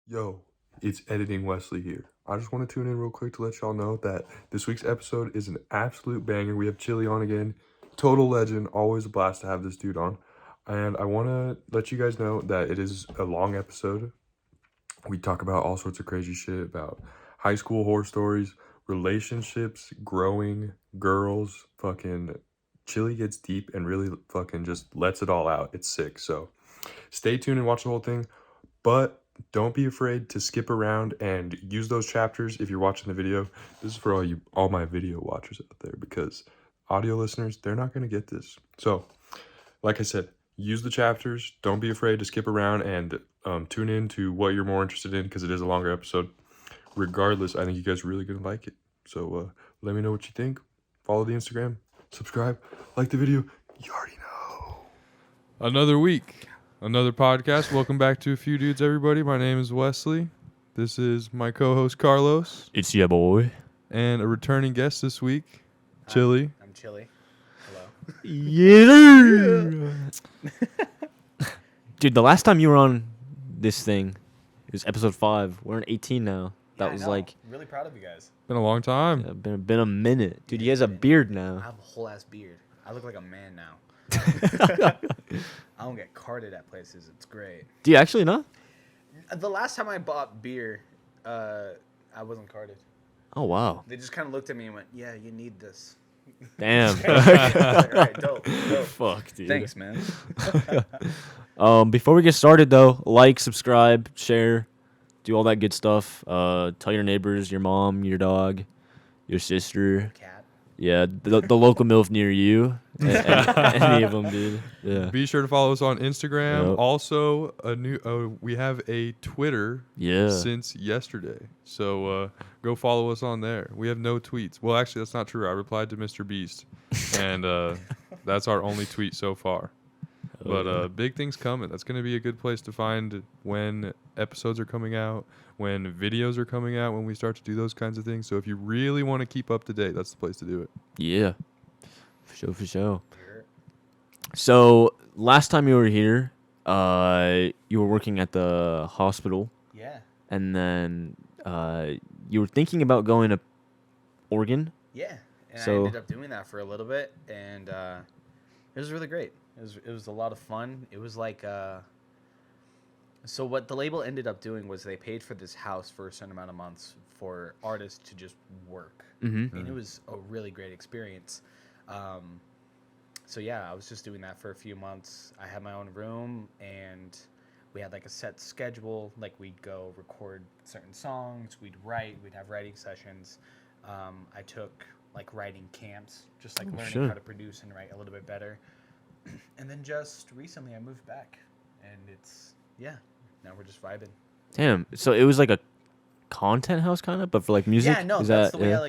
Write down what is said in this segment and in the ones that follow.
Yo, it's Editing Weslee here. I just want to tune in real quick to let y'all know that this week's episode is an absolute banger. We have Chili on again. Total legend. Always a blast to have this dude on. And I want to let you guys know that it is a long episode. We talk about all sorts of crazy shit about high school horror stories, relationships, growing, girls, fucking. Chili gets deep and really fucking just lets it all out. It's sick. So stay tuned and watch the whole thing. But don't be afraid to skip around and use those chapters if you're watching the video. This is for all my video watchers out there, because audio listeners, they're not going to get this. So, like I said, use the chapters. Don't be afraid to skip around and tune in to what you're more interested in, because it is a longer episode. Regardless, I think you guys are really going to like it. So let me know what you think. Follow the Instagram. Subscribe. Like the video. You already know. Another week. Another podcast. Welcome back to A Few Dudes, everybody. My name is Weslee. This is my co-host, Carlos. It's your boy. And a returning guest this week, Chili. I'm Chili. Hello. Yeah. Dude, the last time you were on this thing, it was episode 5. We're in 18 now. That was like... I'm really proud of you guys. Been a long time. Yeah, been a minute. Dude, he has a beard I now. have a whole ass beard. I look like a man now. I don't get carded at places. It's great. Do you actually not? The last time I bought beer, I wasn't carded. Oh, wow. They just kind of looked at me and went, "Yeah, you need this." Damn. I was like, all right, dope. Fuck, dude. Thanks, man. Before we get started, though, like, subscribe, share, do all that good stuff. Tell your neighbors, your mom, your dog, your sister. Cat. Yeah, the local MILF near you. Any of them, dude. Yeah. Be sure to follow us on Instagram. Yep. Also, we have a Twitter Yeah. since yesterday. So go follow us on there. We have no tweets. Well, actually, that's not true. I replied to Mr. Beast, and that's our only tweet so far. But big things coming. That's going to be a good place to find when episodes are coming out, when videos are coming out, when we start to do those kinds of things. So if you really want to keep up to date, that's the place to do it. Yeah. For sure. So last time you were here, you were working at the hospital, Yeah. and then you were thinking about going to Oregon. Yeah. And So- I ended up doing that for a little bit, and it was really great. It was a lot of fun. It was like so what the label ended up doing was they paid for this house for a certain amount of months for artists to just work. Mm-hmm. And it was a really great experience. So yeah, I was just doing that for a few months. I had my own room, and we had like a set schedule. Like we'd go record certain songs, we'd have writing sessions. I took like writing camps, just like learning sure. how to produce and write a little bit better. And then just recently I moved back, and now we're just vibing. Damn. So it was like a content house kind of, but for like music. Yeah, no, Is that's that, the way yeah? I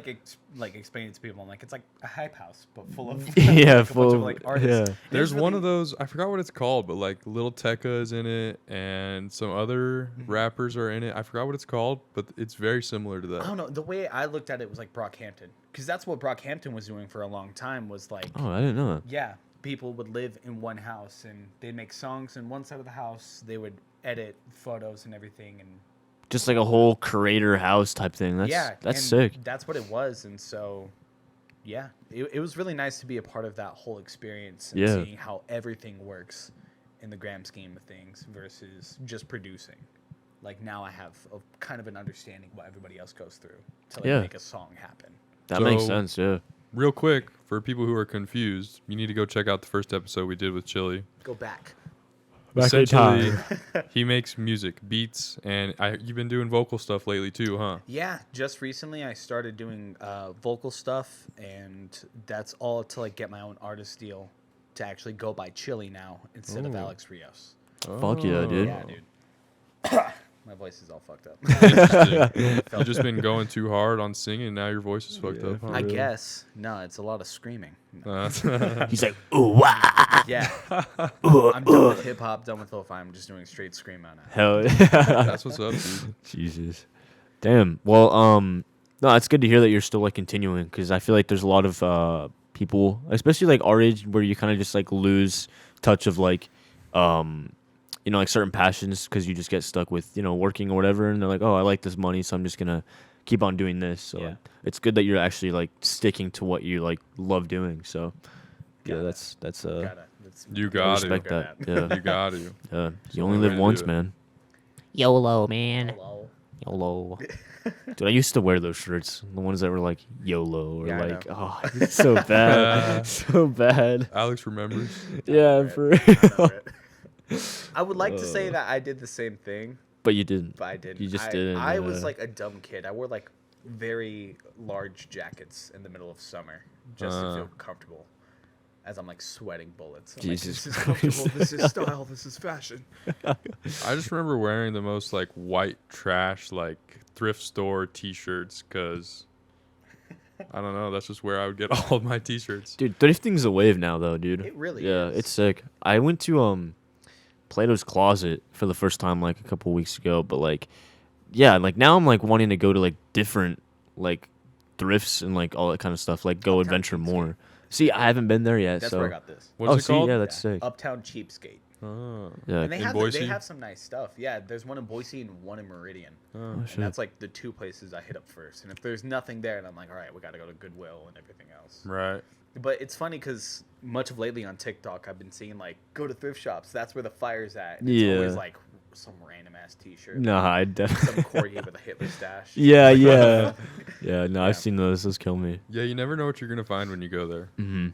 like explain it to people. I'm like, it's like a hype house, but full of Yeah, like, a full bunch of- of like artists. yeah. And There's it's one of really- those, I forgot what it's called, but like Lil Tecca is in it, and some other rappers are in it. I forgot what it's called, but it's very similar to I that. don't know. The way I looked at it was like Brockhampton, because that's what Brockhampton was doing for a long time. Was like, Oh, I didn't know that. yeah, people would live in one house and they'd make songs in one side of the house. They would edit photos and everything, and Just like a whole creator house type thing. That's and sick. That's what it was, and so yeah, it was really nice to be a part of that whole experience and Yeah. seeing how everything works in the grand scheme of things versus just producing. Like now I have a kind of an understanding what everybody else goes through to like Yeah. make a song happen. That makes So- sense. Yeah. Real quick, for people who are confused, you need to go check out the first episode we did with Chili. Go back. Essentially, he makes music, beats, and you've been doing vocal stuff lately too, huh? Yeah, just recently I started doing vocal stuff, and that's all to like get my own artist deal to actually go by Chili now instead of Ooh. Alex Rios. Fuck yeah, dude. Yeah, dude. My voice is all fucked up. Interesting. You've just been going too hard on singing, now your voice is fucked up, huh? I guess. No, it's a lot of screaming. He's like, ooh, wah. Yeah. I'm done with hip hop, done with lo-fi. I'm just doing straight scream out now. Hell yeah. That's what's up, dude. Jesus. Damn. Well, no, it's good to hear that you're still like continuing, because I feel like there's a lot of people, especially like our age, where you kind of just like lose touch of like you know, like certain passions because you just get stuck with, you know, working or whatever, and they're like, oh, I like this money, so I'm just gonna keep on doing this. So Yeah. it's good that you're actually like sticking to what you like love doing. So yeah, Gotta- that's That's You I got to. respect that. Yeah, You got to. yeah. the You only only way live to once, do it. man. YOLO, man. Hello. YOLO. Dude, I used to wear those shirts, the ones that were like YOLO or Yeah, I like, know. oh, it's so bad, so bad. Alex remembers. Yeah, Right. for I know, real. right? I would like to say that I did the same thing, But you didn't. but I didn't. You just I, didn't, I was yeah. like a dumb kid. I wore like very large jackets in the middle of summer just to feel comfortable. As I'm like sweating bullets. I'm like, Jesus this is comfortable. Christ. This is style. This is fashion. I just remember wearing the most like white trash like thrift store T-shirts because I don't know. That's just where I would get all of my T-shirts. Dude, thrifting's a wave now, though, dude. It really yeah, is. it's sick. I went to Plato's Closet for the first time like a couple weeks ago, but like, yeah, like now I'm like wanting to go to like different like thrifts and like all that kind of stuff. Like go Uptown adventure Cheapskate. more. See, I haven't been there yet, That's so. where I got this. What's oh, it see, called? yeah, that's Yeah, sick. Uptown Cheapskate. Oh. Yeah. And they In have Boise? they have some nice stuff. Yeah, there's one in Boise and one in Meridian. Oh, And shit. that's like the two places I hit up first. And if there's nothing there, then I'm like, all right, we got to go to Goodwill and everything else. Right. But it's funny because much of lately on TikTok, I've been seeing like, go to thrift shops. That's where the fire's at. And it's always Yeah. like some random ass T-shirt. Nah, I Some definitely. corgi with a Hitler stash. Yeah, yeah. Yeah, no, Yeah. I've seen those. Those kill me. Yeah, you never know what you're gonna find when you go there. Mm-hmm.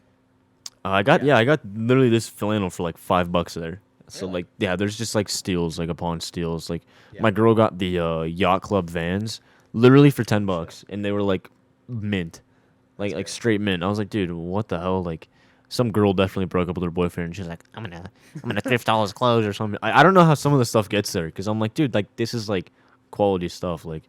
I got Yeah. I got literally this flannel for like $5 there. So Really? like yeah, there's just like steals like upon steals. Like Yeah. my girl got the Yacht Club Vans literally for $10, and they were like mint, like great. straight mint. I was like, dude, what the hell? Like some girl definitely broke up with her boyfriend, and she's like, I'm gonna thrift all his clothes or something. I don't know how some of the stuff gets there because I'm like, dude, like this is like quality stuff. Like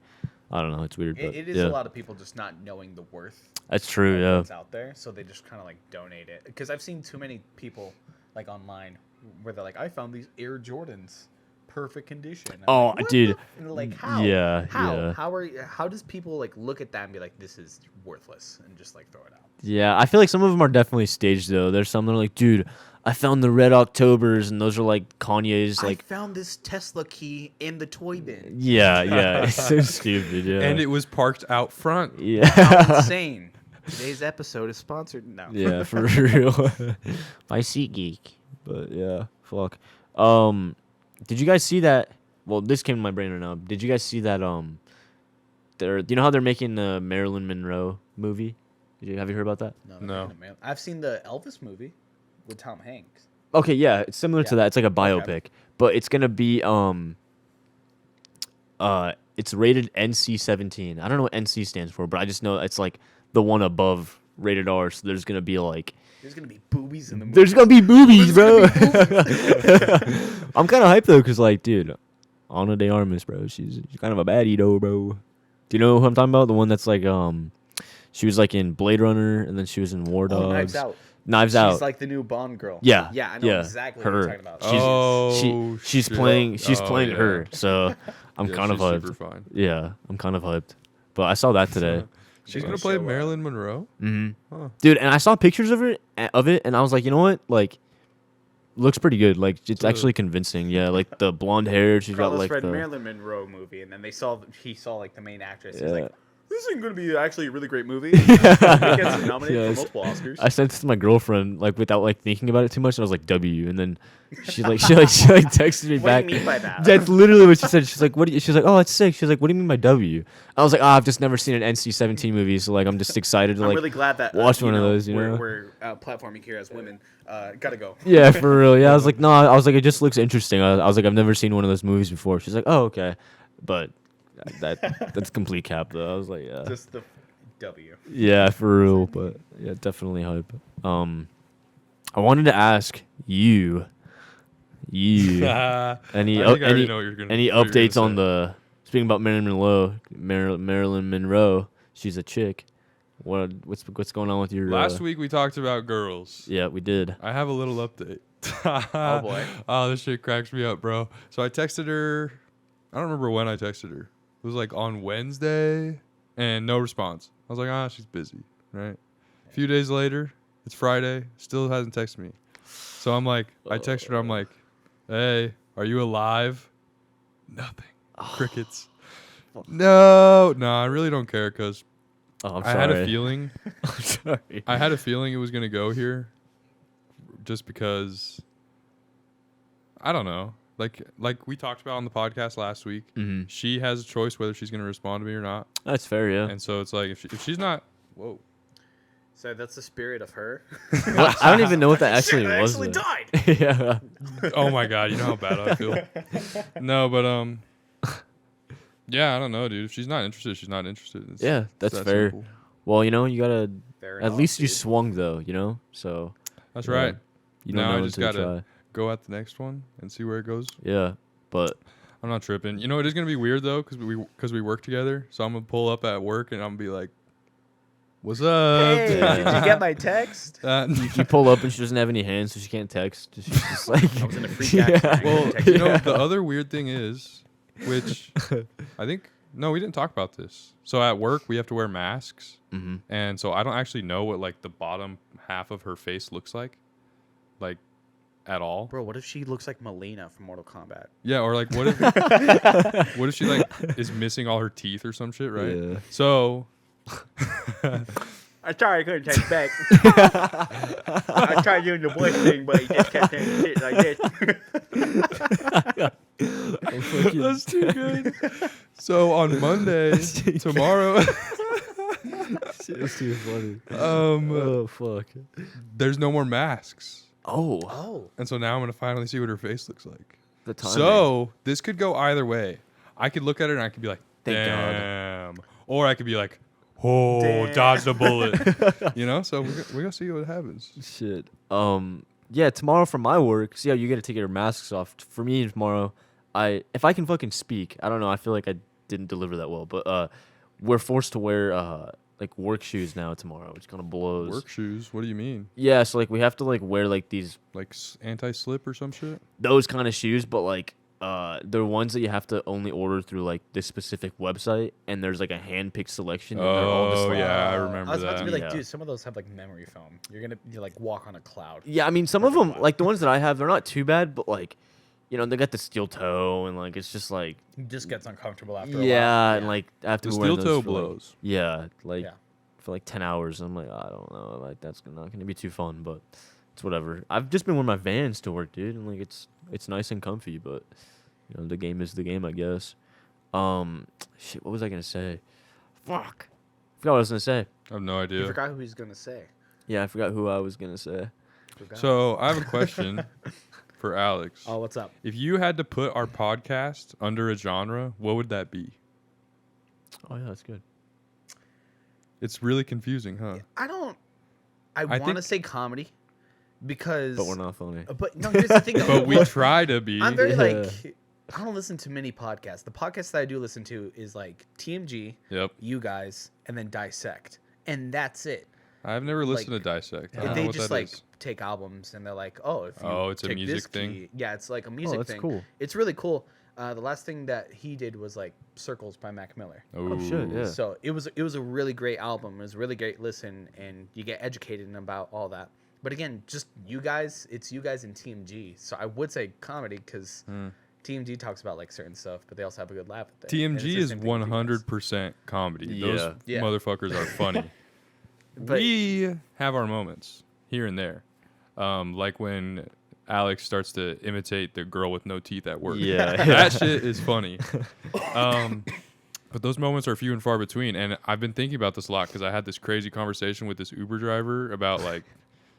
I don't know, it's weird. But It is yeah, a lot of people just not knowing the worth that's true. of Yeah. what's out there, so they just kind of like donate it. Because I've seen too many people like online where they're like, I found these Air Jordans, perfect condition. I'm Oh, like, "What dude. the f-" And they're like, how? Yeah, How? yeah. How does people like look at that and be like, this is worthless, and just like throw it out? Yeah, I feel like some of them are definitely staged though. There's some that are like, dude, I found the Red Octobers, and those are like Kanye's like. I found this Tesla key in the toy bin. Yeah, yeah, it's so stupid. Yeah, And it was parked out front. How yeah, insane! Today's episode is sponsored. No. yeah, for real. By SeatGeek, but yeah, fuck. Did you guys see that? Well, this came to my brain right now. Did you guys see that? You know how they're making the Marilyn Monroe movie? Have you heard about that? No. Man. I've seen the Elvis movie with Tom Hanks. Okay, yeah, it's similar to Yeah. that. It's like a biopic, Okay. but it's gonna be it's rated NC-17. I don't know what NC stands for, but I just know it's like the one above rated R. So there's gonna be like There's gonna be boobies in the movie. there's gonna be boobies, bro. There's I'm kind of hyped though, cause like, dude, Ana de Armas, bro. She's kind of a baddie though, bro. Do you know who I'm talking about? The one that's like she was like in Blade Runner, and then she was in War Dogs. Oh, Knives Out. Knives She's Out. like the new Bond girl. Yeah, Yeah, I know yeah, exactly what her. you're talking about. She's- Oh, she's shit. playing Oh, yeah. her, so I'm Yeah, kind of she's hyped. super fine. Yeah, I'm kind of hyped. But I saw that today. She's They're gonna gonna play show, Marilyn Monroe. Huh. Dude, and I saw pictures of it, and I was like, you know what? Like, looks pretty good. Like, it's So- actually convincing. Yeah, like the blonde hair. She's got Carlos like read the. Marilyn Monroe movie, and then he saw like the main actress. He's Yeah. like, this isn't going to be actually a really great movie. It gets nominated Yes. for multiple Oscars. I sent it to my girlfriend like without like thinking about it too much. And I was like W, and then she texted me What back. do you mean by that? That's literally what she said. She's like, "What?" She's like, "Oh, it's sick." She's like, "What do you mean by W?" I was like, "I've just never seen an NC-17 movie, so like I'm just excited to I'm like." really glad that watch one of those, you know? we're platforming here as women. Gotta go. Yeah, for real. Yeah, I was like, no, I was like, it just looks interesting. I was like, I've never seen one of those movies before. She's like, oh, okay, but that's complete cap though. I was like, yeah, Just the W. yeah, for real. But yeah, definitely hype. I wanted to ask you, any I think I any already know what you're gonna- any what you're gonna updates on say. the speaking about Marilyn Monroe? She's a chick. What's going on with your Last week we talked about girls. Yeah, we did. I have a little update. Oh, boy. Oh, this shit cracks me up, bro. So I texted her. I don't remember when I texted her. It was like on Wednesday, and no response. I was like, she's busy, right? A few days later, it's Friday, still hasn't texted me. So I'm like, I texted her. I'm like, hey, Are you alive? Nothing. Crickets. No, I really don't care because Oh, I'm I sorry. had a feeling. I'm sorry. I had a feeling it was gonna go here, just because. I don't know. Like we talked about on the podcast last week. Mhm. She has a choice whether she's gonna respond to me or not, That's fair, yeah. and so it's like if she's not, whoa. So that's the spirit of her. What? I don't even know what that actually Shit, I was. actually though. died. Yeah. Oh my god, you know how bad I feel. No, but yeah, I don't know, dude. If she's not interested, she's not interested. It's, Yeah, it's that's that fair. simple. Well, you know, you gotta. Fair At enough, least you dude. swung, though. You know, so. That's yeah, right. You don't Now know I just until you gotta try. go at the next one and see where it goes. Yeah, but I'm not tripping. You know, it is gonna be weird though, because we work together. So I'm gonna pull up at work and I'm gonna be like, "What's up?" Hey, Yeah. did you get my text? you pull up and she doesn't have any hands, so she can't text. She's just like. I was in a freak accident. Well, Text you know, Yeah. the other weird thing is, which I think, no, we didn't talk about this. So at work, we have to wear masks. Hmm. And so I don't actually know what, like, the bottom half of her face looks like at all. Bro, what if she looks like Melina from Mortal Kombat? Yeah, or, like, what if she, like, is missing all her teeth or some shit, right? Yeah. So, I'm sorry I couldn't text back. I tried doing the voice thing, but he just kept saying shit like this. that's too good. So on Monday, tomorrow, It's too funny. um, fuck. there's no more masks. Oh, Oh. And so now I'm going to finally see what her face looks like. the time. So this could go either way. I could look at it and I could be like, Thank God. damn. Or I could be like, oh, Damn. dodged a bullet. You know? So we're going to see what happens. Shit. Yeah, tomorrow for my work, see how you get to take your masks off. For me tomorrow, if I can fucking speak, I don't know, I feel like I didn't deliver that well, but we're forced to wear like work shoes now tomorrow, which kind of blows. Work shoes? What do you mean? Yeah, so like we have to like wear like these Like anti-slip or some shit? those kind of shoes, but like they're ones that you have to only order through like this specific website, and there's like a hand-picked selection. And they're all just Oh, like, yeah, I remember I was about to be that. like, Yeah. dude, some of those have like memory foam. You like walk on a cloud. Yeah, I mean, some of them, like the ones that I have, they're not too bad, but like, you know, they got the steel toe, and like it's just like, It just gets uncomfortable after a while. yeah, and like I have to The be wearing steel those toe for, like- blows. yeah, like Yeah. for like 10 hours. I'm like, I don't know, like that's not gonna be too fun, but it's whatever. I've just been wearing my Vans to work, dude, and like it's nice and comfy, but you know, the game is the game, I guess. Shit, what was I gonna say? Fuck, forgot what I was gonna say. I have no You idea. forgot who he's gonna say. Yeah, I forgot who I was gonna say. Forgot. So I have a question for Alex. Oh, what's up? If you had to put our podcast under a genre, what would that be? Oh yeah, that's good. It's really confusing, huh? I I want to think- say comedy because. But we're not funny. But no, here's the thing. though. But we Well, try to be. I'm very Yeah. like. I don't listen to many podcasts. The podcasts that I do listen to is like TMG, Yep. you guys, and then Dissect, and that's it. I've never listened like, to Dissect. I don't know They what just that like is. take albums and they're like, oh, if you Oh, it's a take music this thing? key- yeah, it's like a music that's thing. cool. It's really cool. The last thing that he did was like Circles by Mac Miller. Oh, shit, Ooh. yeah. So it was a really great album. It was a really great listen, and you get educated about all that. But again, just you guys, it's you guys and TMG. So I would say comedy because TMG talks about like certain stuff, but they also have a good laugh at it. And it's TMG the is same thing with you guys. 100% comedy. Those Yeah. Yeah. motherfuckers are funny. But- We have our moments here and there. Like when Alex starts to imitate the girl with no teeth at work. Yeah. That shit is funny. But those moments are few and far between. And I've been thinking about this a lot because I had this crazy conversation with this Uber driver about like,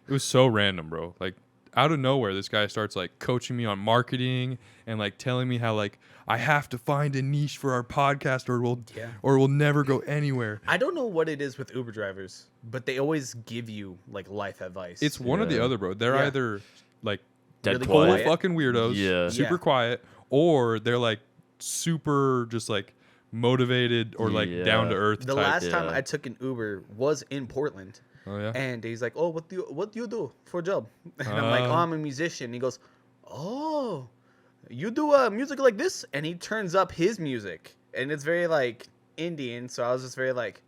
it was so random, bro. Like, out of nowhere, this guy starts like coaching me on marketing and like telling me how like I have to find a niche for our podcast or we'll never go anywhere. I don't know what it is with Uber drivers, but they always give you like life advice. It's one or the Yeah. other, bro. They're Yeah. either like Dead Really total quiet. fucking weirdos, Yeah. super Yeah. quiet, or they're like super just like motivated or like Yeah. down to earth the type. last time Yeah. I took an Uber was in Portland. Oh yeah. And he's like, "Oh, what do you do for a job?" And I'm like, "Oh, I'm a musician." He goes, "Oh, you do music like this?" And he turns up his music, and it's very like Indian. So I was just very like,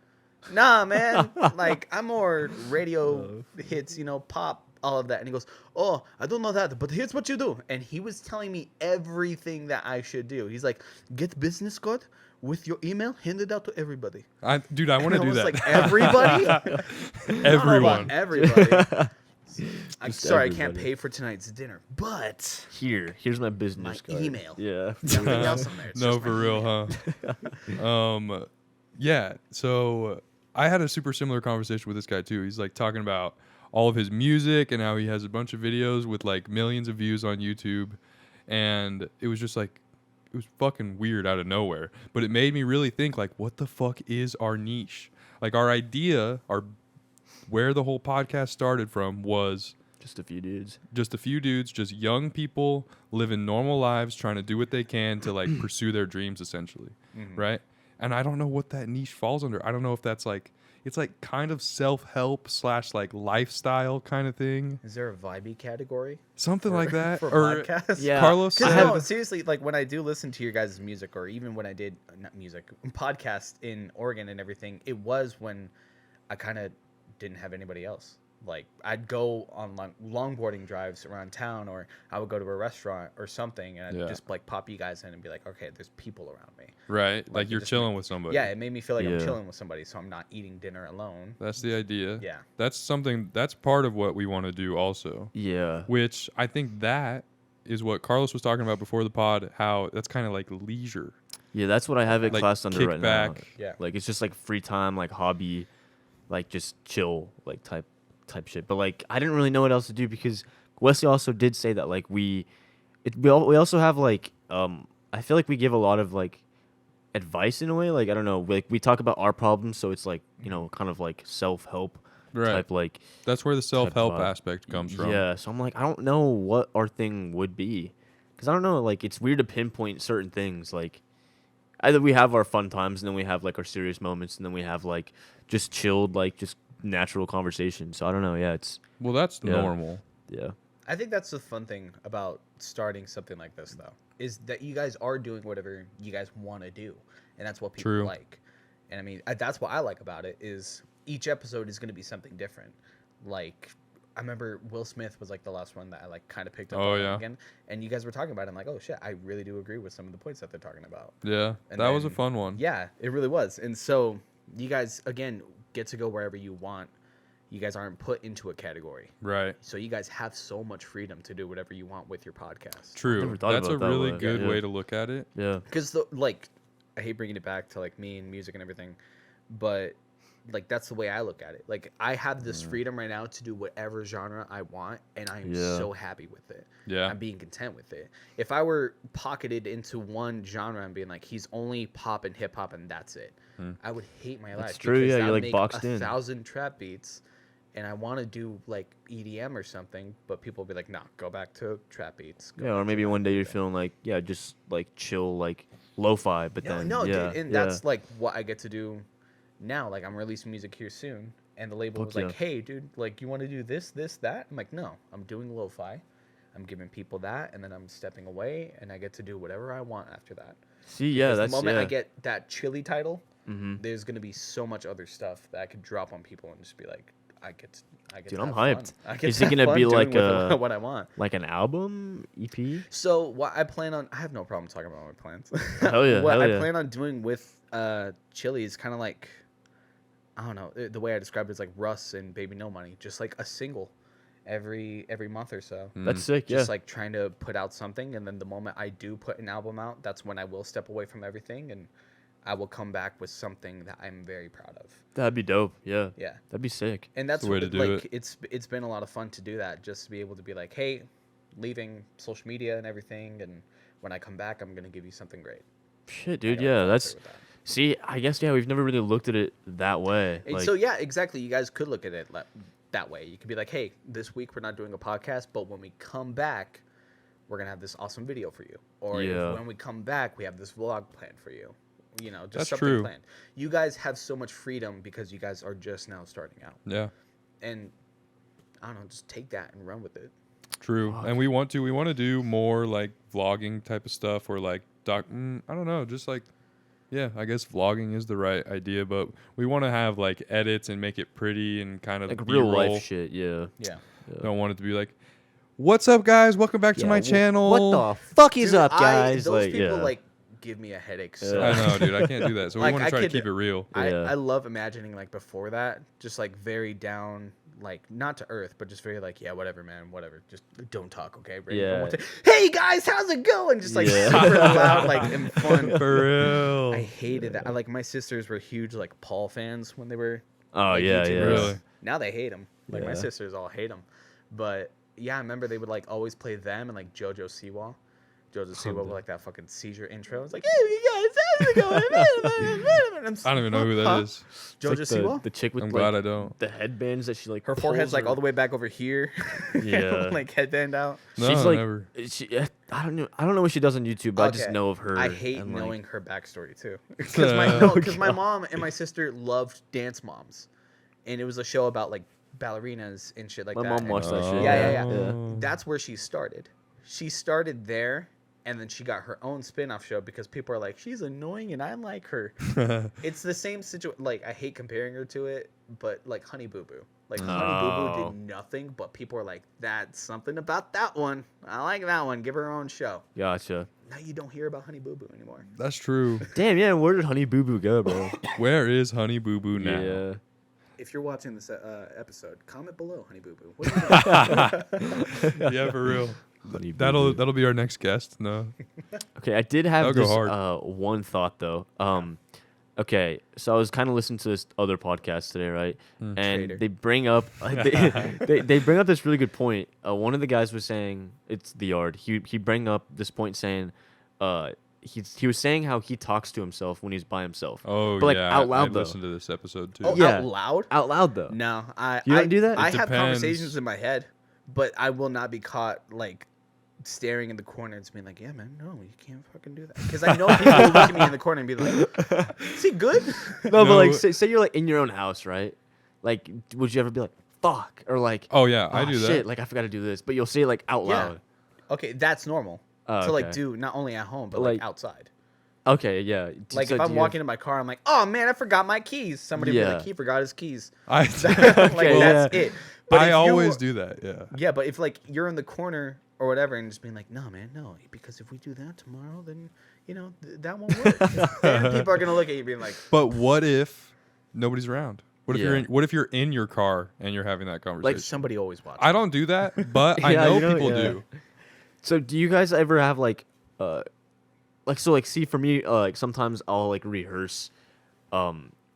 "Nah, man. Like I'm more radio hits, pop all of that. And he goes, oh, I don't know that, but here's what you do. And he was telling me everything that I should do. He's like, get business card with your email, hand it out to everybody. Dude, I want to And I do was that. like, everybody? I don't know Everyone. about everybody. I'm Just sorry, I can't everybody. pay for tonight's dinner, but Here's my business my card. email. Yeah. nothing else on there. It's No, just my for real, email. huh? Yeah. So I had a super similar conversation with this guy too. He's like talking about all of his music and how he has a bunch of videos with like millions of views on YouTube, and it was just like it was fucking weird out of nowhere. But it made me really think like, what the fuck is our niche? Like our idea, where the whole podcast started from was Just a few dudes. just a few dudes, just young people living normal lives, trying to do what they can to like pursue their dreams, essentially, right? And I don't know what that niche falls under. I don't know if that's like it's like kind of self-help / like lifestyle kind of thing, Is there a vibey category? something like that. For Or podcasts? Yeah. Carlos Because said, no, seriously, like when I do listen to your guys' music, or even when I did not music podcast in Oregon and everything, it was when I kind of didn't have anybody else. Like I'd go on longboarding drives around town, or I would go to a restaurant or something, and I'd Yeah. just like pop you guys in and be like, okay, there's people around me. right, Like, like it you're just chilling with somebody. Yeah, it made me feel like I'm Yeah. chilling with somebody, so I'm not eating dinner alone. That's the idea. Yeah. That's part of what we want to do also, Yeah. which I think that is what Carlos was talking about before the pod, how that's kind of like leisure. Yeah, that's what I have it Like, classed under kick right now. back. Yeah. Like it's just like free time, like hobby, like just chill, like type shit. But like I didn't really know what else to do because Weslee also did say that like we also have like I feel like we give a lot of like advice in a way. Like I don't know, like we talk about our problems, so it's like kind of like self-help Right. type like That's where the self-help vibe. aspect comes from. Yeah, so I'm like I don't know what our thing would be because I don't know, like it's weird to pinpoint certain things. Like either we have our fun times and then we have like our serious moments and then we have like just chilled like just natural conversation. So I don't know. Yeah, it's Well, that's Yeah. normal. yeah. I think that's the fun thing about starting something like this, though, is that you guys are doing whatever you guys want to do, and that's what people True. like. And I mean, that's what I like about it is each episode is going to be something different. Like I remember Will Smith was like the last one that I like kind of picked up Oh, on yeah. again, and you guys were talking about it. I'm like, oh shit, I really do agree with some of the points that they're talking about. Yeah, And that was a then- fun one. Yeah, it really was. And so you guys again get to go wherever you want. You guys aren't put into a category. Right. So you guys have so much freedom to do whatever you want with your podcast. True. never thought That's a about that really way. good Yeah. way to look at it. Yeah. Because I hate bringing it back to like me and music and everything, but like that's the way I look at it. Like I have this freedom right now to do whatever genre I want, and I'm Yeah. so happy with it. Yeah. I'm being content with it. If I were pocketed into one genre and being like he's only pop and hip hop and that's it, I would hate my life. true, because yeah, I you're, would like, make boxed in. 1,000 trap beats. And I want to do like EDM or something, but people will be like, "Nah, go back to trap beats." Go Yeah, back or to maybe that one day you're thing." feeling like just like chill, like lo-fi, but then No, yeah, dude, and yeah. that's like what I get to do now. Like I'm releasing music here soon, and the label Fuck was like, yeah. "Hey, dude, like you want to do this, that?" I'm like, "No, I'm doing lo-fi. I'm giving people that, and then I'm stepping away, and I get to do whatever I want after that." See, yeah, Because that's the moment yeah. I get that chili title, Mhm. there's gonna be so much other stuff that I could drop on people and just be like, I get Dude, to I'm have fun. hyped. I get Is to it have gonna fun be doing like with what I want. like an album EP? So what I plan on, I have no problem talking about my plans. Hell yeah, What hell I yeah. plan on doing with Chili is kind of like, I don't know, the way I describe it is like Russ and Baby No Money, just like a single every month or so. That's sick. Yeah, Just like trying to put out something, and then the moment I do put an album out, that's when I will step away from everything and I will come back with something that I'm very proud of. that'd be dope. Yeah, Yeah. that'd be sick. And that's the way what to do like it. it's been a lot of fun to do that, just to be able to be like, hey, leaving social media and everything, and when I come back, I'm gonna give you something great. Shit, I dude. gotta Yeah, follow that's. through with that. See, I guess we've never really looked at it that way. And Like, so yeah, exactly. You guys could look at it that way. You could be like, hey, this week we're not doing a podcast, but when we come back, we're gonna have this awesome video for you. Or Yeah. when we come back, we have this vlog planned for you. You know, just That's something true. planned. You guys have so much freedom because you guys are just now starting out. Yeah. And I don't know, just take that and run with it. True. Fuck. And we want to do more like vlogging type of stuff, or like I don't know, just like, yeah, I guess vlogging is the right idea, but we want to have like edits and make it pretty and kind of like B-roll. real life shit. Yeah. Yeah. Don't want it to be like, "What's up, guys? Welcome back to Yeah, my channel." What the fuck is Dude, up, guys? Those like, people yeah. like give me a headache. So I know, dude. I can't do that. So we Like, want I to try to could- keep it real. Yeah. I love imagining like before that, just like very down, like not to earth, but just very like, yeah, whatever, man, whatever. Just don't talk, okay? Ready for Yeah. one, two. Hey guys, how's it going? Just like Yeah. super loud, like and fun. For real. I hated that. I like my sisters were huge like Paul fans when they were. Oh like, yeah, YouTubers. yeah. Really? Now they hate him. Like my Yeah. sisters all hate him, but yeah, I remember they would like always play them and like JoJo Siwa. JoJo Siwa with like that fucking seizure intro. It's like, hey, you guys, how's it going? I don't even know who that is. It's JoJo like Siwa. the chick with I'm like glad I don't. the headbands that she like. Her pulls forehead's like her- all the way back over here. Yeah. like headband out. No, She's like, never. I don't know. I don't know what she does on YouTube, but I just Okay. know of her. I hate and, like- knowing her backstory too, because my mom and my sister loved Dance Moms, and it was a show about like ballerinas and shit like My that. mom and watched that shit. Yeah. Oh. That's where she started. She started there, and then she got her own spin-off show because people are like, she's annoying and I like her. It's the same situation. Like, I hate comparing her to it, but like Honey Boo Boo. Like, Honey Boo Boo Oh. did nothing, but people are like, that's something about that one. I like that one. Give her her own show. Gotcha. Now you don't hear about Honey Boo Boo anymore. That's true. Damn, yeah. Where did Honey Boo Boo go, bro? Where is Honey Boo Boo now? Yeah. If you're watching this episode, comment below, Honey Boo Boo. What are you doing? Yeah, for real. Honey Boo That'll Boo. that'll be our next guest. No. Okay, I did have That'll go this hard. one thought though. Okay, so I was kind of listening to this other podcast today, right? And Traitor. they bring up they bring up this really good point. One of the guys was saying it's the yard. He bring up this point saying, he was saying how he talks to himself when he's by himself. Oh But, like, yeah, out loud, I though. listened to this episode too. Oh, Yeah. out loud? Out loud though. No, You don't do that? I It have depends. conversations in my head, but I will not be caught like staring in the corner and being like, "Yeah, man, no, you can't fucking do that." Because I know people will look at me in the corner and be like, "Is he good?" No, but No. like say you're like in your own house, right? Like, would you ever be like, "Fuck," or like, Oh yeah, I "Ah, do that. shit, like I forgot to do this," but you'll say it like out Yeah. loud. Okay, that's normal Oh, to like okay. do not only at home but Like, like outside. Okay, yeah. Like So if do I'm you walking in my car, I'm like, "Oh man, I forgot my keys." Somebody will be Yeah. like, "He forgot his keys." I like Okay, that's yeah. it. But I if you- always do that. Yeah. Yeah, but if like you're in the corner or whatever and just being like, no, man, no, because if we do that tomorrow, then you know that won't work. Then people are gonna look at you being like, But what if nobody's around? What if Yeah. what if you're in your car and you're having that conversation? like somebody always watches. I don't do that, but I Yeah, know you know, people yeah. do. So do you guys ever have see for me like sometimes I'll like rehearse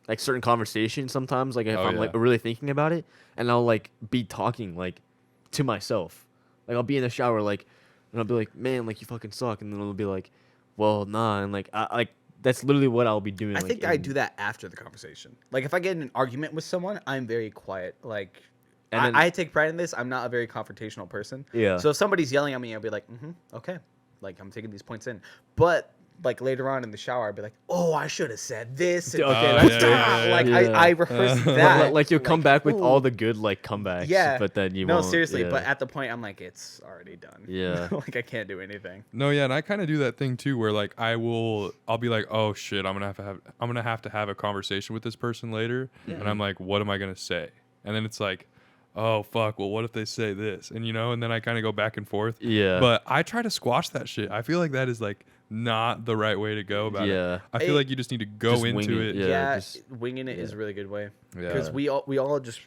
like certain conversations sometimes like if Oh, I'm like yeah. really thinking about it and I'll like be talking like to myself. Like I'll be in the shower like and I'll be like, "Man, like you fucking suck." And then I'll be like, "Well, nah." And like I like that's literally what I'll be doing. I like, think I in- do that after the conversation. Like if I get in an argument with someone, I'm very quiet. Like And then- I take pride in this. I'm not a very confrontational person. Yeah. So if somebody's yelling at me, I'll be like, okay. Like I'm taking these points in. But like later on in the shower, I'd be like, oh, I should have said this. and Okay, Oh, that's yeah, yeah, yeah, Like yeah. I rehearse Like- that. like you'll come back with all ooh. the good like comebacks. Yeah. But then you no, won't. seriously. Yeah. But at the point, I'm like, it's already done. Yeah. like I can't do anything. No, yeah, and I kind of do that thing too, where like I'll be like, oh shit, I'm gonna have to have a conversation with this person later, and I'm like, what am I gonna say? And then it's like, oh fuck, well, what if they say this? And and then I kind of go back and forth. Yeah. But I try to squash that shit. I feel like that is like not the right way to go about Yeah. it. I feel Hey, like you just need to go just wing into it, it. yeah. Winging it is a really good way. Yeah. Because we all just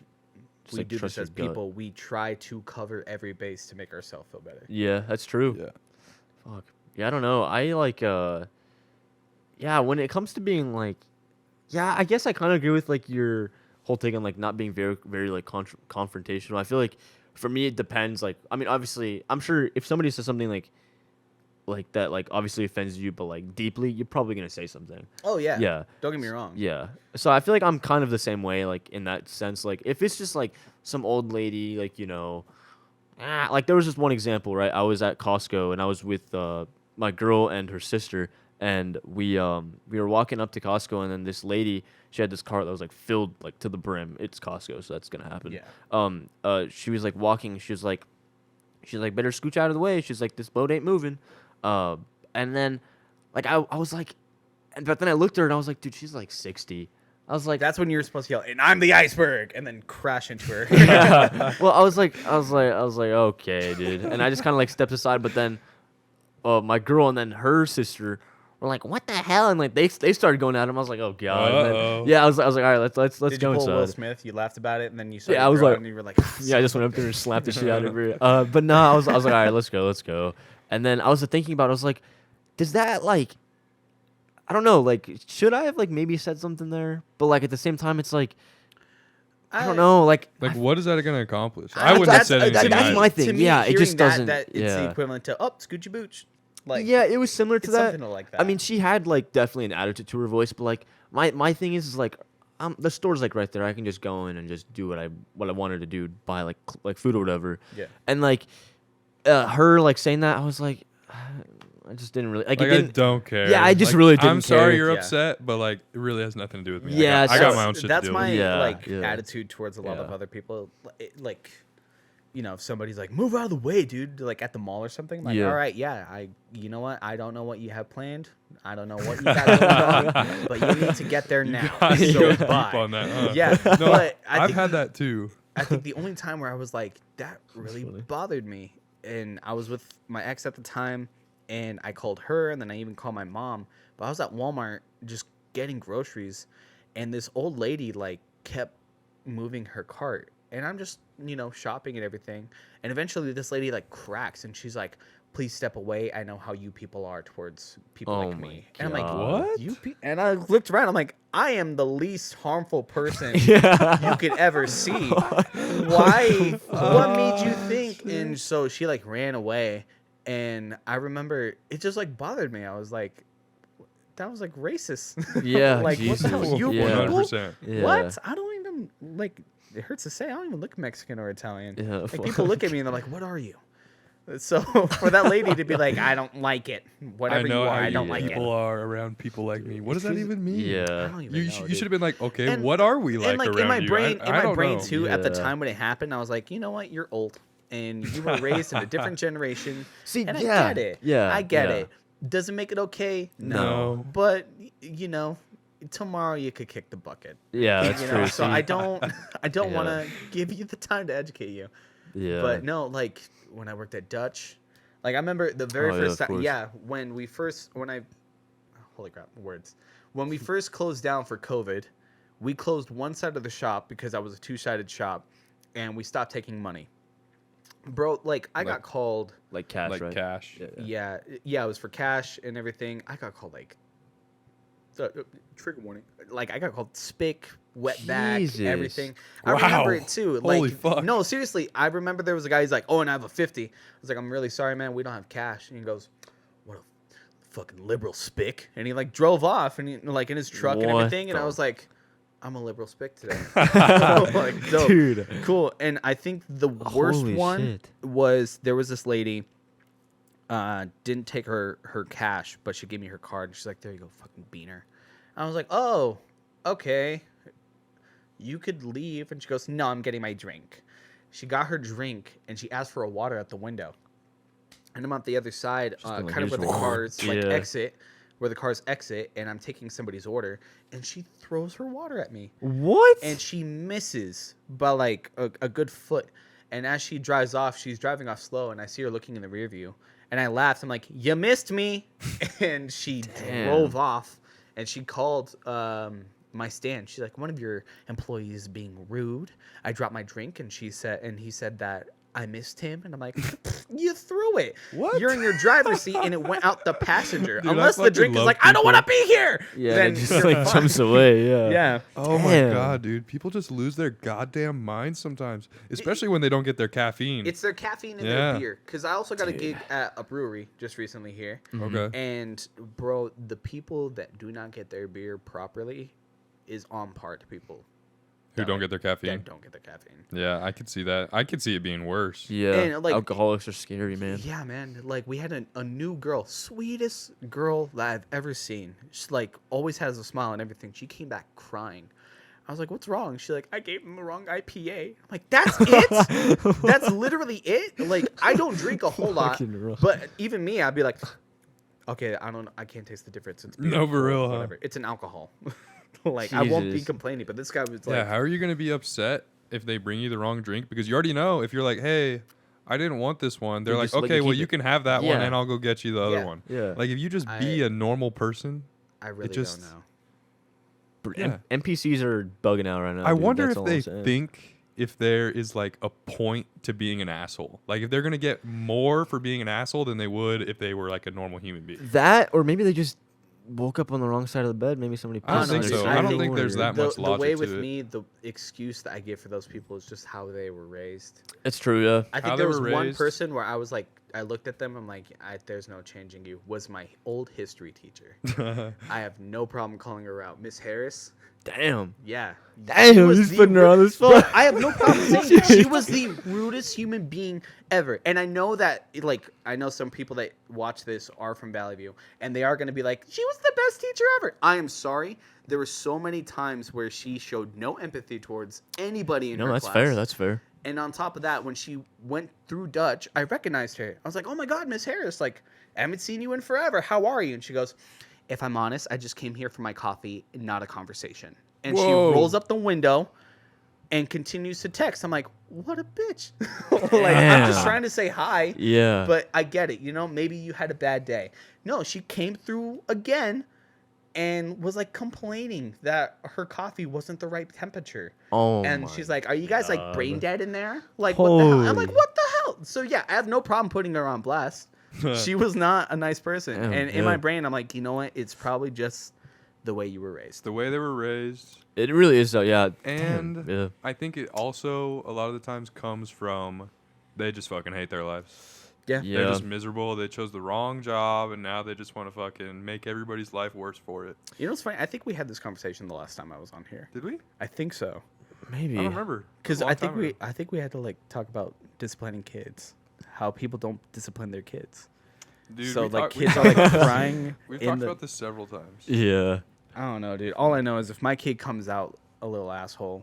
we like, do trust this as your gut. people. We try to cover every base to make ourselves feel better. Yeah, that's true. Yeah. Fuck. Yeah, I don't know. I like yeah, when it comes to being like yeah, I guess I kind of agree with like your whole take on like not being very very like confrontational. I feel like for me it depends like I mean obviously I'm sure if somebody says something like that like obviously offends you but like deeply you're probably going to say something. Oh yeah. Yeah. Don't get me wrong. Yeah. So I feel like I'm kind of the same way, like in that sense. Like if it's just like some old lady, like like there was just one example, right? I was at Costco and I was with my girl and her sister, and we were walking up to Costco, and then this lady, she had this cart that was like filled like to the brim. It's Costco, so that's gonna happen. Yeah. She was like walking. She's like, better scooch out of the way. She's like, this boat ain't moving. And then, like I was like. But then I looked at her and I was like, dude, she's like 60. I was like, That's when you're supposed to yell, and I'm the iceberg, and then crash into her. well, I was like, okay, dude. And I just kind of like stepped aside, but then my girl and then her sister were like, what the hell? And like they started going at him. I was like, oh god. And then, yeah, I was like, all right, let's Did go you pull inside. Will Smith? You laughed about it, and then you saw I was like, and you were like, yeah, I just went up there and slapped the shit out of her. But no, I was like, all right, let's go. And then I was thinking about it, I was like, does that like, I don't know, like, should I have like maybe said something there? But like at the same time, it's like, I don't know, like what is that going to accomplish? I- I wouldn't have that's- said anything. that's either. my thing. To me, Yeah, it hearing just doesn't- That it's the yeah. equivalent to scoochie booch. Like, yeah, it was similar to it's that. something like that. I mean, she had like definitely an attitude to her voice, but like my thing is like, the store's like right there. I can just go in and just do what I wanted to do, buy like food or whatever. Yeah. And like, her like saying that, I was like, I just didn't really like. Like, It I didn't, don't care. Yeah, I just Like, really didn't I'm sorry care. you're Yeah. upset, but like it really has nothing to do with me. Yeah, I got so my own shit to that's deal my with. Yeah. attitude towards a lot of Yeah. other people. Like, you know, if somebody's like, move out of the way, dude, like at the mall or something. Like, Yeah. all right, yeah, you know what? I don't know what you have planned. I don't know what you got going on, but you need to get there now. God, So you're deep bye. on that, huh? Yeah, No, but I I've think had that too. I think the only time where I was like, that really funny. bothered me, and I was with my ex at the time, and I called her, and then I even called my mom. But I was at Walmart just getting groceries, and this old lady like kept moving her cart, and I'm just, you know, shopping and everything, and eventually this lady like cracks, and she's like, please step away. I know how you people are towards people Oh like my me. And I'm like, God. What? You and I looked around. I'm like, I am the least harmful person Yeah. you could ever see. Why? What made you think? And so she like ran away, and I remember it just like bothered me. I was like, that was like racist. Yeah, like what the hell? Jesus. You Yeah. people? 100%. Yeah. What? I don't even like. It hurts to say. I don't even look Mexican or Italian. Yeah, Like fuck. people look at me and they're like, "What are you?" So for that lady to be like, "I don't like it. Whatever I know you are, how I don't you like people it." are around people like me. What does that even mean? I Yeah. don't even You, know. you dude. should have been like, okay, And- what are we like and like around in my you? brain, I don't know. too, at the Yeah. time when it happened, I was like, you know what, you're old, and you were raised in a different generation. See, And yeah, I get it. yeah, I get yeah. it. Doesn't make it okay. No. But you know, tomorrow you could kick the bucket. Yeah, that's You true. know, so See, I don't Yeah. want to give you the time to educate you. Yeah. But no, like when I worked at Dutch, like I remember the very Oh, yeah, first of time. course. Yeah, holy crap, words. When we first closed down for COVID, we closed one side of the shop because I was a two-sided shop, and we stopped taking money. Bro, like I got Like- called. like cash, Like right? cash. Yeah. Yeah, it was for cash and everything. I got called like trigger warning. Like I got called spick, wet back, Jesus. everything. I remember Wow. it too. Like Holy fuck. no, seriously, I remember there was a guy. He's like, "Oh, and I have a 50." I was like, "I'm really sorry, man. We don't have cash." And he goes, "What a fucking liberal spick!" And he like drove off and he, like in his truck and What everything. And I the- was like, "I'm a liberal spick today." Like, dope. Dude. Cool. And I think the worst Holy one shit. was there was this lady didn't take her cash, but she gave me her card. And she's like, "There you go, fucking beaner." I was like, "Oh, okay. You could leave." And she goes, "No, I'm getting my drink." She got her drink and she asked for a water at the window. And I'm at the other side, Just been like, kind of where the "Here's cars like Yeah. exit, where the cars exit, and I'm taking somebody's order, and she throws her water at me. What? And she misses by like a good foot. And as she drives off, she's driving off slow, and I see her looking in the rear view. And I laughed. I'm like, "You missed me!" And she drove off, and she called my stand. She's like, "One of your employees is being rude." I dropped my drink, and he said that I missed him, and I'm like, "You threw it. What? You're in your driver's seat, and it went out the passenger. Dude, I Unless the fucking drink is love like, I don't want to people. be here." yeah, then it just you're like fine. jumps away. Yeah. Yeah. Oh my Damn. god, dude! People just lose their goddamn minds sometimes, especially when they don't get their caffeine. It's their caffeine in Yeah. their beer. Because I also got a gig at a brewery just recently here. okay. And, bro, the people that do not get their beer properly is on par to people Who don't get their caffeine? that don't get their caffeine. Yeah, I could see that. I could see it being worse. Yeah. And, like- Alcoholics are scary, man. Yeah, man. Like, we had a new girl, sweetest girl that I've ever seen. She's, like, always has a smile and everything. She came back crying. I was like, "What's wrong?" She's like, "I gave him the wrong IPA." I'm like, "That's it? That's literally it?" Like, I don't drink a whole lot. Fucking rough. But even me, I'd be like, "Okay, I can't taste the difference. It's beer No, for or real, huh? whatever. It's an alcohol." Like, I won't be Jesus. complaining, but this guy was Yeah, like, how are you gonna be upset if they bring you the wrong drink? Because you already know if you're like, hey, I didn't want this one. They're They like, just let okay, you well keep you it. can have that one, Yeah. and I'll go get you the Yeah. other one. Yeah. Like if you just be I- a normal person. I really just- don't know. Yeah. NPCs are bugging out right now. I dude. wonder That's if all they I'm saying. think if there is like a point to being an asshole. Like if they're gonna get more for being an asshole than they would if they were like a normal human being. that, or maybe they just woke up on the wrong side of the bed. Maybe somebody. I don't pissed on think their so. shit. I don't think think there's that The, much the logic way to with it. me, the excuse that I give for those people is just how they were raised. It's true. Yeah. I How think they there was were one raised. person where I was like, I looked at them, I'm like, there's no changing you. Was my old history teacher. I have no problem calling her out. Miss Harris, Damn. yeah. Damn. She was He's the putting her ru- on the Bro, spot. I have no problem saying it. She was the rudest human being ever. And I know that, like, I know some people that watch this are from Valley View, and they are going to be like, she was the best teacher ever. I am sorry. There were so many times where she showed no empathy towards anybody in No, her that's class. fair. That's fair. And on top of that, when she went through Dutch, I recognized her. I was like, oh my God, Miss Harris, like, I haven't seen you in forever. How are you? And she goes, if I'm honest, I just came here for my coffee, not a conversation. And she Whoa. rolls up the window and continues to text. I'm like, what a bitch. Like, I'm Damn. just trying to say hi. Yeah. But I get it. You know, maybe you had a bad day. No, she came through again and was like complaining that her coffee wasn't the right temperature. oh. And my she's like, are you guys like God. brain dead in there? Like, what the hell? I'm like, Holy. what the hell? So yeah, I have no problem putting her on blast. She was not a nice person. Damn, And in my yeah. brain, I'm like, you know what? It's probably just the way you were raised. the way they were raised. It really is though. Yeah. And Damn. Yeah. I think it also a lot of the times comes from they just fucking hate their lives. Yeah. Yeah. They're just miserable. They chose the wrong job, and now they just want to fucking make everybody's life worse for it. You know what's funny? I think we had this conversation the last time I was on here. Did we? I think so. Maybe. I don't remember. It was Because a long I think time ago. I think we had to like talk about disciplining kids. How people don't discipline their kids. Dude, So we like talked- we kids are like talked- crying We've in talked the about this several times. Yeah. I don't know, dude. All I know is if my kid comes out a little asshole,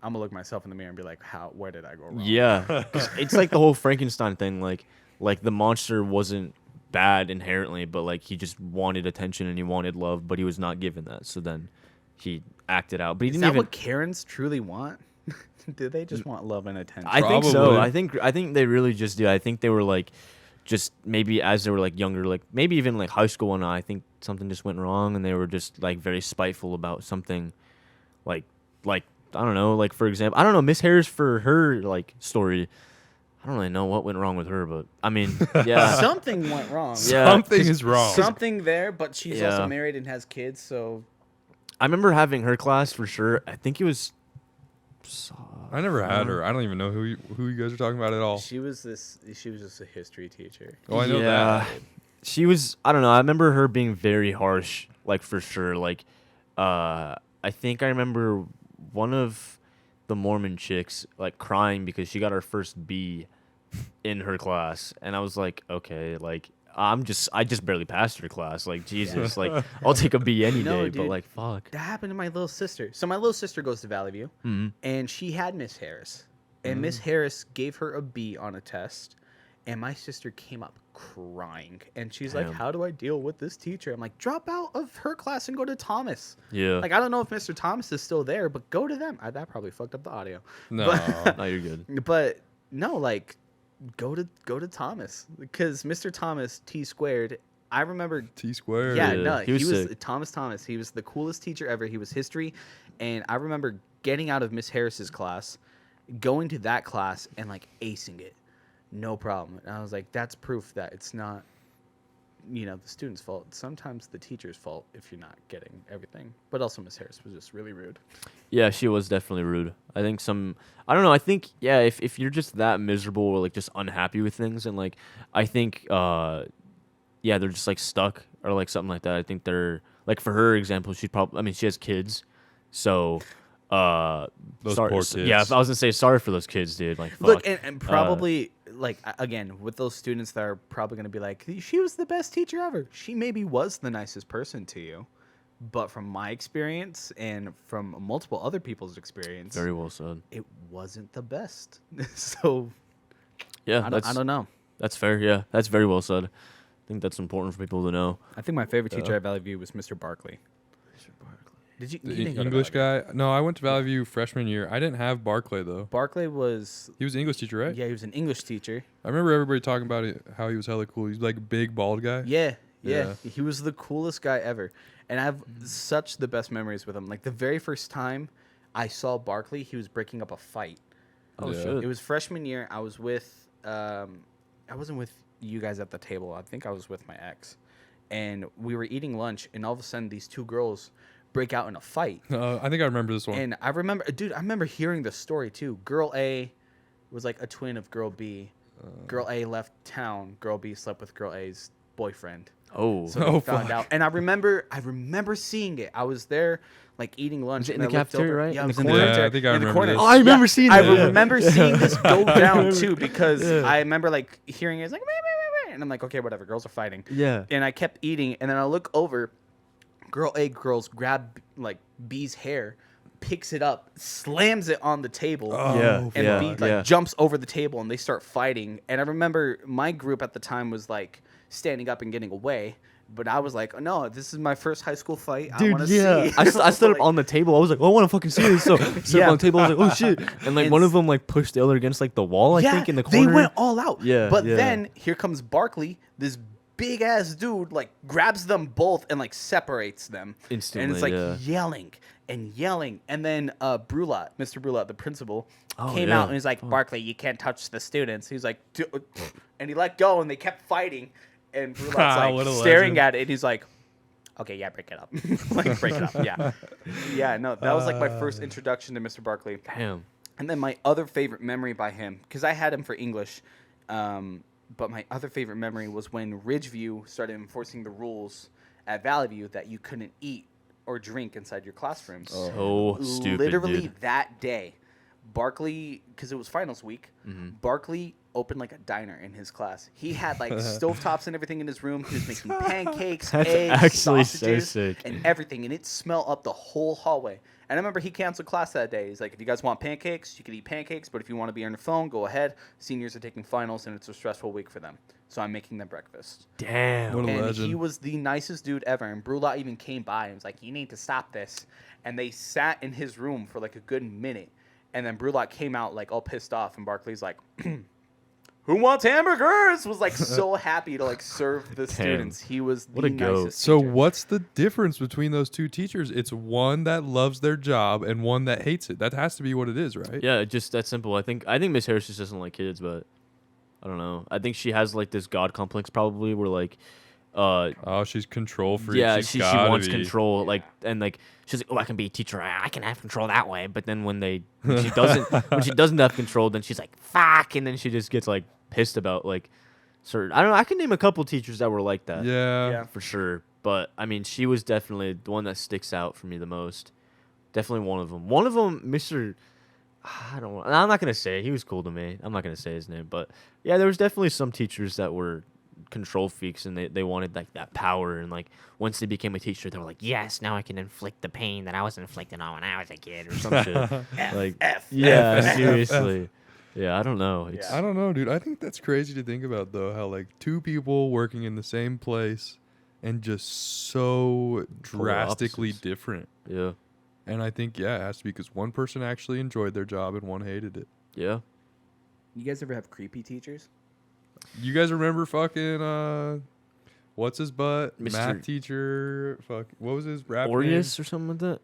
I'm gonna look myself in the mirror and be like, where did I go wrong? Yeah. 'Cause it's like the whole Frankenstein thing. Like the monster wasn't bad inherently, but like he just wanted attention and he wanted love, but he was not given that. So then he acted out. But he Is didn't that even. what Karens truly want? Do they just want love and attention? I think so. Probably. I think they really just do. I think they were like, just maybe as they were like younger, like maybe even like high school and I think something just went wrong and they were just like very spiteful about something, like I don't know, like for example, I don't know, Miss Harris for her like story. I don't really know what went wrong with her, but I mean, yeah, Something went wrong. Yeah. Something 'cause is wrong. Something there, but she's Yeah. also married and has kids, so I remember having her class for sure. I think it was. I never had her. I don't even know who you guys are talking about at all. she was just a history teacher. Oh, I know Yeah. that. She was, I don't know, I remember her being very harsh, like for sure. Like I think I remember one of the Mormon chicks like crying because she got her first B in her class, and I was like, okay, like I just barely passed her class, like Jesus, like I'll take a B any No, day, but dude. like fuck. That happened to my little sister. So my little sister goes to Valley View, Mhm. and she had Miss Harris, and Miss Harris gave her a B on a test, and my sister came up crying, and she's like, Damn. "How do I deal with this teacher?" I'm like, "Drop out of her class and go to Thomas." Yeah, Like I don't know if Mr. Thomas is still there, but go to them. That probably fucked up the audio. No. no, you're good. But no, like go to Thomas because Mr. Thomas T squared. I remember. T squared. Yeah, Yeah, no, he was sick. Thomas. He was the coolest teacher ever. He was history, and I remember getting out of Miss Harris's class, going to that class and like acing it, no problem. And I was like, that's proof that it's not, the student's fault. Sometimes the teacher's fault if you're not getting everything. But also Miss Harris was just really rude. Yeah, she was definitely rude. I think I don't know, I think, yeah, if you're just that miserable or like just unhappy with things, and like, I think, yeah, they're just like stuck or like something like that. I think they're, like for her example, she has kids. So, Those sorry, poor Yeah, kids. I was gonna say sorry for those kids, dude. Like, fuck. Look, and probably like again with those students that are probably going to be like, she was the best teacher ever. She maybe was the nicest person to you, but from my experience and from multiple other people's experience, Very well said. it wasn't the best. So Yeah, I don't know. that's fair. Yeah, that's very well said. I think that's important for people to know. I think my favorite teacher at Valley View was Mr. Barkley. Did you? The You didn't go to English Valley guy? No, I went to Valley View freshman year. I didn't have Barclay though. View. Barclay was. He was an English teacher, right? Yeah, he was an English teacher. I remember everybody talking about it, how he was hella cool. He's like a big bald guy. Yeah, Yeah. He was the coolest guy ever, and I have such the best memories with him. Like the very first time I saw Barkley, he was breaking up a fight. Oh Yeah. shit. It was freshman year. I was with, I wasn't with you guys at the table. I think I was with my ex, and we were eating lunch, and all of a sudden these two girls break out in a fight. I think I remember this one. And I remember hearing the story too. Girl A was like a twin of Girl B. Girl A left town. Girl B slept with Girl A's boyfriend. Oh. So they found out. And I remember seeing it. I was there like eating lunch. Was it in and the I looked cafeteria, over- right? Yeah, In it the was in the corner? Yeah, cafeteria. I think I in the remember corner. this. Oh, I remember seeing I that. remember seeing this go down remember. too because Yeah. I remember like hearing it. It's like, "Meh, meh, meh, meh," and I'm like, okay, whatever. Girls are fighting. Yeah. And I kept eating, and then I look over. Girl A girls grab like B's hair, picks it up, slams it on the table. Yeah. And yeah. B like yeah. jumps over the table and they start fighting. And I remember my group at the time was like standing up and getting away. But I was like, oh, no, this is my first high school fight. I want to see. I stood up Like, on the table. I was like, oh, I want to fucking see this. So stood Yeah. up on the table. I was like, oh shit. And like And one of them like pushed the other against like the wall. I think in the corner. They went all out. Yeah, But yeah. then here comes Barkley, this big ass dude, like grabs them both and like separates them. Instantly, And it's like yeah. yelling and yelling. And then Brulot, Mr. Brulot, the principal, Oh, came yeah. out and he's like, Barkley, you can't touch the students. He's like, and he let go and they kept fighting. And Brulot's What a like staring legend. at it. And he's like, okay, yeah, break it up. Like, break it up. Yeah. Yeah, no, that was like my first introduction to Mr. Barkley. Damn. And then my other favorite memory by him, because I had him for English, but my other favorite memory was when Ridgeview started enforcing the rules at Valley View that you couldn't eat or drink inside your classrooms. So stupid. Literally dude. that day, Barkley, because it was finals week, Mm-hmm. Barkley opened like a diner in his class. He had like stovetops and everything in his room. He was making pancakes, That's eggs, actually so sausages, sick. and everything. And it smelled up the whole hallway. And I remember he canceled class that day. He's like, if you guys want pancakes, you can eat pancakes. But if you want to be on your phone, go ahead. Seniors are taking finals, and it's a stressful week for them. So I'm making them breakfast. Damn. What a And legend. he was the nicest dude ever. And Brulot even came by and was like, you need to stop this. And they sat in his room for like a good minute. And then Brulot came out like all pissed off. And Barkley's like, who wants hamburgers? Was like so happy to like serve the students. He was the What a goat. nicest So teacher. what's the difference between those two teachers? It's one that loves their job and one that hates it. That has to be what it is, right? Yeah, just that simple. I think Miss Harris just doesn't like kids, but I don't know. I think she has like this god complex probably where like Oh, she's control freak. yeah, She's she gotta wants be. control like and like she's like, oh, I can be a teacher. I can have control that way. But then when she doesn't have control, then she's like, fuck, and then she just gets like pissed about like certain. I don't know. I can name a couple teachers that were like that. Yeah. Yeah. For sure. But I mean, she was definitely the one that sticks out for me the most. Definitely one of them. One of them, Mr. I don't want. I'm not gonna say it. He was cool to me. I'm not gonna say his name, but yeah, there was definitely some teachers that were control freaks and they wanted like that power, and like once they became a teacher, they were like, yes, now I can inflict the pain that I was inflicted on when I was a kid or some shit. Like yeah, seriously. Yeah, I don't know. It's I don't know, dude. I think that's crazy to think about, though, how like two people working in the same place and just so drastically opposites. different. yeah, And I think, yeah, it has to be because one person actually enjoyed their job and one hated it. yeah. You guys ever have creepy teachers? You guys remember fucking, what's his butt? Mr. Math teacher. Fuck. What was his rap name? Aureus or something like that.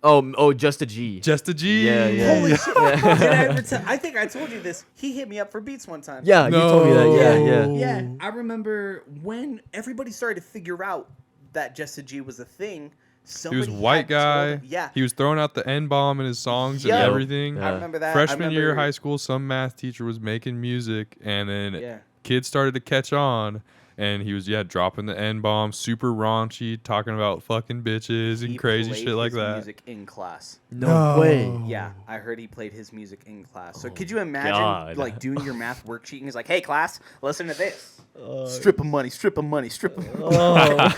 Oh, just a G. Just a G. Yeah, yeah. Holy shit. Yeah. Did I ever tell? I think I told you this. He hit me up for beats one time. Yeah, you told me that. Yeah, yeah. No. Yeah, I remember when everybody started to figure out that Just a G was a thing. He was Somebody white had told guy. him- yeah, He was throwing out the N-bomb in his songs Yup. and everything. Yeah. I remember that. I Freshman year remember- high school, some math teacher was making music, and then Yeah. kids started to catch on, and he was dropping the N-bomb, super raunchy, talking about fucking bitches and He crazy played shit like his that. Music in class. No way. Yeah, I heard he played his music in class. So Oh, could you imagine God. like doing your math worksheet and he's like, "Hey class, listen to this. Strip of money, strip of money, strip of money." Oh,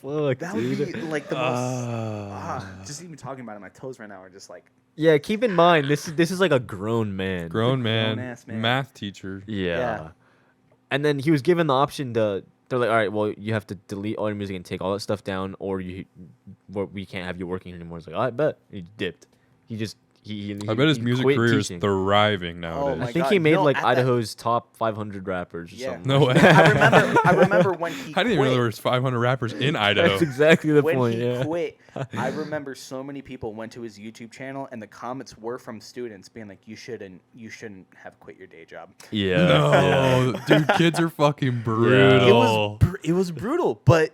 fuck, That would dude. be like the most. Just even talking about it, my toes right now are just like. Yeah, keep in mind this is like a grown man. Grown man, grown-ass man. math teacher. Yeah. Yeah. And then he was given the option to they're like, all right, well, you have to delete all your music and take all that stuff down, or we can't have you working anymore. It's like, I bet he dipped. He just I bet his he music quit career is teaching. thriving nowadays. Oh my I think God, he made no, like at that- Idaho's top 500 rappers or Yeah. something. No way. I remember when he I didn't even know quit. there was 500 rappers in Idaho. That's exactly the When point. he Yeah. quit, I remember so many people went to his YouTube channel, and the comments were from students being like, "You shouldn't have quit your day job." Yeah. No, dude, kids are fucking brutal. It was brutal, but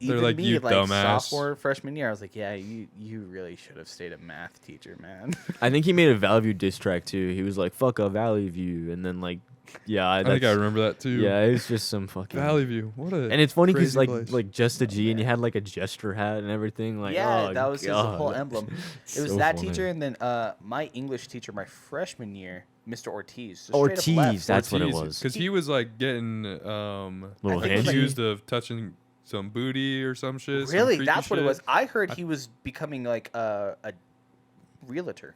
They're even like, me, "You like dumbass." sophomore, freshman year, I was like, "Yeah, you really should have stayed a math teacher, man." I think he made a Valley View diss track too. He was like, "Fuck a Valley View," and then like, yeah, I think I remember that too. Yeah, it was just some fucking. Valley View. What a And it's funny because crazy like place. just a G, and you had like a gesture hat and everything. Like, yeah, oh, that was his God. whole emblem. It was So that funny. teacher, and then my English teacher my freshman year, Mr. Ortiz. Ortiz, that's what it Ortiz, was. Because he was like getting Little I think it was, hand. like- accused of touching some booty or some shit. some Really, freaky that's what it shit. was. I heard he was becoming like a realtor.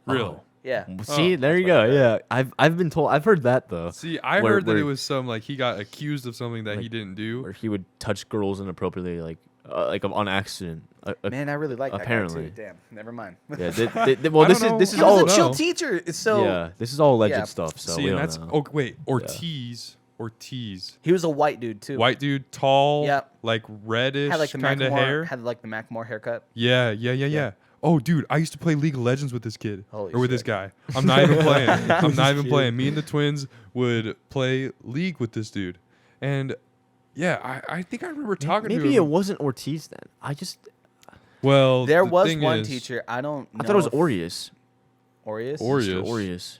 Really? Oh. Yeah. See, Oh, there you go. Yeah, I've been told. I've heard that though, See, I Where- heard that where- it was some like he got accused of something that he Like, didn't do. where he would touch girls inappropriately, like on accident. Man, I really like apparently. that guy too. Damn, never mind. Yeah. Well, I this don't is know. this He is was all. a chill know. teacher. So Yeah, this is all alleged Yeah. stuff. So See, we and don't that's know. oh wait, Ortiz. he was a white dude too. White dude, tall, Yep. like reddish had like the kind of hair. had like the Macklemore haircut. Yeah. Oh, dude, I used to play League of Legends with this kid Holy or with this shit. guy. I'm not even playing. I'm not even playing. Me and the twins would play League with this dude, and yeah, I think I remember talking to him. Maybe it wasn't Ortiz then. Well, There the was thing one is- teacher. I don't. I thought it was know if- Aureus. Aureus. Aureus. Mr. Aureus.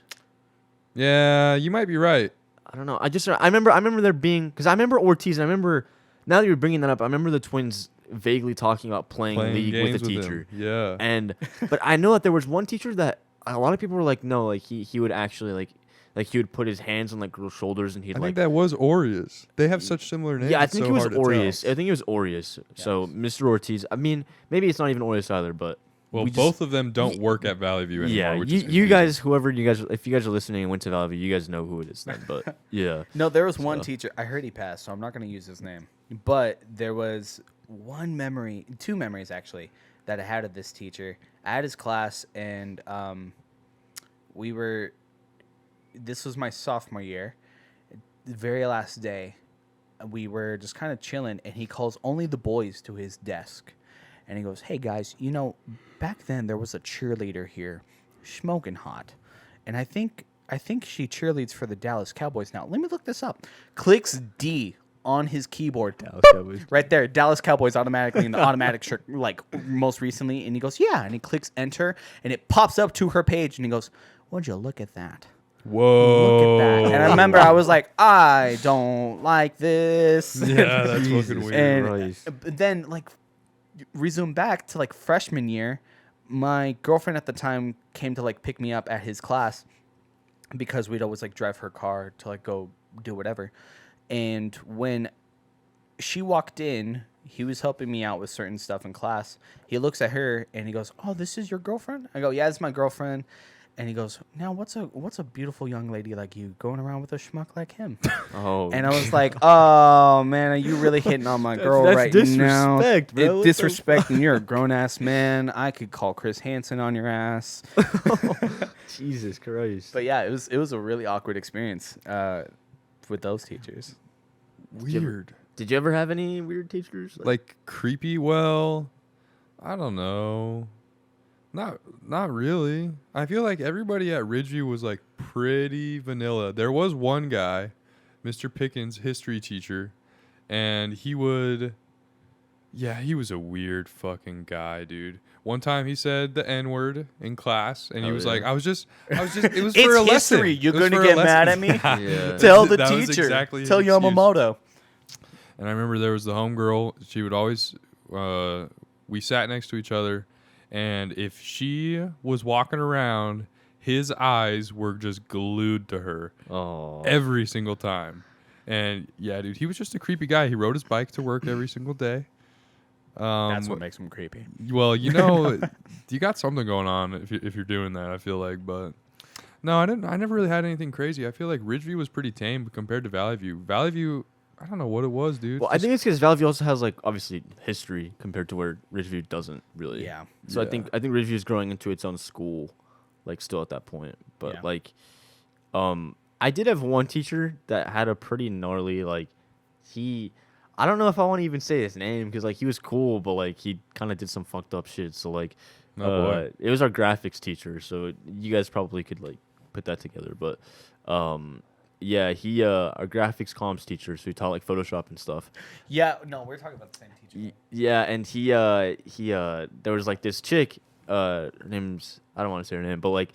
Yeah, you might be right. I don't know. I remember there being because I remember Ortiz. And I remember now that you're bringing that up. I remember the twins vaguely talking about playing League with games a him. teacher. Yeah. And but I know that there was one teacher that a lot of people were like, no, like he would actually like he would put his hands on like girls' shoulders and he'd I like think that was Aureus. They have such similar names. yeah, I it's think so it was hard to tell. Aureus. I think it was Aureus. So Mr. Ortiz. I mean, maybe it's not even Aureus either, but Well, we just- both of them don't work at Valley View anymore. yeah, which you, is you confusing. guys, whoever you guys, if you guys are listening and went to Valley View, you guys know who it is then. But yeah, No, there was one So- teacher. I heard he passed, so I'm not going to use his name. But there was two memories actually that I had of this teacher. I had his class, and this was my sophomore year. The very last day, we were just kind of chilling, and he calls only the boys to his desk. And he goes, "Hey guys, back then there was a cheerleader here, smoking hot, and I think she cheerleads for the Dallas Cowboys now. Let me look this up." Clicks D on his keyboard, right there, Dallas Cowboys automatically in the automatic shirt, like most recently, and he goes, "Yeah," and he clicks enter, and it pops up to her page, and he goes, "Would you look at that? Whoa. Look at that!" And I remember I was like, "I don't like this." Yeah, that's Jesus fucking weird. And Christ. then like resume back to like freshman year, my girlfriend at the time came to like pick me up at his class because we'd always like drive her car to like go do whatever. And when she walked in, he was helping me out with certain stuff in class. He looks at her and he goes, "Oh, this is your girlfriend?" I go, "Yeah, it's my girlfriend." And he goes, "Now, what's a beautiful young lady like you going around with a schmuck like him?" Oh, And I was like, "Oh man, are you really hitting on my girl that's right disrespect, now? bro. What the Disrespect, and you're a grown ass man. I could call Chris Hansen on your ass." Jesus Christ. But yeah, it was a really awkward experience with those teachers. Weird. Did you ever have any weird teachers? Like creepy? Well, I don't know. Not really. I feel like everybody at Ridgeview was like pretty vanilla. There was one guy, Mr. Pickens, history teacher, and he was a weird fucking guy, dude. One time he said the N-word in class, and he Oh, was yeah. like, I was just, it was for It's a lesson. history. You're It was gonna for a get mad at lesson. me? Yeah. Tell the That was teacher. exactly his Tell excuse. Yamamoto. And I remember there was the homegirl. She would always, we sat next to each other, and if she was walking around, his eyes were just glued to her Oh, every single time. And yeah, dude, he was just a creepy guy. He rode his bike to work every single day. That's what makes him creepy. Well, you got something going on if you're doing that, I feel like. But no, I never really had anything crazy. I feel like Ridgeview was pretty tame compared to Valley View. Valley View, I don't know what it was, dude. Well, I think it's because Valley View also has like obviously history compared to where Ridgeview doesn't really. Yeah. So Yeah. I think Ridgeview is growing into its own school, like still at that point. But Yeah. like, I did have one teacher that had a pretty gnarly like, I don't know if I want to even say his name because like he was cool, but like he kind of did some fucked up shit. So like, Oh, boy. it was our graphics teacher. So you guys probably could like put that together. But yeah, he our graphics comms teacher. So he taught like Photoshop and stuff. Yeah, no, we're talking about the same teacher. Yeah, and he there was like this chick, her name's, I don't want to say her name, but like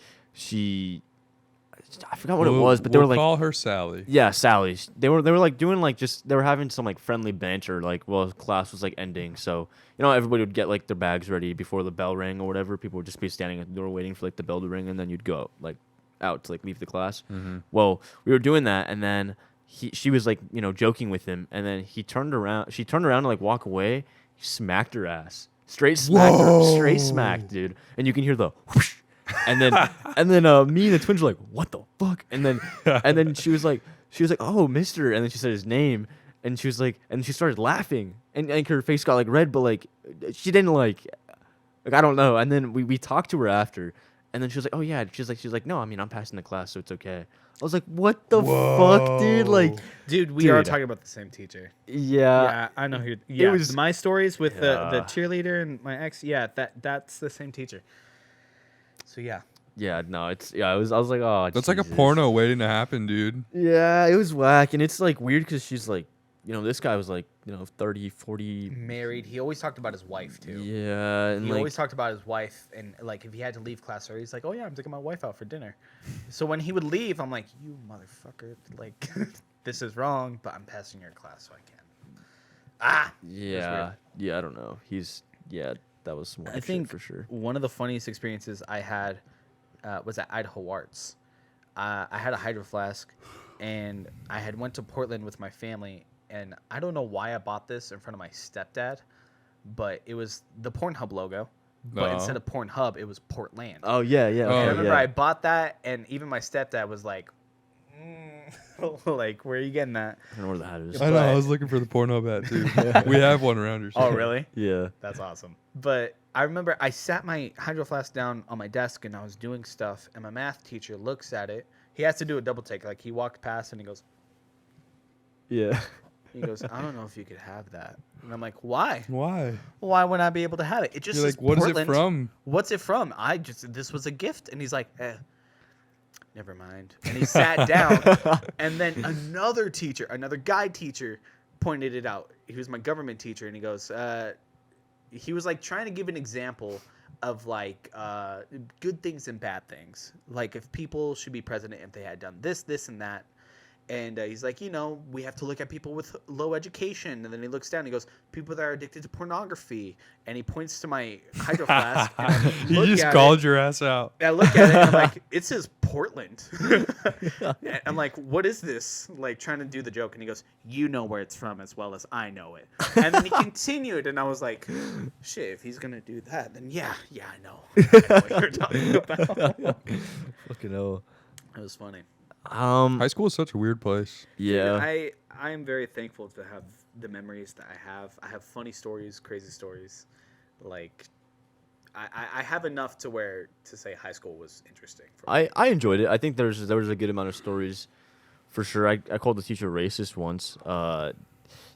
I forgot what it was, but they were like, call her Sally. yeah, Sally. They were like doing like they were having some like friendly banter, like while class was like ending. So everybody would get like their bags ready before the bell rang or whatever. People would just be standing at the door waiting for like the bell to ring, and then you'd go like out to like leave the class. Mm-hmm. Well, we were doing that, and then she was like joking with him, and then she turned around to like walk away. He smacked her ass, straight smacked, dude, and you can hear the whoosh. And then me and the twins were like, what the fuck? And then she was like, oh, mister, and then she said his name, and she was like, and she started laughing, and like her face got like red, but like she didn't like I don't know. And then we talked to her after, and then she was like, oh yeah, she's like, no, I mean I'm passing the class, so it's okay. I was like, what the fuck, dude? Like, Dude, we are Dude. talking about the same teacher. yeah, Yeah, I know who. Yeah, was- my stories with the Yeah. cheerleader and my ex. Yeah, that's the same teacher. So yeah, no, I was like, oh, That's like a Jesus. porno waiting to happen, dude. Yeah, it was whack, and it's like weird because she's like, this guy was like, 30, 40. married. He always talked about his wife too. Yeah, and He like, always talked about his wife, and like if he had to leave class early, he's like, "Oh yeah, I'm taking my wife out for dinner." So when he would leave, I'm like, "You motherfucker! Like, this is wrong, but I'm passing your class, so I can." Ah, yeah, I don't know. That was some I weird think shit for sure. one of the funniest experiences I had was at Idaho Arts. I had a hydro flask, and I had went to Portland with my family, and I don't know why I bought this in front of my stepdad, but it was the Pornhub logo, but No. instead of Pornhub, it was Portland. Oh yeah, Oh, And I remember yeah. I bought that, and even my stepdad was like, like, where are you getting that? I don't know where the hat is. I know. I But- was looking for the porno hat too. We have one around here. Oh, really? Yeah. That's awesome. But I remember I sat my hydro flask down on my desk, and I was doing stuff, and my math teacher looks at it. He has to do a double take. Like, he walked past, and he goes, Yeah. I don't know if you could have that. And I'm like, why? Why? Why wouldn't I be able to have it? It just You're says like, what is it Portland. from? What's it from? This was a gift. And he's like, never mind. And he sat down, and then another guy teacher pointed it out. He was my government teacher, and he goes, he was like trying to give an example of like good things and bad things. Like if people should be president if they had done this, and that. And he's like, we have to look at people with low education. And then he looks down and he goes, people that are addicted to pornography. And he points to my hydro flask. And I You look just at called it. your ass out. I look at it and I'm like, it says Portland. And I'm like, what is this? Like trying to do the joke. And he goes, you know where it's from as well as I know it. And then he continued. And I was like, shit, if he's going to do that, then yeah, I know. I know what you're talking about. Fucking hell. It was funny. High school is such a weird place. Yeah. I am very thankful to have the memories that I have. I have funny stories, crazy stories. Like, I have enough to say high school was interesting. For me. I enjoyed it. I think there was a good amount of stories, for sure. I called the teacher racist once.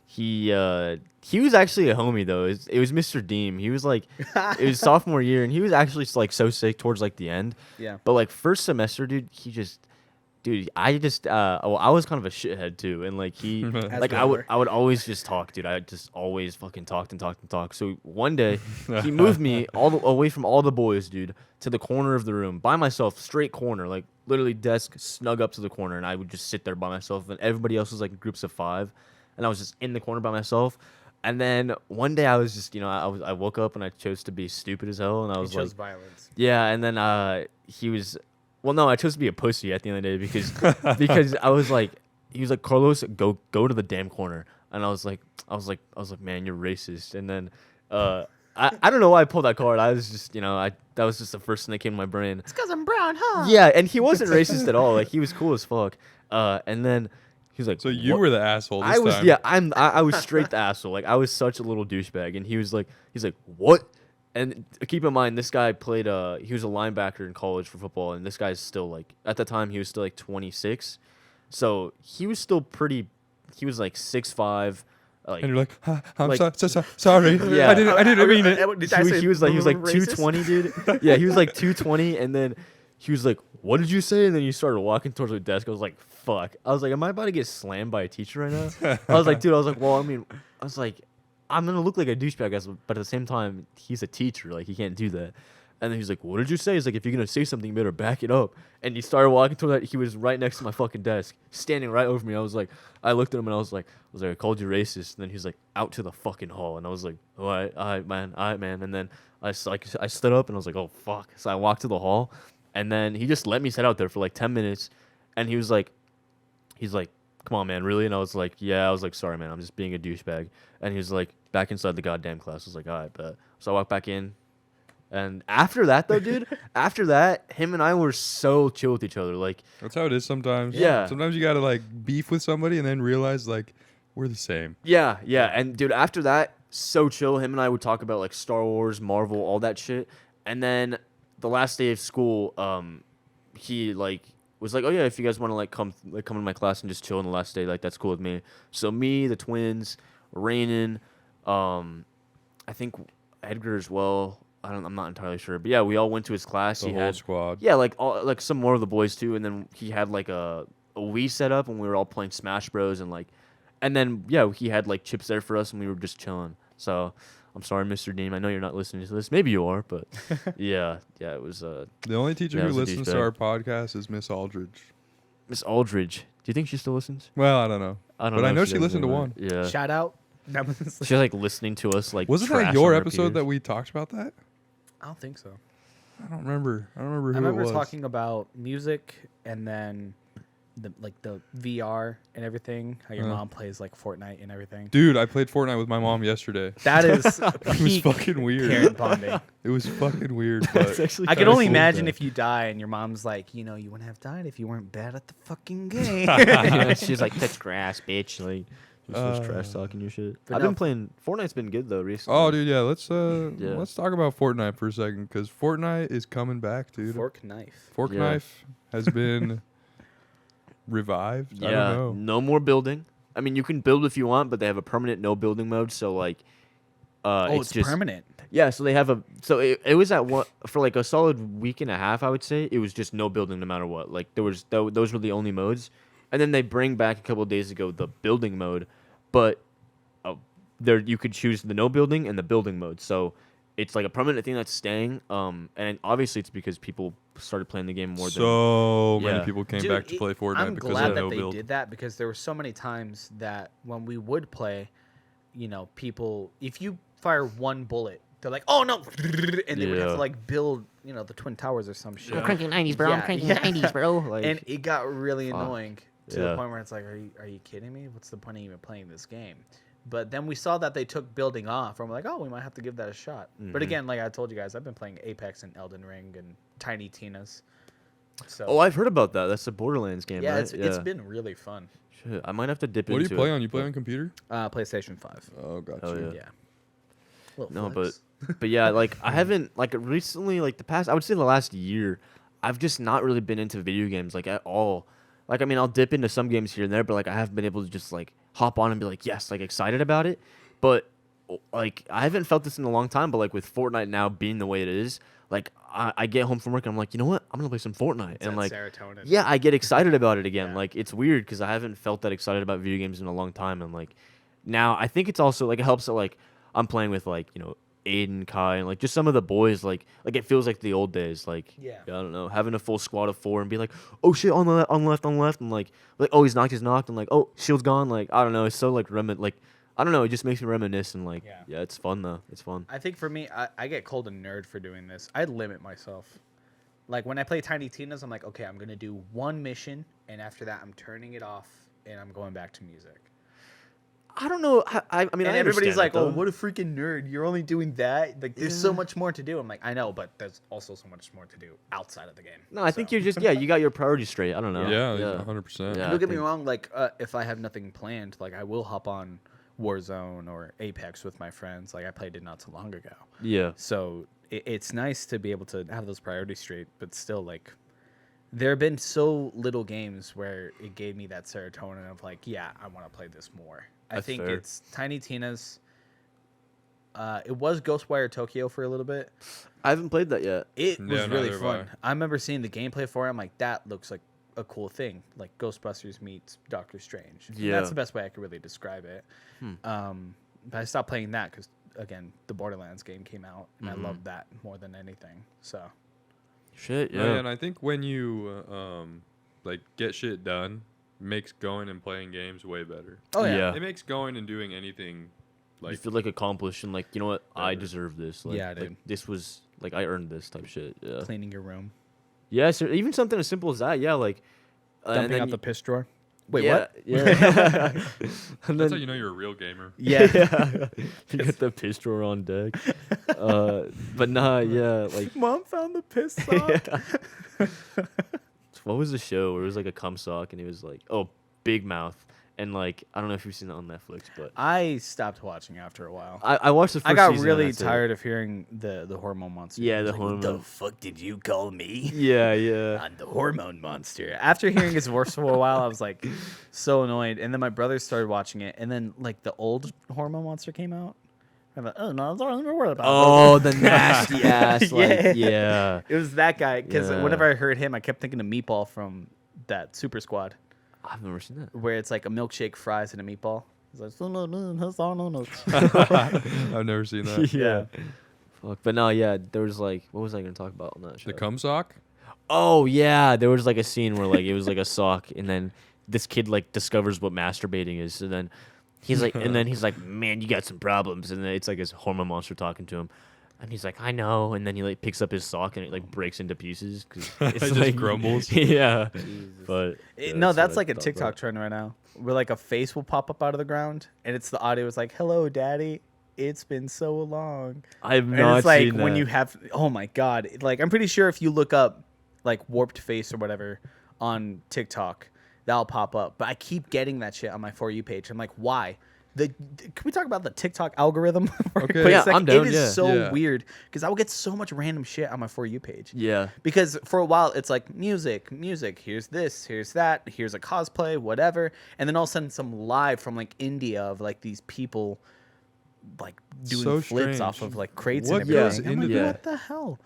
He was actually a homie though. It was Mr. Deem. He was like, it was sophomore year, and he was actually like so sick towards like the end. Yeah. But like first semester, dude, I was kind of a shithead too, and like As like we I would were. always just talk, dude. I just always fucking talked and talked and talked. So one day he moved me away from all the boys, dude, to the corner of the room by myself, straight corner, like literally desk snug up to the corner, and I would just sit there by myself, and everybody else was like in groups of 5, and I was just in the corner by myself. And then one day I was just, I woke up and I chose to be stupid as hell, and I He was chose like, violence. yeah, and then he was. Well, no, I chose to be a pussy at the end of the day because I was like, he was like, Carlos, go to the damn corner, and I was like, man, you're racist. And then I don't know why I pulled that card. I was just, that was just the first thing that came to my brain. It's because I'm brown, huh? Yeah, and he wasn't racist at all. Like he was cool as fuck. And then He was like, So you "What?" were the asshole this I was time. yeah, I was straight the asshole. Like I was such a little douchebag, and he's like, what? And keep in mind, this guy played he was a linebacker in college for football, and this guy's still like at the time he was still like 26, so he was still pretty. He was like 6'5", like And you're like, I'm like- sorry. Yeah. I didn't mean it. Did I say he was like racist? 220, dude. Yeah, he was like 220, and then he was like, "What did you say?" And then he started walking towards the desk. I was like, "Fuck!" I was like, "Am I about to get slammed by a teacher right now?" I was like, "Dude," I was like, "Well, I mean," I was like, "I'm gonna look like a douchebag, I guess, but at the same time, he's a teacher. Like, he can't do that." And then he's like, "What did you say?" He's like, "If you're gonna say something, you better back it up." And he started walking toward that. He was right next to my fucking desk, standing right over me. I was like, I looked at him and I was like, I called you racist. And then he's like, out to the fucking hall. And I was like, all right, man. And then I stood up and I was like, oh fuck. So I walked to the hall, and then he just let me sit out there for like 10 minutes, and he's like, come on, man, really? And I was like, yeah. I was like, sorry, man, I'm just being a douchebag. And he was like, back inside the goddamn class. I was like, all right, bet. So I walked back in. And after that, though, dude, him and I were so chill with each other. Like, That's how it is sometimes. Yeah. Sometimes you gotta like beef with somebody and then realize like we're the same. yeah. And dude, after that, so chill. Him and I would talk about like Star Wars, Marvel, all that shit. And then the last day of school, he like was like, oh yeah, if you guys want to like come to my class and just chill on the last day, like that's cool with me. So me, the twins, Rainan, I think Edgar as well. I'm not entirely sure, but yeah, we all went to his class. The He whole had squad. yeah, like some more of the boys too, and then he had like a Wii set up, and we were all playing Smash Bros. And then yeah, he had like chips there for us, and we were just chilling. So I'm sorry, Mr. Dean. I know you're not listening to this. Maybe you are, but yeah, it was The only teacher Yeah, it who was a listens to douchebag. our podcast is Miss Aldridge. Miss Aldridge. Do you think she still listens? Well, I don't know. I don't But know. I if know she does listened to anymore. one. Yeah, Shout out. she's like listening to us. Like, Wasn't trash that your on episode repeaters. that we talked about that? I don't think so. I don't remember. I don't remember I who remember it was. talking about music and then the VR and everything. How your mom plays like Fortnite and everything. Dude, I played Fortnite with my mom yesterday. That is It was peak fucking weird. parent bonding. It was fucking weird. That's But actually I can kinda only cool. imagine if you die and your mom's like, you wouldn't have died if you weren't bad at the fucking game. Yeah, she's like, touch grass, bitch. Like, she's just trash Uh, talking your shit. but I've no. been playing. Fortnite's been good though recently. oh, dude, yeah. Let's Yeah. let's talk about Fortnite for a second because Fortnite is coming back, dude. Fork knife. Fork Yeah. knife has been revived. I Yeah, don't know. no more building. I mean, you can build if you want, but they have a permanent no building mode. So like, It's just permanent. yeah. So they have a it was at one for like a solid week and a half. I would say it was just no building no matter what. Like there was those were the only modes, and then they bring back a couple of days ago the building mode, but there you could choose the no building and the building mode. So it's like a permanent thing that's staying. And obviously it's because people started playing the game more than So many Yeah. people came Dude, back to play Fortnite I'm because glad of that no they build. did that because there were so many times that when we would play, people, if you fire one bullet, they're like, oh no, and they would have Yeah. to like build, the twin towers or some shit. I'm cranking 90s, bro. I'm Yeah, cranking yeah. 90s, bro. like And it got really Fuck. annoying to Yeah. the point where it's like, are you kidding me? What's the point of even playing this game? But then we saw that they took building off, and we're like, oh, we might have to give that a shot. But Mhm. again, like I told you guys, I've been playing Apex and Elden Ring and Tiny Tina's. So oh, I've heard about that. That's the Borderlands game, yeah, right? it's been really fun. Shit, I might have to dip What do into you play it, on? You play but- on computer? PlayStation 5. Oh, gotcha. Hell yeah. Yeah. Little No, flex. but yeah, like I haven't like recently, like I would say the last year, I've just not really been into video games like at all. Like I mean, I'll dip into some games here and there, but like I haven't been able to just like hop on and be like, yes, like excited about it. But like I haven't felt this in a long time. But like with Fortnite now being the way it is, like I get home from work and I'm like, you know what, I'm gonna play some Fortnite, It's and that like serotonin. yeah, I get excited about it again. Yeah. Like it's weird because I haven't felt that excited about video games in a long time, and like now I think it's also like it helps that like I'm playing with like Aiden, Kai, and like just some of the boys. Like it feels like the old days. Like Yeah. I don't know, having a full squad of 4 and be like, oh shit, on the left, and like oh he's knocked, and like oh shield's gone. Like I don't know, it's so like like I don't know, it just makes me reminisce, and like yeah, it's fun though. It's fun. I think for me, I get called a nerd for doing this. I limit myself. Like when I play Tiny Tina's, I'm like, okay, I'm gonna do one mission, and after that, I'm turning it off and I'm going back to music. I don't know. I mean, And I everybody's understand like, it, "Oh, though. what a freaking nerd! You're only doing that. Like, there's so Yeah. much more to do." I'm like, I know, but there's also so much more to do outside of the game. No, I think So. you're just you got your priorities straight. I don't know. Yeah, 100%. Yeah. Don't get me think- wrong. Like, if I have nothing planned, like I will hop on Warzone or Apex with my friends. Like I played it not so long ago. Yeah. So it's nice to be able to have those priorities straight, but still, like, there have been so little games where it gave me that serotonin of like, yeah, I want to play this more. I That's think fair. it's Tiny Tina's. It was Ghostwire Tokyo for a little bit. I haven't played that yet. It was Yeah, really neither have fun. I remember seeing the gameplay for it. I'm like, that looks like a cool thing, like Ghostbusters meets Doctor Strange. And Yeah. that's the best way I could really describe it. Hmm. But I stopped playing that because, again, the Borderlands game came out, and Mhm. I loved that more than anything. So Shit. No, Yeah. and I think when you like get shit done, makes going and playing games way better. oh yeah, Yeah. It makes going and doing anything you like feel like accomplished and like you know what I Better. deserve this. Like, Yeah, like, dude. this was like I earned this type shit. Yeah. cleaning your room, Yeah. So even something as simple as that. Yeah. Like. and dumping then out y- the piss drawer. Wait, yeah, what? Yeah. And that's how then you know you're a real gamer. Yeah. you got the piss drawer on deck. But nah, yeah, like Mom found the piss sock. what was the show where it was like a cum sock and it was like Big Mouth and like I don't know if you've seen that on Netflix, but I stopped watching after a while. I watched the first I got season and really that's it. tired of hearing the hormone monster. Yeah, I was the like, What the hormone- fuck did you call me? Yeah, yeah. I'm the hormone monster. After hearing his voice for a while, I was like so annoyed. And then my brother started watching it, and then like the old hormone monster came out. I'm like, oh no, don't even worry about it. Oh, the nasty ass, like Yeah. yeah. It was that guy because Yeah. whenever I heard him, I kept thinking of Meatball from that Super Squad, I've never seen that. where it's like a milkshake, fries, and a meatball. It's like, I've never seen that. Yeah. Fuck. But no, yeah, there was like what was I gonna talk about on that show? The cum sock? Oh yeah, there was like a scene where like it was like a sock, and then this kid like discovers what masturbating is, and then he's like, man, you got some problems, and then it's like his hormone monster talking to him, and he's like, I know, and then he like picks up his sock and it like breaks into pieces because It just grumbles. Yeah, but No, that's what like I a thought TikTok about. trend right now, where like a face will pop up out of the ground, and it's the audio is like, "Hello, Daddy, it's been so long." I've And not it's like seen when that. you have, oh my god, like I'm pretty sure if you look up like warped face or whatever on TikTok, that'll pop up. But I keep getting that shit on my For You page. I'm like, why? Can we talk about the TikTok algorithm? for a Okay. quick Yeah, second? I'm down, It is yeah. so Yeah. weird because I will get so much random shit on my For You page. Yeah, Because for a while it's like music, here's this, here's that, here's a cosplay, whatever, and then all of a sudden some live from like India of like these people like doing So flips off strange. of like crates What and goes everything. I'm into like, that? what the hell?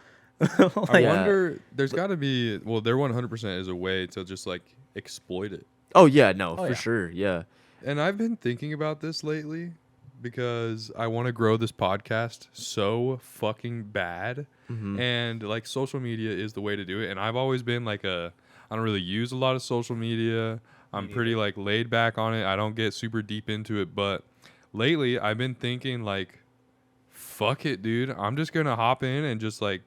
I Yeah. wonder. There's got to be. Well, there 100% is a way to just like exploit it. oh yeah, no, Oh, for yeah. sure, yeah. And I've been thinking about this lately because I want to grow this podcast so fucking bad. Mhm. And like social media is the way to do it. And I've always been like I don't really use a lot of social media. I'm pretty like laid back on it. I don't get super deep into it. But lately I've been thinking like, fuck it, dude. I'm just going to hop in and just like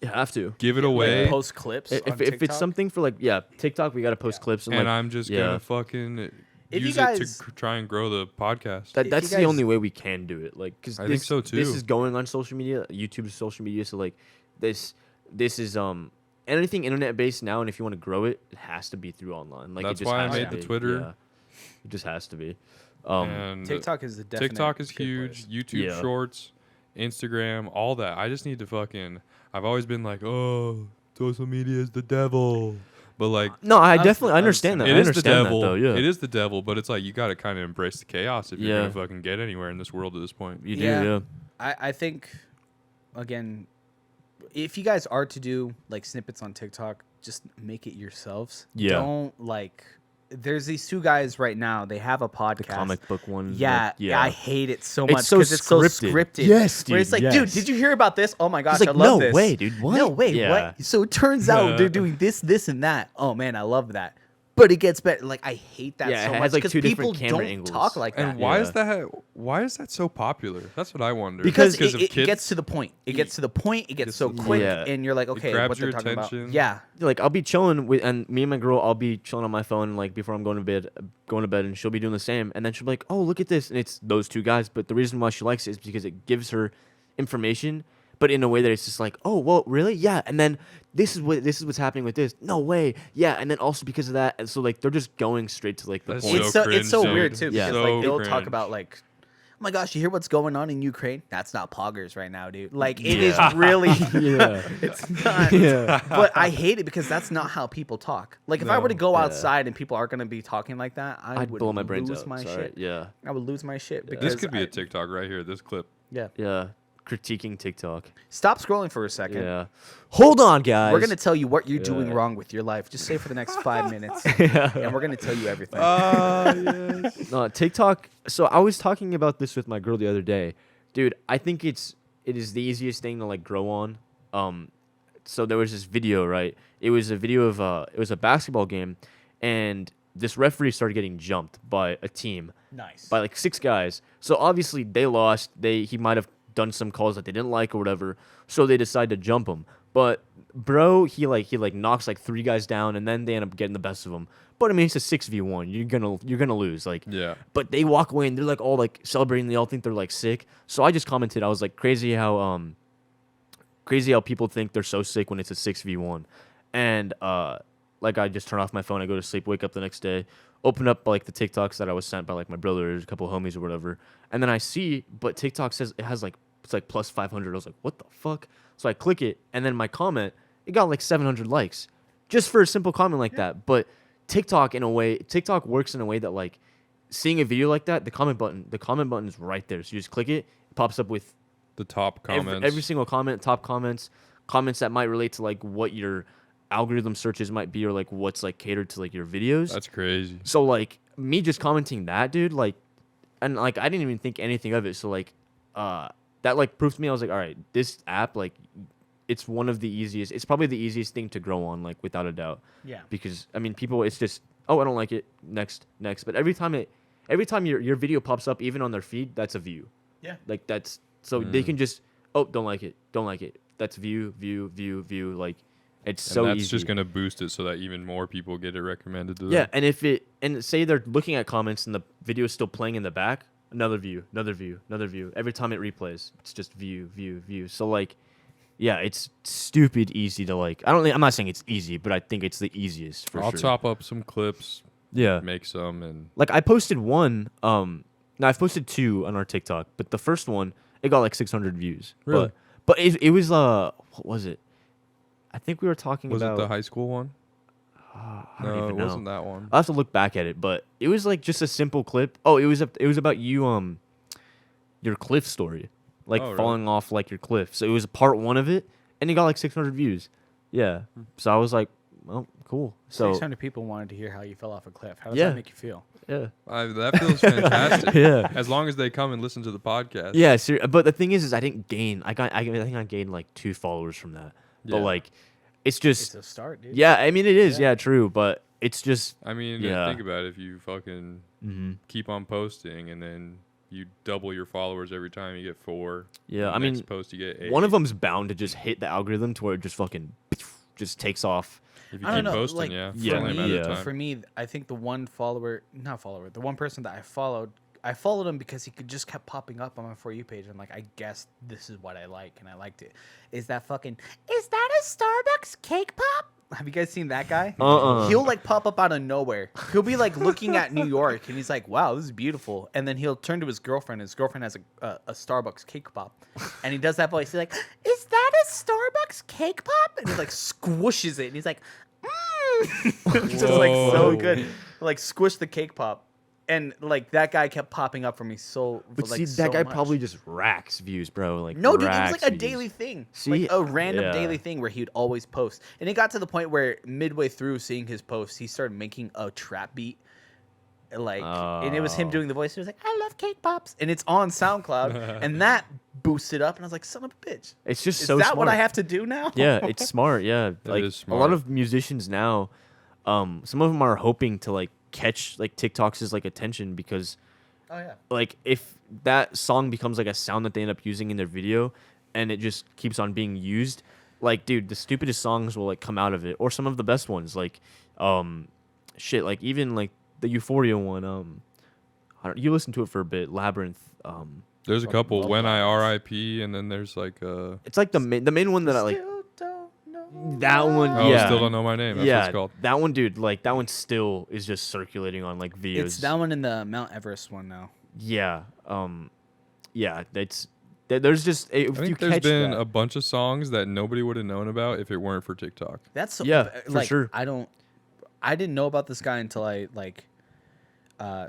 You have to. give it Like, away. post clips. on If it's TikTok. something for like TikTok, we gotta post clips and And like I'm just yeah. going to fucking If you use guys- it to try and grow the podcast. That, If that's you the guys- only way we can do it. Like, cause I think so, This too. is going on social media. YouTube is social media. So like, this is anything internet based now. And if you want to grow it, it has to be through online. Like, That's it just why I has to made the be. Twitter. Yeah. It just has to be. And TikTok is the definite TikTok is good huge. place. YouTube Yeah. Shorts, Instagram, all that. I just need to fucking. I've always been like, oh, social media is the devil, but like, No, I I've- definitely I've understand that. it I is the understand devil. that though. Yeah, It is the devil, but it's like you got to kind of embrace the chaos if you're Yeah. gonna fucking get anywhere in this world at this point. You do. Yeah. Yeah. I think, again, if you guys are to do like snippets on TikTok, just make it yourselves. Yeah. Don't like. There's these two guys right now. They have a podcast. The comic book one. Yeah, like, yeah. I hate it so It's much so because it's so scripted. scripted. Yes, Where it's dude, like, dude, yes. did you hear about this? Oh my gosh, like, I love no this. way, dude. What? No way. Yeah. What? So it turns out they're doing this, and that. Oh man, I love that. but it gets better. Like I hate that Yeah, so it much has, like, because two people different camera don't angles. talk like that. And why is Yeah. that? Why is that so popular? That's what I wonder. Because of it kids? gets to the point. It gets to the point. It gets Gets so to the quick, point. and you're like, okay, grabs what they're your talking attention. about. Yeah, Like I'll be chilling with, and me and my girl, I'll be chilling on my phone like before I'm going to bed, and she'll be doing the same, and then she'll be like, "Oh, look at this," and it's those two guys. But the reason why she likes it is because it gives her information, but in a way that it's just like, "Oh, well, really? Yeah." And then this is what's happening with this. No way. Yeah. And then also because of that, and so like they're just going straight to like the That's point. it's so it's so cringe, weird dude. too. Yeah. Because So like they'll talk cringe. about like, oh my gosh, you hear what's going on in Ukraine? That's not poggers right now, dude. Like it is Yeah. really. Yeah. It's not. Yeah. But I hate it because that's not how people talk. Like if I were to No. go Yeah. outside and people aren't gonna be talking like that, I'd would blow my brains lose out. my Sorry. shit. Yeah. I would lose my shit because This could be I- a TikTok right here. This clip. Yeah. Yeah. Critiquing TikTok. Stop scrolling for a second. Yeah. Hold on, guys. We're gonna tell you what you're doing Yeah. wrong with your life. Just say for the next 5 minutes, Yeah. and we're gonna tell you everything. Yes. No, TikTok. So I was talking about this with my girl the other day, dude. I think it is the easiest thing to like grow on. So there was this video, right? It was a video of it was a basketball game, and this referee started getting jumped by a team Nice. by like 6 guys. So obviously they lost. He might have done some calls that they didn't like or whatever. So they decide to jump him. But bro, he knocks like 3 guys down, and then they end up getting the best of him. But I mean, it's a 6v1. You're gonna lose. Like, Yeah. but they walk away and they're like all like celebrating. They all think they're like sick. So I just commented. I was like, crazy how people think they're so sick when it's a 6v1. And like I just turn off my phone. I go to sleep. Wake up the next day. Open up like the TikToks that I was sent by like my brother, a couple of homies or whatever. And then I see, but TikTok says it has like it's like plus 500. I was like, what the fuck? So I click it, and then my comment, it got like 700 likes, just for a simple comment like that. But TikTok works in a way that like seeing a video like that, the comment button is right there. So you just click it, it pops up with The top comments. every single comment, top comments that might relate to like what your algorithm searches might be, or like what's like catered to like your videos. That's crazy. So like me just commenting that, dude, like, and like I didn't even think anything of it. So like, that like proved to me, I was like, all right, this app, like, it's one of the easiest. It's probably the easiest thing to grow on, like without a doubt. Yeah. Because I mean, people, it's just, oh, I don't like it. Next. But every time your video pops up, even on their feed, that's a view. Yeah. Like that's so they can just, oh, don't like it. That's view. Like, it's And so that's easy. just gonna boost it so that even more people get it recommended to them. Yeah, and say they're looking at comments and the video is still playing in the back, another view. Every time it replays, it's just view. So like, yeah, it's stupid easy to like. I'm not saying it's easy, but I think it's the easiest for I'll sure. chop up some clips, Yeah, make some, and like I posted one. Now I've posted 2 on our TikTok, but the first one it got like 600 views. Really? But it was what was it? I think we were talking was about it the high school one? I don't No, even it know. wasn't that one. I'll have to look back at it, but it was like just a simple clip. Oh, it was about you your cliff story, like Oh, really? falling off like your cliff. So it was part 1 of it, and it got like 600 views. Yeah. So I was like, well, cool. So 600 people wanted to hear how you fell off a cliff. How does Yeah. that make you feel? yeah, That feels fantastic. yeah, As long as they come and listen to the podcast. yeah. But the thing is I didn't gain. I think I gained like 2 followers from that. But Yeah. like, it's just It's a start, dude. yeah. I mean, it is Yeah. true, but it's just I mean, Yeah. think about it. If you fucking keep on posting and then you double your followers every time, you get 4. Yeah, The I mean, next post you get 8. one of them's bound to just hit the algorithm to where it just fucking just takes off. If you I don't keep know, posting, like, yeah, Yeah, for only a matter of yeah. time. For me, I think the one the one person that I followed him because he just kept popping up on my For You page. I'm like, I guess this is what I like, and I liked it. Is that a Starbucks cake pop? Have you guys seen that guy? He'll like pop up out of nowhere. He'll be like looking at New York, and he's like, "Wow, this is beautiful." And then he'll turn to his girlfriend. His girlfriend has a Starbucks cake pop, and he does that voice. He's like, "Is that a Starbucks cake pop?" And he like squishes it, and he's like, "Mmm." Just like so Whoa. good. Like squish the cake pop, and like that guy kept popping up for me. But like, see, so that guy much. probably just racks views, bro. Like No, dude, it was racks like a views. daily thing. See, like a random yeah. daily thing where he'd always post. And it got to the point where midway through seeing his posts, he started making a trap beat. Like, and it was him Oh. doing the voice. He was like, "I love cake pops." And it's on SoundCloud. And that boosted up. And I was like, son of a bitch. It's just Is so that smart. what I have to do now? Yeah, it's smart. Yeah, like is a lot smart. of musicians now, some of them are hoping to like catch like TikTok's like attention because Oh yeah. like if that song becomes like a sound that they end up using in their video and it just keeps on being used, like dude, the stupidest songs will like come out of it, or some of the best ones, like shit, like even like the Euphoria one, you listen to it for a bit, Labyrinth, There's a couple. love When I Labyrinth. R.I.P. and then there's like it's like the main one that I like. Still don't know That one, oh, yeah. still don't know my name. That's what Yeah, it's called. that one, dude. Like that one still is just circulating on like videos. It's that one in the Mount Everest one now. Yeah, yeah. There's just if I you think there's catch been that, a bunch of songs that nobody would have known about if it weren't for TikTok. That's so, Yeah, for like, sure. I didn't know about this guy until I like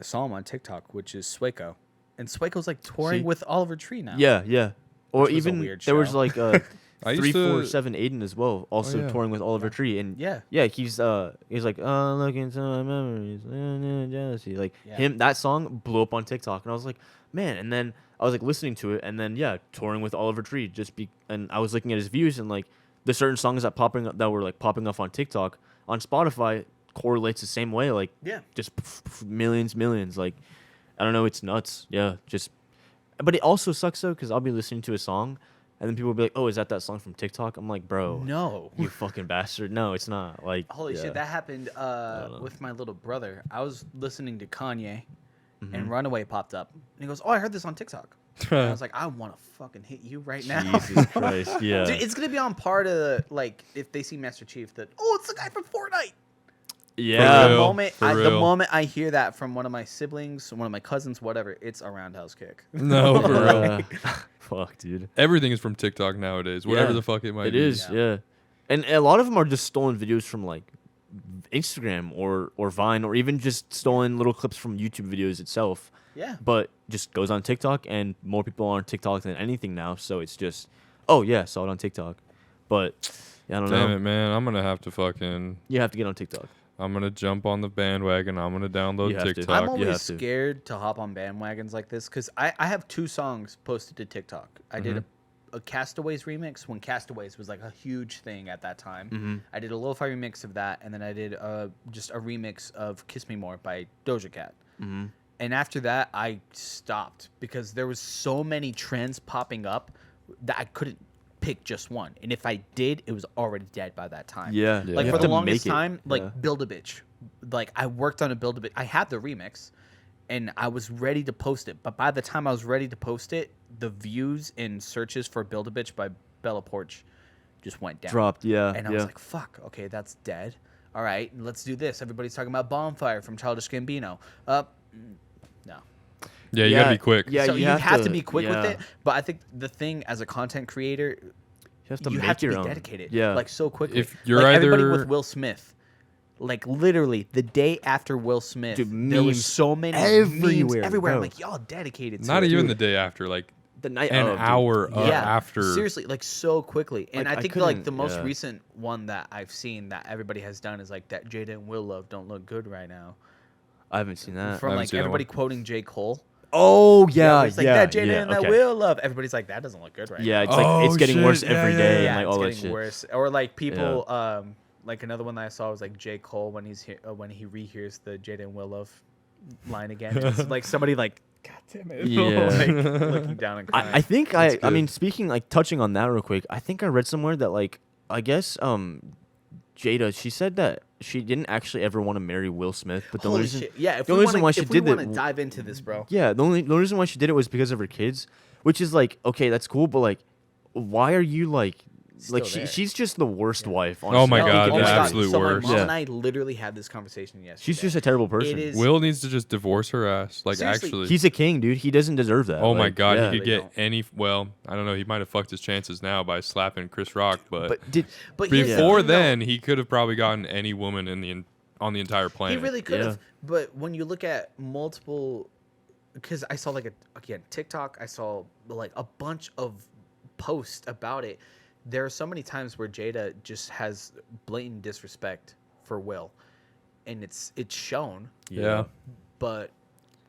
saw him on TikTok, which is Swaco, and Swaco's like touring See? with Oliver Tree now. yeah. Or Which was a even weird there was show. like I used to- 347 Aiden as well, also yeah. touring with Oliver Tree, and Yeah. he's like look into my memories, jealousy, like Yeah. him. That song blew up on TikTok, and I was like, man. And then I was like listening to it, and then touring with Oliver Tree, and I was looking at his views, and like the certain songs that were like popping up on TikTok on Spotify correlates the same way, like Yeah. just millions, like I don't know, it's nuts. Yeah, just but it also sucks though because I'll be listening to a song and then people will be like, oh, is that song from TikTok? I'm like, bro, No. you fucking bastard. No, it's not. Like, Holy yeah. shit, that happened don't know. with my little brother. I was listening to Kanye, Mm-hmm. and Runaway popped up, and he goes, "Oh, I heard this on TikTok." And I was like, "I want to fucking hit you right now." Jesus Christ, yeah. Dude, it's gonna be on par to like if they see Master Chief that it's the guy from Fortnite. Yeah. real. The real. moment I hear that from one of my siblings, one of my cousins, whatever, it's a roundhouse kick. No, for real. Yeah. Fuck, dude. Everything is from TikTok nowadays. Whatever Yeah, the fuck it might It be. is, yeah. And a lot of them are just stolen videos from like Instagram or Vine, or even just stolen little clips from YouTube videos itself. Yeah. But just goes on TikTok, and more people are on TikTok than anything now. So it's just, oh yeah, saw it on TikTok. But yeah, I don't Damn know. it, man. I'm going to have to fucking... You have to get on TikTok. I'm going to jump on the bandwagon. I'm going to download You have to. TikTok. I'm You always have to. scared to hop on bandwagons like this because I have 2 songs posted to TikTok. I did a Castaways remix when Castaways was like a huge thing at that time. I did a lo-fi remix of that, and then I did just a remix of Kiss Me More by Doja Cat. And after that, I stopped because there was so many trends popping up that I couldn't pick just one. And if I did, it was already dead by that time. Yeah. Yeah. Like You for have the to longest make it. time, like Yeah. Build a Bitch. Like I worked on a Build a Bitch. I had the remix and I was ready to post it. But by the time I was ready to post it, the views and searches for Build a Bitch by Bella Porch just went down. Dropped, yeah. And I was like, fuck, okay, that's dead. All right, let's do this. Everybody's talking about Bonfire from Childish Gambino. No. Yeah, you got to Yeah, be quick. yeah. So you you have to to- be quick with yeah. it. But I think the thing as a content creator, You have to you make have to your be own. dedicated. Yeah. Like so quickly. If you're like everybody either- with Will Smith. Like literally the day after Will Smith, Dude, there was memes so many everywhere, memes everywhere. I'm bro. like, y'all dedicated to Not it. even Dude. the day after, like the night an of, dude. hour Yeah, after. seriously, like so quickly. And Like, I I think like couldn't- the most yeah. recent one that I've seen that everybody has done is like that Jada and Will Love don't look good right now. I haven't seen that. From haven't like seen that everybody one. quoting J. Cole. Oh yeah, It's like yeah, that Jada yeah, and that okay. Will Love. Everybody's like, that doesn't look good right Yeah, now. it's like it's Oh, getting worse shit. every Yeah, day, yeah, and like it's all that getting shit. worse. Or like people, like another one that I saw was like J. Cole when when he rehears the Jada and Will Love line again. It's like somebody like, God damn it. Yeah. like, looking down and crying. I think That's I good. mean, speaking like touching on that real quick, I think I read somewhere that like I guess Jada, she said that she didn't actually ever want to marry Will Smith, but the Holy reason shit. Yeah, if the we only reason wanna, why she if we did want it to dive into this, bro. yeah, the only reason why she did it was because of her kids, which is like okay, that's cool, but like why are you like Still there. she's just the worst wife. Oh my honestly. God, I think the it is. absolute so worst. my mom Yeah. and I literally had this conversation yesterday. She's just a terrible person. It is- Will needs to just divorce her ass. Like, Seriously. actually. He's a king, dude. He doesn't deserve that. Oh my Like, God, yeah. he could They get don't. any. Well, I don't know. He might have fucked his chances now by slapping Chris Rock, but But did But here's the before thing, though. then, he could have probably gotten any woman on the entire He planet. really could have. Yeah. But when you look at multiple, because I saw like again TikTok, I saw like a bunch of posts about it. There are so many times where Jada just has blatant disrespect for Will, and it's shown. Yeah. But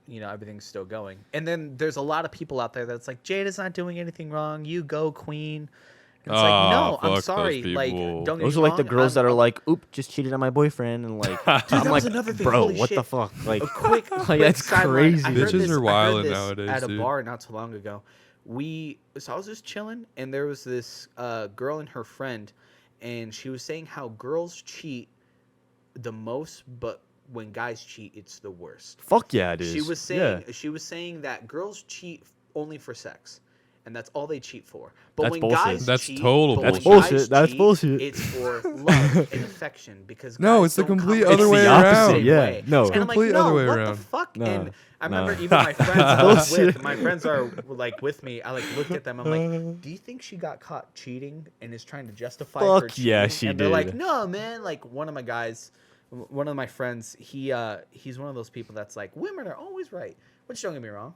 you know everything's still going. And then there's a lot of people out there that's like Jada's not doing anything wrong. You go, Queen. And it's like, no, fuck I'm those sorry. Like, people. don't get Those me are like the wrong, girls I'm- that are like, "Oop, just cheated on my boyfriend," and like, I'm that like, was another thing. bro, Holy what the shit. fuck? Like, a quick, quick that's sideline. crazy. I heard Bitches this, are I heard wildin' this nowadays, at a dude. bar not so long ago. So I was just chilling, and there was this girl and her friend, and she was saying how girls cheat the most, but when guys cheat, it's the worst. fuck yeah, it is. She was saying that girls cheat only for sex, and that's all they cheat for. But That's when bullshit. guys That's cheat, total but That's when bullshit. guys That's cheat, bullshit. It's for love and affection because No, guys it's the don't complete come other It's way the around. opposite. Yeah, way. no. And I'm like, Complete no, other way what around. the fuck? No, And I remember no. even my friends that I was with, Bullshit. my friends are like with me. I like looked at them. I'm like, do you think she got caught cheating and is trying to justify her Fuck cheating? yeah, she and they're like, did. no, man. Like one of my guys, one of my friends, he's one of those people that's like, women are always right. Which don't get me wrong.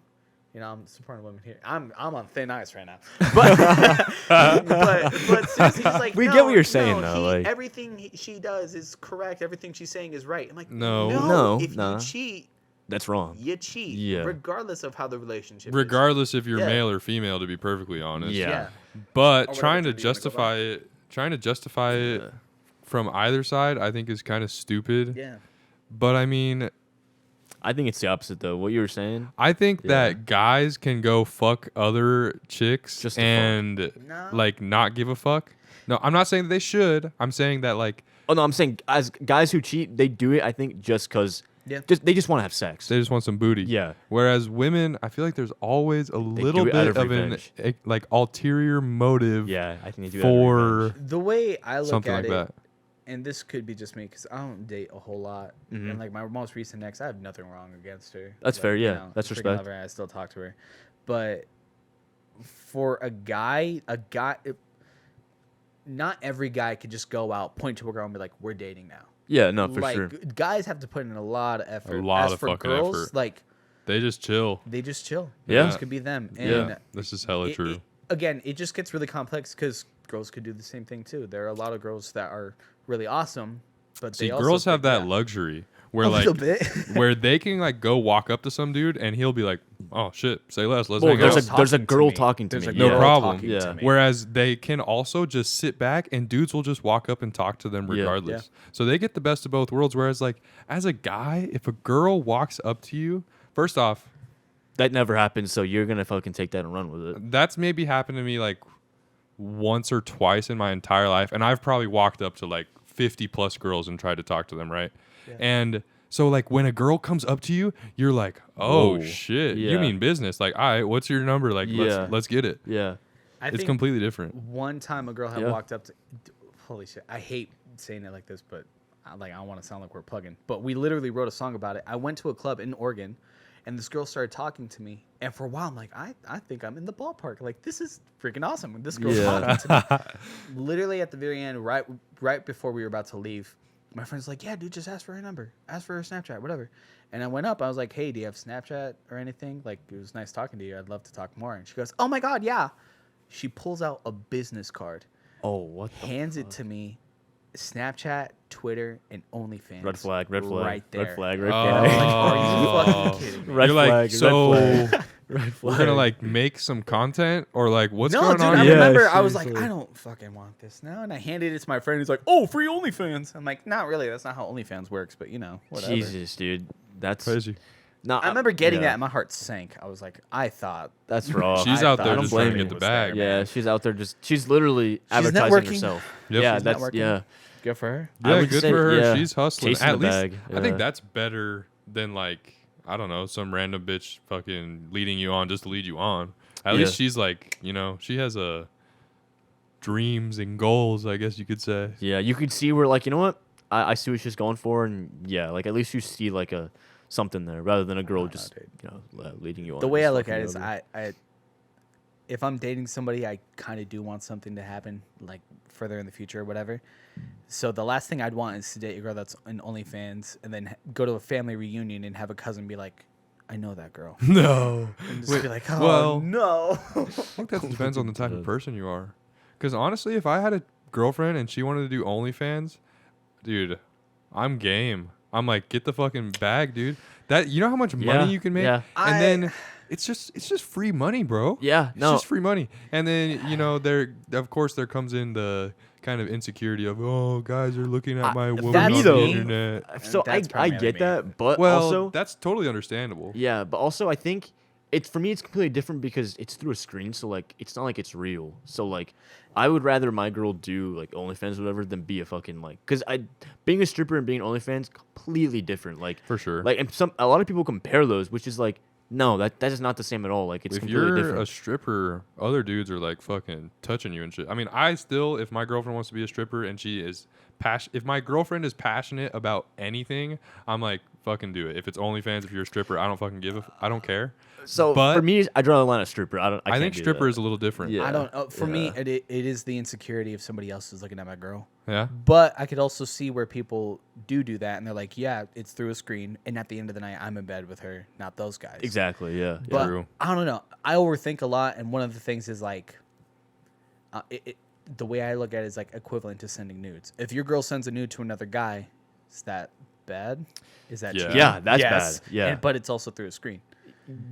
You know, I'm supporting women here. I'm on thin ice right now. But seriously, he's like, We no, get what you're saying, no, though, like- everything she does is correct. Everything she's saying is right. I'm like, No. No, if nah. you cheat, That's wrong. you cheat. Yeah. Regardless of how the relationship Regardless if you're Yeah. male or female, to be perfectly honest. is. Yeah. Yeah. But Or trying to whatever gender you wanna go trying to justify it Yeah. from either side, I think is kind of stupid. Yeah. But I mean, I think it's the opposite though. What you were saying. I think Yeah. that guys can go fuck other chicks Just to fuck. and No. like not give a fuck. No, I'm not saying that they should. I'm saying that like Oh no, I'm saying as guys who cheat, they do it. I think just because Yeah. they just want to have sex. they just want some booty. Yeah. Whereas women, I feel like there's always a little do it out bit of of an revenge. like ulterior motive Yeah, I think they do that out of for revenge. The way I look something at like it, that. and this could be just me because I don't date a whole lot. Mhm. And like my most recent ex, I have nothing wrong against her. That's Like, fair, you yeah. know, That's I freaking respect. love her, I still talk to her. But for a guy, not every guy could just go out, point to a girl, and be like, "We're dating now." Yeah, no, for like sure. guys have to put in a lot of effort. lot As of for fucking girls, effort. like They just chill. they just chill. Yeah. This could be them. And Yeah, this is hella it- true. again, it just gets really complex because girls could do the same thing too. There are a lot of girls that are really awesome, but See, they also girls have think, that yeah, luxury a where like little bit. where they can like go walk up to some dude and he'll be like, "Oh shit, say less, let's Well, hang there's out." a girl talking to There's me. a No girl problem. talking Yeah. to me. Whereas they can also just sit back and dudes will just walk up and talk to them Yeah. regardless. So they get the best of both worlds. Whereas like as a guy, if a girl walks up to you, first off, That never happens, so you're gonna fucking take that and run with it. that's maybe happened to me like once or twice in my entire life, and I've probably walked up to like 50 plus girls and tried to talk to them, right? Yeah. And so like when a girl comes up to you, you're like, "Oh Whoa. shit, Yeah. you mean business?" Like, "All right, what's your number?" Like, Yeah. let's get it. Yeah. I It's think completely different. one time a girl had Yeah. walked up to, holy shit, I hate saying it like this, but I don't want to sound like we're plugging. But we literally wrote a song about it. I went to a club in Oregon, and this girl started talking to me, and for a while I'm like, I think I'm in the ballpark. Like this is freaking awesome. And this girl's Yeah. talking to me. Literally at the very end, right before we were about to leave, my friend's like, yeah, dude, just ask for her number, ask for her Snapchat, whatever. And I went up. I was like, hey, do you have Snapchat or anything? Like, it was nice talking to you. I'd love to talk more. And she goes, oh my god, yeah. She pulls out a business card, Oh, what? The hands it to me, Snapchat, Twitter, and OnlyFans. Red flag. Red flag. Right there. Red flag. Red Oh. And I was like, flag. are you fucking kidding me? Red You're like, flag, red so flag. Red we're flag. gonna like make some content or like what's No, going dude, on? I Yeah, remember I was like, seriously. I don't fucking want this now. And I handed it to my friend. He's like, oh, free OnlyFans. I'm like, not really. That's not how OnlyFans works, but you know, whatever. Jesus, dude. That's Crazy. No, I remember getting yeah, that and my heart sank. I was like, I thought. That's rough. She's I out thought there I don't just trying to blame get you. the was bag. there, Yeah, she's out there just. She's literally advertising networking. herself. Yep. Yeah, She's that's networking. yeah. Good for her. I Yeah, would good say, for her. yeah, She's hustling. chasing At the least bag, I think yeah. that's better than like I don't know, some random bitch fucking leading you on just to lead you on. At Yeah. least she's like, you know, she has a dreams and goals, I guess you could say. Yeah, you could see where like you know what I see what she's going for, and yeah, like at least you see like a something there rather than a girl No, just dude. leading you on. The way just I look fucking at it is, over. I if I'm dating somebody, I kind of do want something to happen, like further in the future or whatever. So the last thing I'd want is to date a girl that's in OnlyFans and then go to a family reunion and have a cousin be like, I know that girl. No. And just Wait, be like, oh, well, no. I think that depends on the type of person you are. Because honestly, if I had a girlfriend and she wanted to do OnlyFans, dude, I'm game. I'm like, get the fucking bag, dude. That you know how much Yeah, money you can make, yeah. and then it's just free money, bro. Yeah, It's no. just free money. And then, there comes in the kind of insecurity of, oh, guys are looking at my woman that's on the me. internet. So That's I primarily get me. that, but Well, also that's totally understandable. yeah, but also I think it's for me it's completely different because it's through a screen, so like it's not like it's real. So like I would rather my girl do like OnlyFans or whatever than be a fucking like because I being a stripper and being OnlyFans completely different. Like For sure. Like and a lot of people compare those, which is like no, that is not the same at all. Like it's If completely you're different. a stripper, other dudes are like fucking touching you and shit. I mean, if my girlfriend wants to be a stripper and she is if my girlfriend is passionate about anything, I'm like, fucking do it. If it's OnlyFans, if you're a stripper, I don't fucking I don't care. So but for me, I draw the line at stripper. I I can't think do stripper that. is a little different. Yeah. I don't. For me, yeah. it is the insecurity if somebody else is looking at my girl. Yeah. But I could also see where people do that, and they're like, "Yeah, it's through a screen." And at the end of the night, I'm in bed with her, not those guys. Exactly. Yeah. But True. I don't know. I overthink a lot, and one of the things is like, the way I look at it is like equivalent to sending nudes. If your girl sends a nude to another guy, is that bad? Is that Yeah. cheating? Yeah, that's Yes. bad. Yeah. But it's also through a screen.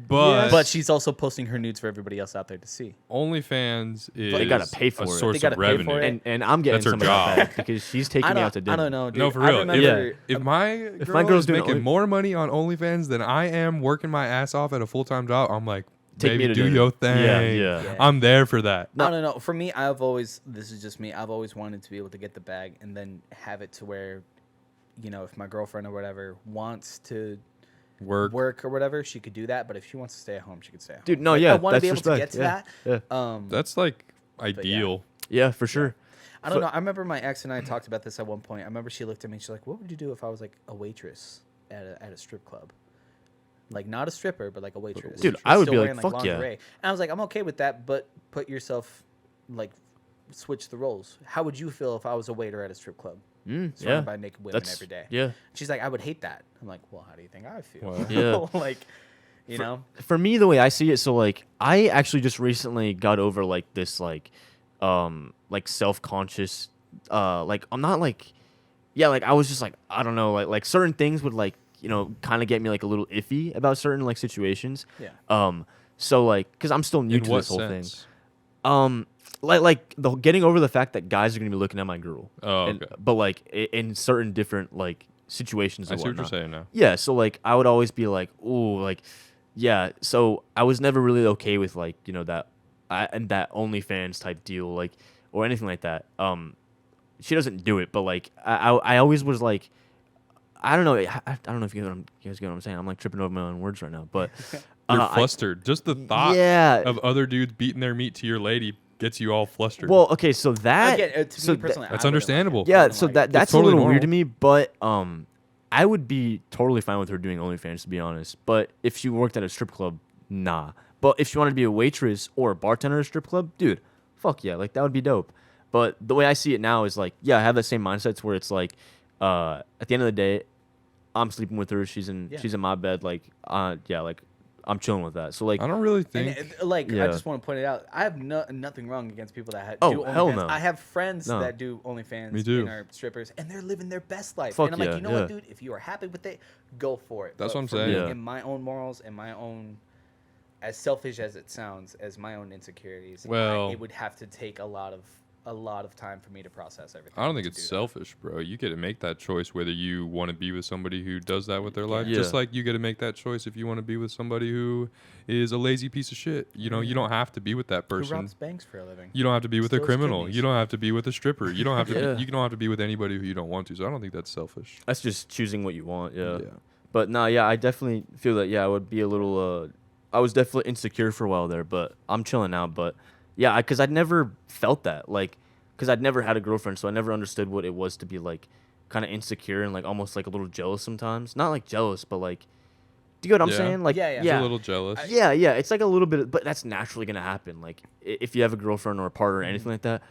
But But she's also posting her nudes for everybody else out there to see. OnlyFans is They gotta pay for a it. source They gotta of pay revenue. for it. And I'm getting That's her some of that job. back because she's taking me out to dinner. I don't know, dude. No, for I real. remember, If my my girl girl's is doing making Only- more money on OnlyFans than I am working my ass off at a full-time job, I'm like, Take me baby, to do dinner. your thing. Yeah. Yeah. I'm there for that. I don't know. For me, this is just me. I've always wanted to be able to get the bag and then have it to where, if my girlfriend or whatever wants to work or whatever, she could do that. But if she wants to stay at home, she could stay at home. Dude, no, Like, yeah, I want to that's be able to get respect. to Yeah. that. That's like ideal. Yeah, for sure. I don't know. I remember my ex and I talked about this at one point. I remember she looked at me and she's like, "What would you do if I was like a waitress at a strip club? Like not a stripper, but like a waitress." Dude, She I was would still be like, wearing, "Fuck yeah." lingerie. And I was like, "I'm okay with that, but put yourself, like, switch the roles. How would you feel if I was a waiter at a strip club, surrounded Yeah. by naked women That's every day?" Yeah. She's like, "I would hate that." I'm like, "Well, how do you think I feel?" Well, Yeah. like, you know. For me, the way I see it, so like I actually just recently got over like this like self-conscious like I'm not like like I was just like I don't know like certain things would like kind of get me like a little iffy about certain like situations. Yeah. So like because I'm still new In to what this whole sense? thing. Like the getting over the fact that guys are gonna be looking at my girl. Oh, And- okay. but like in certain different like situations. I And see what you're whatnot. saying now. Yeah, so like I would always be like, ooh, like, yeah. So I was never really okay with like that, and that OnlyFans type deal, like or anything like that. She doesn't do it, but like I always was like, I don't know, I don't know if you guys get what I'm saying. I'm like tripping over my own words right now, but You're flustered. Just the thought yeah. of other dudes beating their meat to your lady gets you all flustered. Well, okay, so that Again, to so me personally, that's I wouldn't like it. understandable. I yeah, wouldn't so like that it. that's totally a little weird to normal. me, but I would be totally fine with her doing OnlyFans to be honest. But if she worked at a strip club, nah. But if she wanted to be a waitress or a bartender at a strip club, dude, fuck yeah, like that would be dope. But the way I see it now is like, yeah, I have that same mindset where it's like, at the end of the day, I'm sleeping with her, she's in my bed, like, yeah, like I'm chilling with that. So like, I don't really And think. I Yeah. just want to point it out. I have nothing wrong against people that Oh, do OnlyFans. hell no. I have friends No. that do OnlyFans Me too. and are strippers, and they're living their best life. Fuck and I'm like, yeah, you know yeah. what, dude? If you are happy with it, go for it. That's But what I'm for me, saying. Yeah. In my own morals and my own, as selfish as it sounds, as my own insecurities, Well- it would have to take a lot of time for me to process everything. I don't think to it's do that. selfish, bro. You get to make that choice whether you want to be with somebody who does that with their life. Yeah. Just like you get to make that choice if you want to be with somebody who is a lazy piece of shit. You know, you don't have to be with that Who person. robs banks for a living? You don't have to be with a Steals criminal. kidneys. You don't have to be with a stripper. You don't have to. Yeah. You don't have to be with anybody who you don't want to. So I don't think that's selfish. that's just choosing what you want. Yeah. Yeah. But no, yeah, I definitely feel that. Yeah, I would be a little. I was definitely insecure for a while there, but I'm chilling now. But yeah, because I'd never felt that, like, because I'd never had a girlfriend, so I never understood what it was to be like, kind of insecure and like almost like a little jealous sometimes. Not like jealous, but like, do you get what I'm Yeah. saying? Like, Yeah, yeah. yeah, A little jealous. yeah, yeah. It's like a little bit, but that's naturally gonna happen. Like, if you have a girlfriend or a partner or anything like that,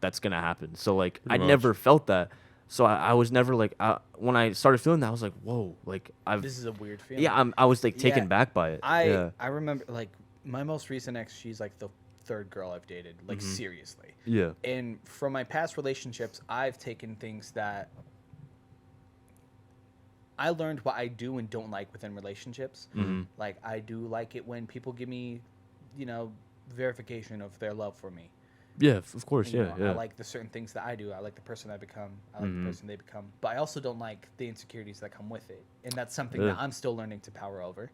that's gonna happen. So like, I Pretty never much. felt that. So I was never like, when I started feeling that, I was like, whoa, like This is a weird feeling. yeah, I was like taken Yeah, back by it. Yeah. I remember like my most recent ex. She's like the third girl I've dated, like seriously. Yeah. And from my past relationships, I've taken things that I learned what I do and don't like within relationships. Mm-hmm. Like, I do like it when people give me, verification of their love for me. Yeah, of course. You Yeah, know, yeah. I like the certain things that I do. I like the person I become. I like Mm-hmm. the person they become. But I also don't like the insecurities that come with it. And that's something Yeah. that I'm still learning to power over.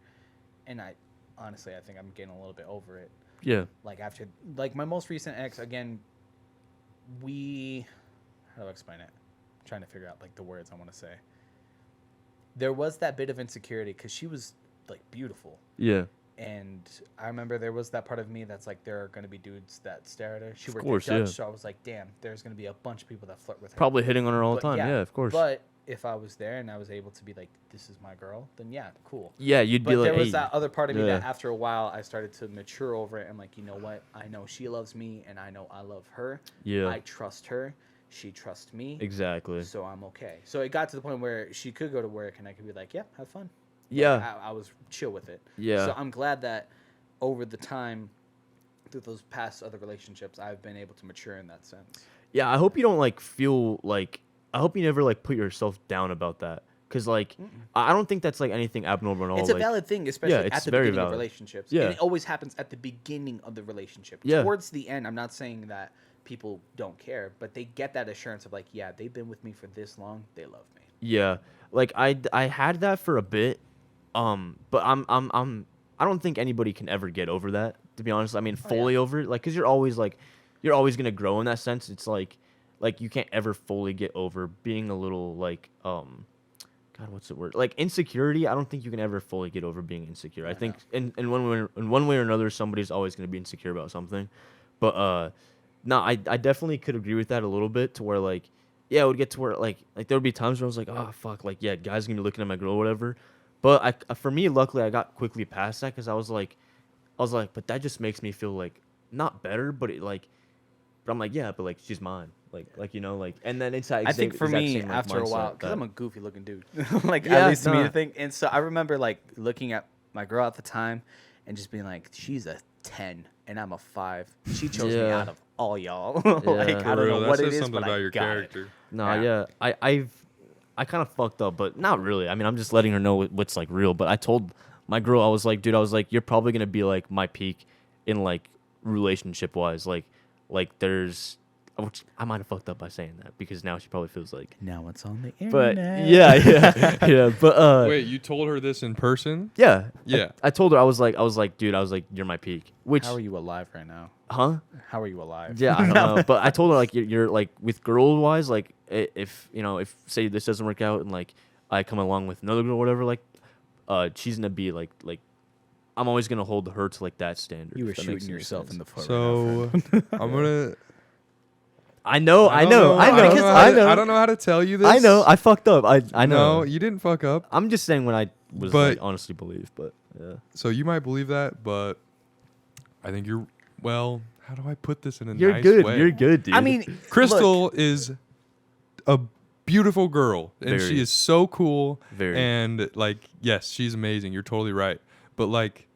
And honestly, I think I'm getting a little bit over it. Yeah. Like, after, like, my most recent ex, again, how do I explain it? I'm trying to figure out, like, the words I want to say. There was that bit of insecurity because she was, like, beautiful. Yeah. And I remember there was that part of me that's like, there are going to be dudes that stare at her. She worked course, at Dutch, yeah. so I was like, damn, there's going to be a bunch of people that flirt with her. Probably hitting on her all the But time. Yeah, of course. But if I was there and I was able to be like, this is my girl, then yeah, cool. Yeah, you'd be But like, there was hey. that other part of me that Yeah. after a while I started to mature over it. I'm like, you know what? I know she loves me and I know I love her. Yeah. I trust her. She trusts me. Exactly. So I'm okay. So it got to the point where she could go to work and I could be like, yeah, have fun. Yeah. Like, I was chill with it. Yeah. So I'm glad that over the time, through those past other relationships, I've been able to mature in that sense. Yeah, I hope you don't like feel like. I hope you never like put yourself down about that, because like I don't think that's like anything abnormal at all. It's like, a valid thing, especially it's at the very beginning valid. of relationships. Yeah. And it always happens at the beginning of the relationship. Yeah. Towards the end, I'm not saying that people don't care, but they get that assurance of like, yeah, they've been with me for this long, they love me. Yeah, like I had that for a bit, but I don't think anybody can ever get over that. To be honest, I mean fully over it, like, cause you're always gonna grow in that sense. It's like you can't ever fully get over being a little like God, what's the word? Like insecurity. I don't think you can ever fully get over being insecure. I think in one way or another, somebody's always gonna be insecure about something. But no, I definitely could agree with that a little bit, to where like, yeah, it would get to where like there would be times where I was like, oh fuck, like yeah, guys gonna be looking at my girl or whatever. But for me, luckily, I got quickly past that, because I was like, but that just makes me feel like not better, but but I'm like, yeah, but like she's mine, like you know, like, and then it's that I think for exact me, same, like, after a mindset while, because that- I'm a goofy looking dude, like Yeah, at least to me nah. to think. And so I remember like looking at my girl at the time and just being like, she's a 10 and I'm a 5. She chose me Yeah. out of all y'all. like For I don't real, know that what says it is, something but about I your got character. It. Nah, Yeah. yeah. I kind of fucked up, but not really. I mean, I'm just letting her know what's like real. But I told my girl, I was like, dude, you're probably gonna be like my peak in like relationship wise. Like there's, which I might have fucked up by saying that, because now she probably feels like. Now it's on the But internet. yeah. But Wait, you told her this in person? yeah. Yeah. I told her, I was like, dude, you're my peak. Which, How are you alive right now? huh? How are you alive? Yeah, I don't know. But I told her, like, you're like, with girl wise, like, if say this doesn't work out and like I come along with another girl or whatever, like, she's gonna be like I'm always gonna hold her to like that standard. You were if that makes shooting any yourself sense. in the foot. So I'm gonna. I know. I don't know how to tell you this. I know. I fucked up. I know. No, you didn't fuck up. I'm just saying what I was But- like, honestly believe, but yeah. So you might believe that, but I think you're. Well, how do I put this in a You're nice good. way? You're good, dude. I mean, Crystal look, is a beautiful girl, and Very. she is so cool. Very. And like, yes, she's amazing. You're totally right. But like,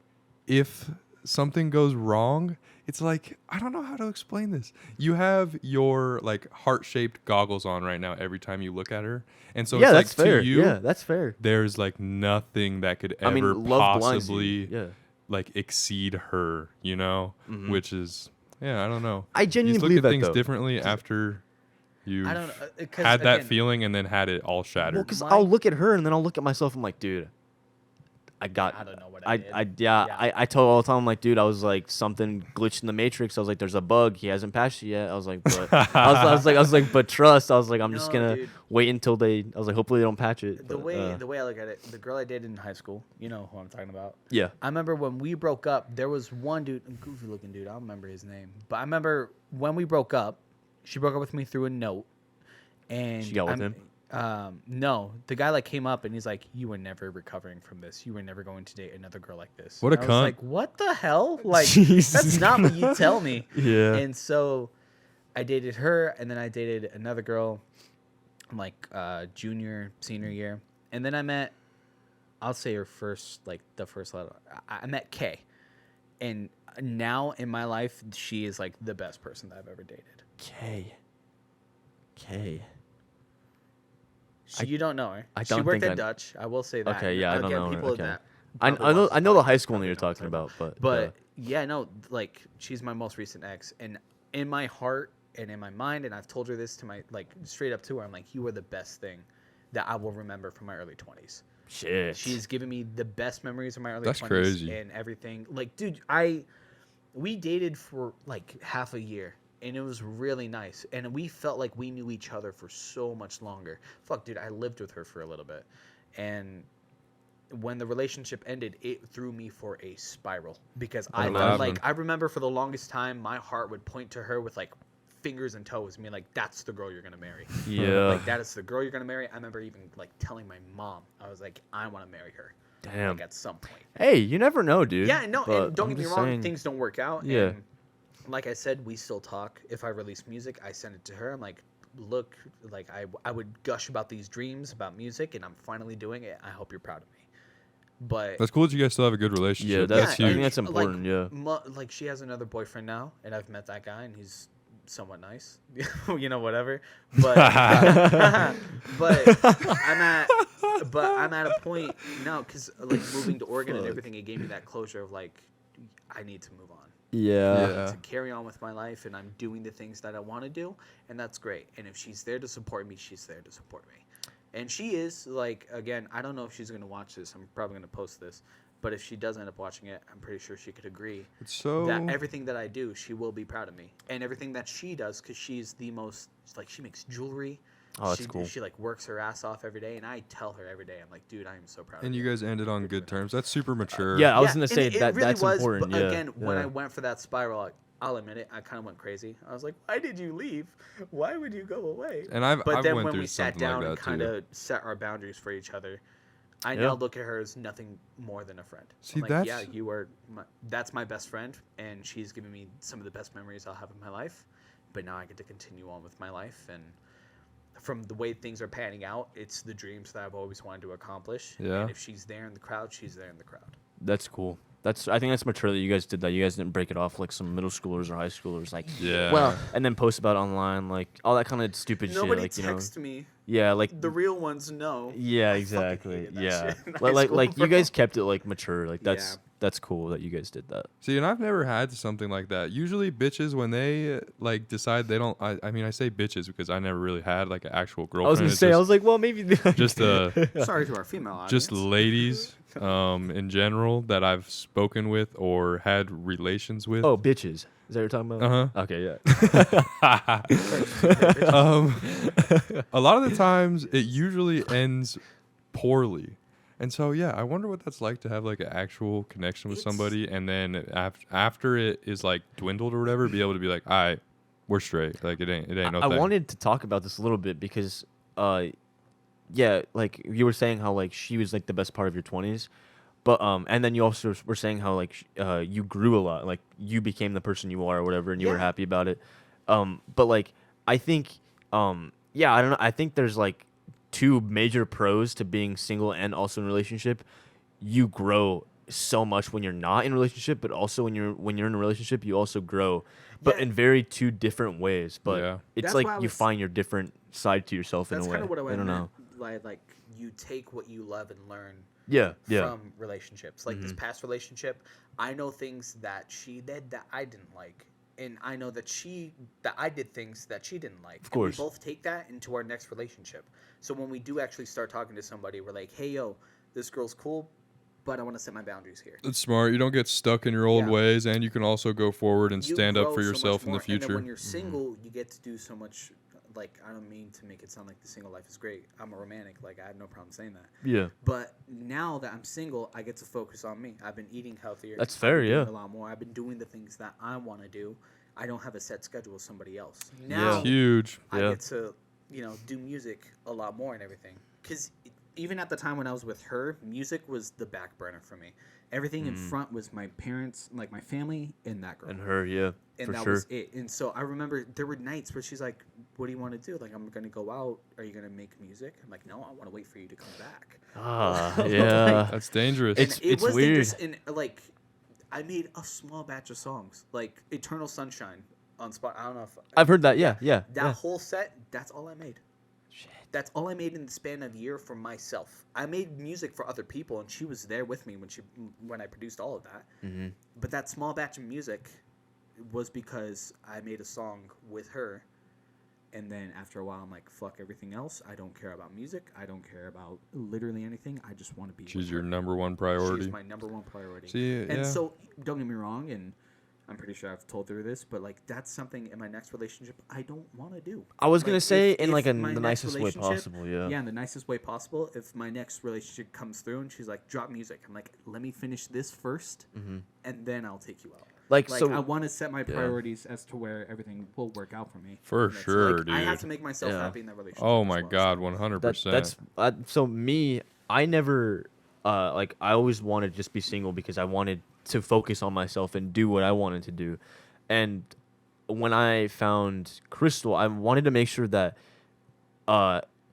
if something goes wrong, it's like, I don't know how to explain this. You have your like heart-shaped goggles on right now every time you look at her, and so yeah, it's that's like fair. to you, Yeah, that's fair. there's like nothing that could I mean, ever love blinds you. possibly Yeah. like exceed her, you know, which is, yeah, I don't know. I You genuinely just look believe at that things though. differently after you I don't know. 'Cause had that again, feeling and then had it all shattered. Well, because My- I'll look at her and then I'll look at myself. I'm like, dude, I got. I don't know what I did. Yeah. Yeah. I told all the time, I'm like, dude, I was like, something glitched in the matrix. I was like, there's a bug. He hasn't patched it yet. I was like, but I was like, but trust. I was like, I'm just No, gonna dude. wait until they. I was like, hopefully they don't patch it. The but, way I look at it, the girl I dated in high school, you know who I'm talking about. yeah. I remember when we broke up, there was one dude, a goofy looking dude. I don't remember his name, but I remember when we broke up, she broke up with me through a note, and She got with him? No, the guy like came up and he's like, "You were never recovering from this. You were never going to date another girl like this." What a And I cunt. was like, what the hell? Like, Jesus that's not what you tell me. Yeah. And so, I dated her, and then I dated another girl, like junior, senior year, and then I met, I'll say her first, like the first letter. I met Kay, and now in my life, she is like the best person that I've ever dated. K. You don't know her. I She don't worked think at Dutch. I will say that. Okay, yeah, I don't Again, know her, people okay. that I probably know watch I know the podcast high school probably you're know what I'm talking about, but But yeah, no, like she's my most recent ex, and in my heart and in my mind, and I've told her this to my like straight up to her. I'm like, you are the best thing that I will remember from my early 20s. shit. She's given me the best memories of my early That's 20s crazy. and everything. Like, dude, we dated for like half a year, and it was really nice, and we felt like we knew each other for so much longer. Fuck, dude, I lived with her for a little bit, and when the relationship ended, it threw me for a spiral because I What thought, happened? like, I remember for the longest time my heart would point to her with like fingers and toes, me like, that's the girl you're gonna marry. Yeah. Like, that is the girl you're gonna marry. I remember even like telling my mom, I was like, I want to marry her. Damn. Like at some point. Hey, you never know, dude. Yeah, no, But and don't I'm get me just wrong, saying- things don't work out. Yeah. And like I said, we still talk. If I release music, I send it to her. I'm like, look, like I would gush about these dreams about music, and I'm finally doing it. I hope you're proud of me. But That's cool that you guys still have a good relationship. Yeah, that's Yeah, I huge. think that's like, important. Yeah. like she has another boyfriend now, and I've met that guy, and he's somewhat nice, you know, whatever. But I'm at a point now because like moving to Oregon and everything, it gave me that closure of like I need to move on. Yeah. Yeah. To carry on with my life, and I'm doing the things that I want to do, and that's great. And if she's there to support me, she's there to support me. And she is, like, again, I don't know if she's going to watch this. I'm probably going to post this. But if she does end up watching it, I'm pretty sure she could agree It's so that everything that I do, she will be proud of me. And everything that she does, because she's the most, like, she makes jewelry. Oh, that's she, cool. She, like, works her ass off every day. And I tell her every day, I'm like, dude, I am so proud and of you guys ended on good terms. That's super mature. Yeah, I was gonna and say it that really that's was, important. But Yeah. again, when yeah. I went for that spiral, I'll admit it, I kind of went crazy. I was like, why did you leave? Why would you go away? And I've But then went when through we sat something down like and that kind too. of set our boundaries for each other, I Yeah. now look at her as nothing more than a friend. See, I'm like, that's- yeah, that's my best friend, and she's given me some of the best memories I'll have in my life. But now I get to continue on with my life, and from the way things are panning out, it's the dreams that I've always wanted to accomplish. Yeah. And if she's there in the crowd, she's there in the crowd. That's cool. I think that's mature that you guys did that. You guys didn't break it off like some middle schoolers or high schoolers, like Yeah. well, and then post about it online, like all that kind of stupid Nobody shit, like you know, texts me. yeah, like The real ones know. yeah, I fucking exactly, hated that yeah, shit in high like school, like you bro. guys kept it like mature, like Yeah. that's cool that you guys did that. See, and I've never had something like that. Usually, bitches when they like decide they don't. I mean, I say bitches because I never really had like an actual girlfriend. I was gonna It's say, I just, was like, well, maybe just Sorry to our female audience. just ladies in general that I've spoken with or had relations with. oh, bitches. Is that what you're talking about? Uh-huh. Okay, yeah. A lot of the times it usually ends poorly. And so yeah, I wonder what that's like to have like an actual connection with It's- somebody, and then after it is like dwindled or whatever, be able to be like, all right, we're straight. Like it ain't no I thing. wanted to talk about this a little bit because, yeah, like you were saying how like she was like the best part of your 20s, but and then you also were saying how like you grew a lot, like you became the person you are or whatever, and you were Yeah. happy about it. But like I think, yeah, I don't know. I think there's like two major pros to being single and also in a relationship. You grow so much when you're not in a relationship, but also when you're in a relationship, you also grow, but Yeah. in very two different ways. But Yeah. it's That's like why I you was- find your different side to yourself in That's a way. kind of what I don't know. meant. Like you take what you love and learn Yeah, yeah. from relationships. Like this past relationship, I know things that she did that I didn't like. And I know that I did things that she didn't like. Of course. And we both take that into our next relationship. So when we do actually start talking to somebody, we're like, hey, yo, this girl's cool, but I want to set my boundaries here. It's smart. You don't get stuck in your old Yeah. ways, and you can also go forward and You stand up grow for so much yourself in the more. And then future. when you're single, you get to do so much. Like, I don't mean to make it sound like the single life is great. I'm a romantic. Like, I have no problem saying that. Yeah. But now that I'm single, I get to focus on me. I've been eating healthier. That's I've fair, been doing yeah. A lot more. I've been doing the things that I want to do. I don't have a set schedule with somebody else. Yeah. Now It's huge. I Yeah. get to, do music a lot more and everything. Because even at the time when I was with her, music was the back burner for me. Everything in front was my parents, like my family, and that girl. And her, yeah, And for that sure. was it. And so I remember there were nights where she's like, what do you want to do? Like, I'm going to go out. Are you going to make music? I'm like, no, I want to wait for you to come back. Ah, yeah. That's dangerous. It's- And it was weird. dangerous. And, like, I made a small batch of songs. Like, Eternal Sunshine on Spot. I don't know if... I've heard that. Yeah, yeah. That yeah. whole set, that's all I made. Shit. that's all I made in the span of a year for myself. I made music for other people, and she was there with me when I produced all of that. Mm-hmm. But that small batch of music was because I made a song with her, and then after a while, I'm like, fuck everything else. I don't care about music. I don't care about literally anything. I just want to be. She's with your her. number one priority. She's my number one priority. See, and yeah. so don't get me wrong, and I'm pretty sure I've told her this, but like that's something in my next relationship I don't want to do. I was gonna Like, say if- in if like the my next nicest way relationship- possible. Yeah. Yeah, in the nicest way possible. If my next relationship comes through and she's like, drop music, I'm like, let me finish this first, Mm-hmm. and then I'll take you out. Like, Like so. I want to set my priorities as to where everything will work out for me. For And it's sure, like, I have dude. to make myself Yeah. happy in that relationship. Oh as my well, God, so. 100%. That's so me. I never like I always wanted to just be single because I wanted to focus on myself and do what I wanted to do. And when I found Crystal, I wanted to make sure that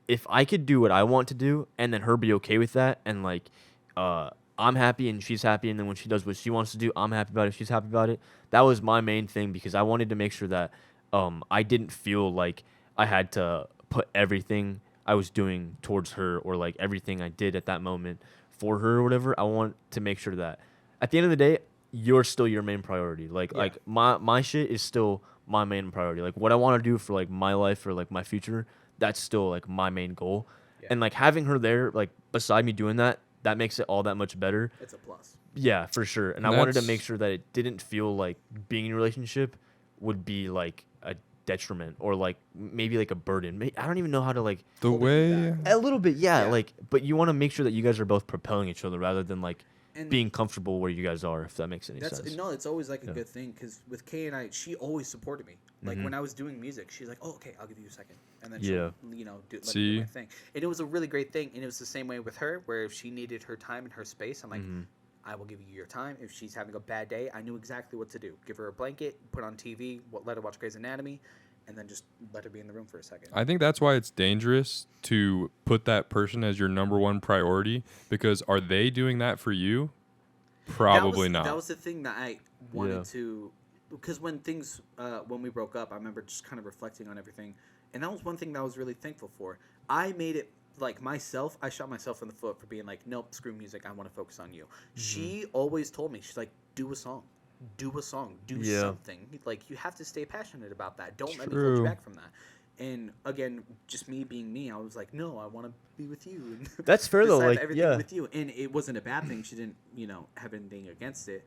if I could do what I want to do and then her be okay with that, and like I'm happy and she's happy, and then when she does what she wants to do, I'm happy about it, she's happy about it. That was my main thing, because I wanted to make sure that I didn't feel like I had to put everything I was doing towards her, or like everything I did at that moment for her or whatever. I want to make sure that at the end of the day, you're still your main priority. Like Yeah. like my shit is still my main priority. Like what I want to do for like my life or like my future, that's still like my main goal. Yeah. And like having her there like beside me doing that, that makes it all that much better. It's a plus. Yeah, for sure. And I wanted to That's- make sure that it didn't feel like being in a relationship would be like a detriment or like maybe like a burden. I don't even know how to like the Holding you way. back. a little bit, yeah, Yeah. like, but you want to make sure that you guys are both propelling each other rather than like And being comfortable where you guys are, if that makes any That's sense. no, it's always like a Yeah. good thing, because with Kay and I, she always supported me. Like Mhm. when I was doing music, she's like, "Oh, okay, I'll give you a second," and then Yeah. she'll, you know, let me do See? my thing. And it was a really great thing. And it was the same way with her, where if she needed her time and her space, I'm like, Mhm. I will give you your time. If she's having a bad day, I knew exactly what to do. Give her a blanket, put on TV, let her watch Grey's Anatomy, and then just let her be in the room for a second. I think that's why it's dangerous to put that person as your number one priority, because are they doing that for you? Probably not. That was the thing that I wanted Yeah. to, because when things, when we broke up, I remember just kind of reflecting on everything, and that was one thing that I was really thankful for. I made it like myself. I shot myself in the foot for being like, nope, screw music. I want to focus on you. She always told me, she's like, do a song, do Yeah. something. Like you have to stay passionate about that. Don't let me hold you True. back from that. And again, just me being me, I was like, no, I want to be with you. And That's fair though, just have like, everything yeah. with you. And it wasn't a bad thing. She didn't, have anything against it.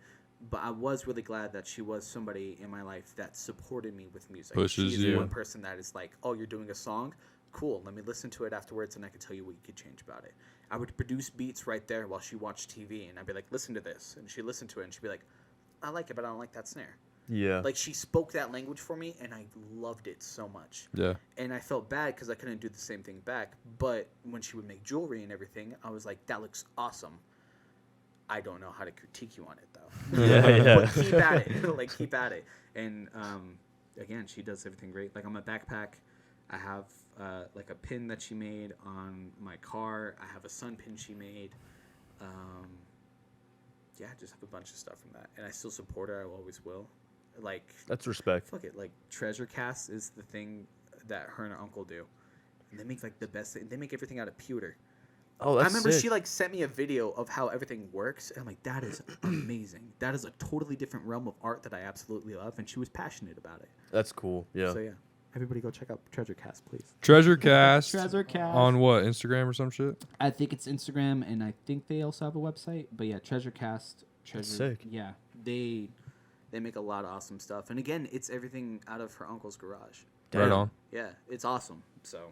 But I was really glad that she was somebody in my life that supported me with music. Pushes She's you. the one person that is like, oh, you're doing a song? Cool. Let me listen to it afterwards, and I can tell you what you could change about it. I would produce beats right there while she watched TV, and I'd be like, listen to this. And she'd listen to it, and she'd be like, I like it, but I don't like that snare. Yeah. Like, she spoke that language for me, and I loved it so much. Yeah. And I felt bad because I couldn't do the same thing back. But when she would make jewelry and everything, I was like, that looks awesome. I don't know how to critique you on it, though. Yeah, yeah. But keep at it. Like, keep at it. And, again, she does everything great. Like, on my backpack, I have, like, a pin that she made on my car. I have a sun pin she made. Yeah, I just have a bunch of stuff from that. And I still support her. I always will. Like, That's respect. fuck it. Like, Treasure Cast is the thing that her and her uncle do. And they make, like, the best thing. They make everything out of pewter. Oh, that's I remember sick. she, like, sent me a video of how everything works. And I'm like, that is amazing. That is a totally different realm of art that I absolutely love. And she was passionate about it. That's cool. Yeah. So, yeah. Everybody go check out Treasure Cast, please. Treasure Cast. Treasure Cast. On what? Instagram or some shit? I think it's Instagram, and I think they also have a website. But yeah, Treasure Cast. Treasure. sick. Yeah. They make a lot of awesome stuff. And, again, it's everything out of her uncle's garage. Right Damn. on. Yeah, it's awesome. So,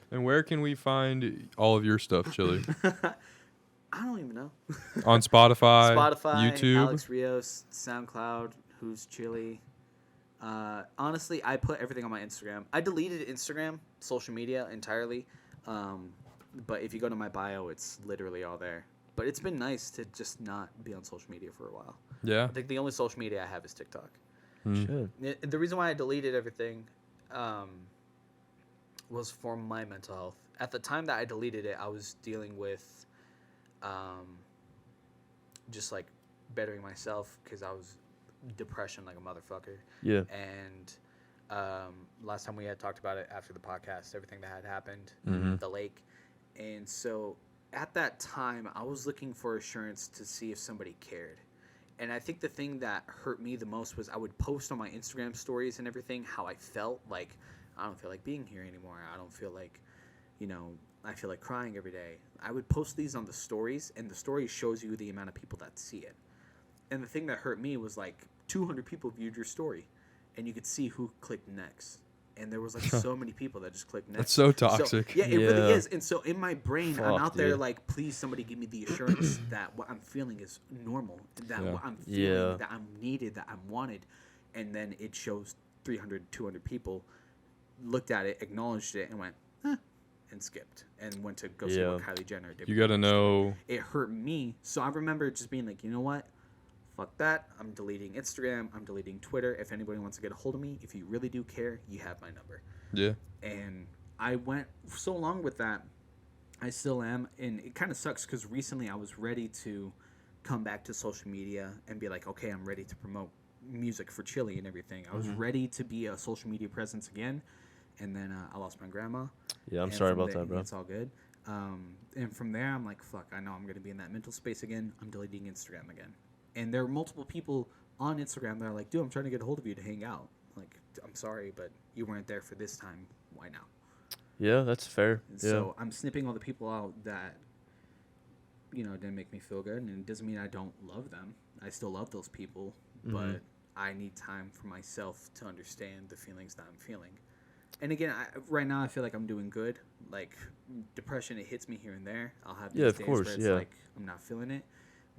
And where can we find all of your stuff, Chili? I don't even know. On Spotify, Spotify, YouTube. Alex Rios, SoundCloud, Who's Chili. Honestly, I put everything on my Instagram. I deleted Instagram, social media entirely. But if you go to my bio, it's literally all there. But it's been nice to just not be on social media for a while. Yeah. I think the only social media I have is TikTok. Mm. Shit. The reason why I deleted everything was for my mental health. At the time that I deleted it, I was dealing with just like bettering myself because I was depression like a motherfucker. Yeah. And Last time we had talked about it after the podcast, everything that had happened, Mhm. the lake. And so at that time, I was looking for assurance to see if somebody cared. And I think the thing that hurt me the most was I would post on my Instagram stories and everything how I felt. Like, I don't feel like being here anymore. I don't feel like, I feel like crying every day. I would post these on the stories, and the story shows you the amount of people that see it. And the thing that hurt me was like 200 people viewed your story, and you could see who clicked next. And there was like so many people that just clicked next. That's so toxic. So, yeah, it really Yeah. is. And so in my brain, I'm Fuck, out there dude. like, please somebody give me the assurance that what I'm feeling is normal, that Yeah. what I'm feeling, Yeah. that I'm needed, that I'm wanted. And then it shows 300, 200 people looked at it, acknowledged it, and went, and skipped and went to go see what Yeah. Kylie Jenner did. You got to know. It hurt me. So I remember just being like, you know what? Fuck that. I'm deleting Instagram. I'm deleting Twitter. If anybody wants to get a hold of me, if you really do care, you have my number. Yeah. And I went so long with that. I still am. And it kind of sucks because recently I was ready to come back to social media and be like, okay, I'm ready to promote music for Chile and everything. I was ready to be a social media presence again. And then I lost my grandma. Yeah, I'm And sorry from about there- that, bro. It's all good. And from there, I'm like, fuck, I know I'm going to be in that mental space again. I'm deleting Instagram again. And there are multiple people on Instagram that are like, dude, I'm trying to get a hold of you to hang out. Like, I'm sorry, but you weren't there for this time. Why now? Yeah, that's fair. And Yeah. so I'm snipping all the people out that, didn't make me feel good. And it doesn't mean I don't love them. I still love those people. But I need time for myself to understand the feelings that I'm feeling. And again, right now I feel like I'm doing good. Like, depression, it hits me here and there. I'll have these Yeah, of days course, where it's yeah. like I'm not feeling it.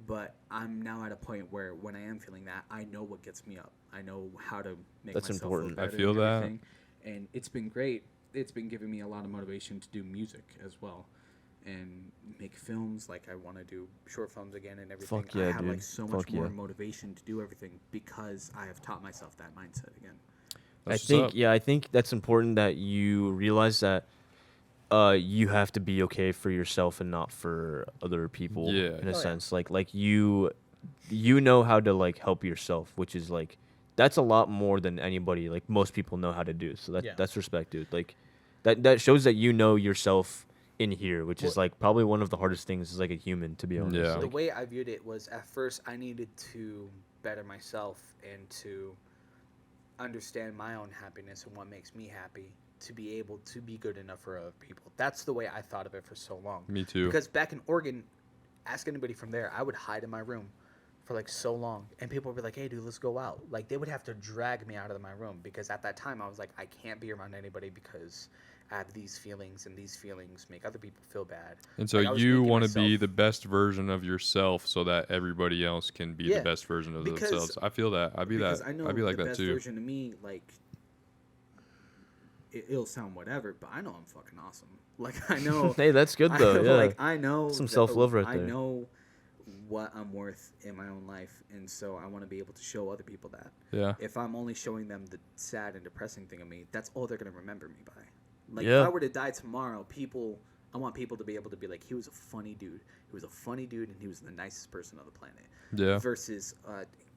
But I'm now at a point where when I am feeling that, I know what gets me up. I know how to make That's myself important. feel I better feel and that. everything. And it's been great. It's been giving me a lot of motivation to do music as well. And make films. Like, I want to do short films again and everything. Fuck yeah, I have dude. like so much Fuck more yeah. motivation to do everything because I have taught myself that mindset again. That's I what's up. I think that's important that you realize that you have to be okay for yourself and not for other people Yeah. in a Oh, yeah. sense. Like you know how to like help yourself, which is like that's a lot more than anybody like most people know how to do. So Yeah. that's respect, dude. Like that shows that you know yourself in here, which is Well- like probably one of the hardest things as like a human, to be honest. Yeah. The Like, way I viewed it was at first I needed to better myself and to understand my own happiness and what makes me happy to be able to be good enough for other people. That's the way I thought of it for so long. Me too. Because back in Oregon, ask anybody from there, I would hide in my room for like so long. And people would be like, hey, dude, let's go out. Like, they would have to drag me out of my room because at that time I was like, I can't be around anybody because I have these feelings and these feelings make other people feel bad. And so Like, I was you making want to be myself- the best version of yourself so that everybody else can be Yeah, the best version of because- themselves. I feel that. I'd be because that. I know I'd be like the that best too. version of me, like, it'll sound whatever, but I know I'm fucking awesome. Like, I know. hey, that's good I though. know, Yeah. Like, I know Some that- self-love right I there. know what I'm worth in my own life, and so I want to be able to show other people that. Yeah. If I'm only showing them the sad and depressing thing of me, that's all they're gonna remember me by. Like, Yeah. if I were to die tomorrow, I want people to be able to be like, he was a funny dude. He was a funny dude, and he was the nicest person on the planet. Yeah. Versus,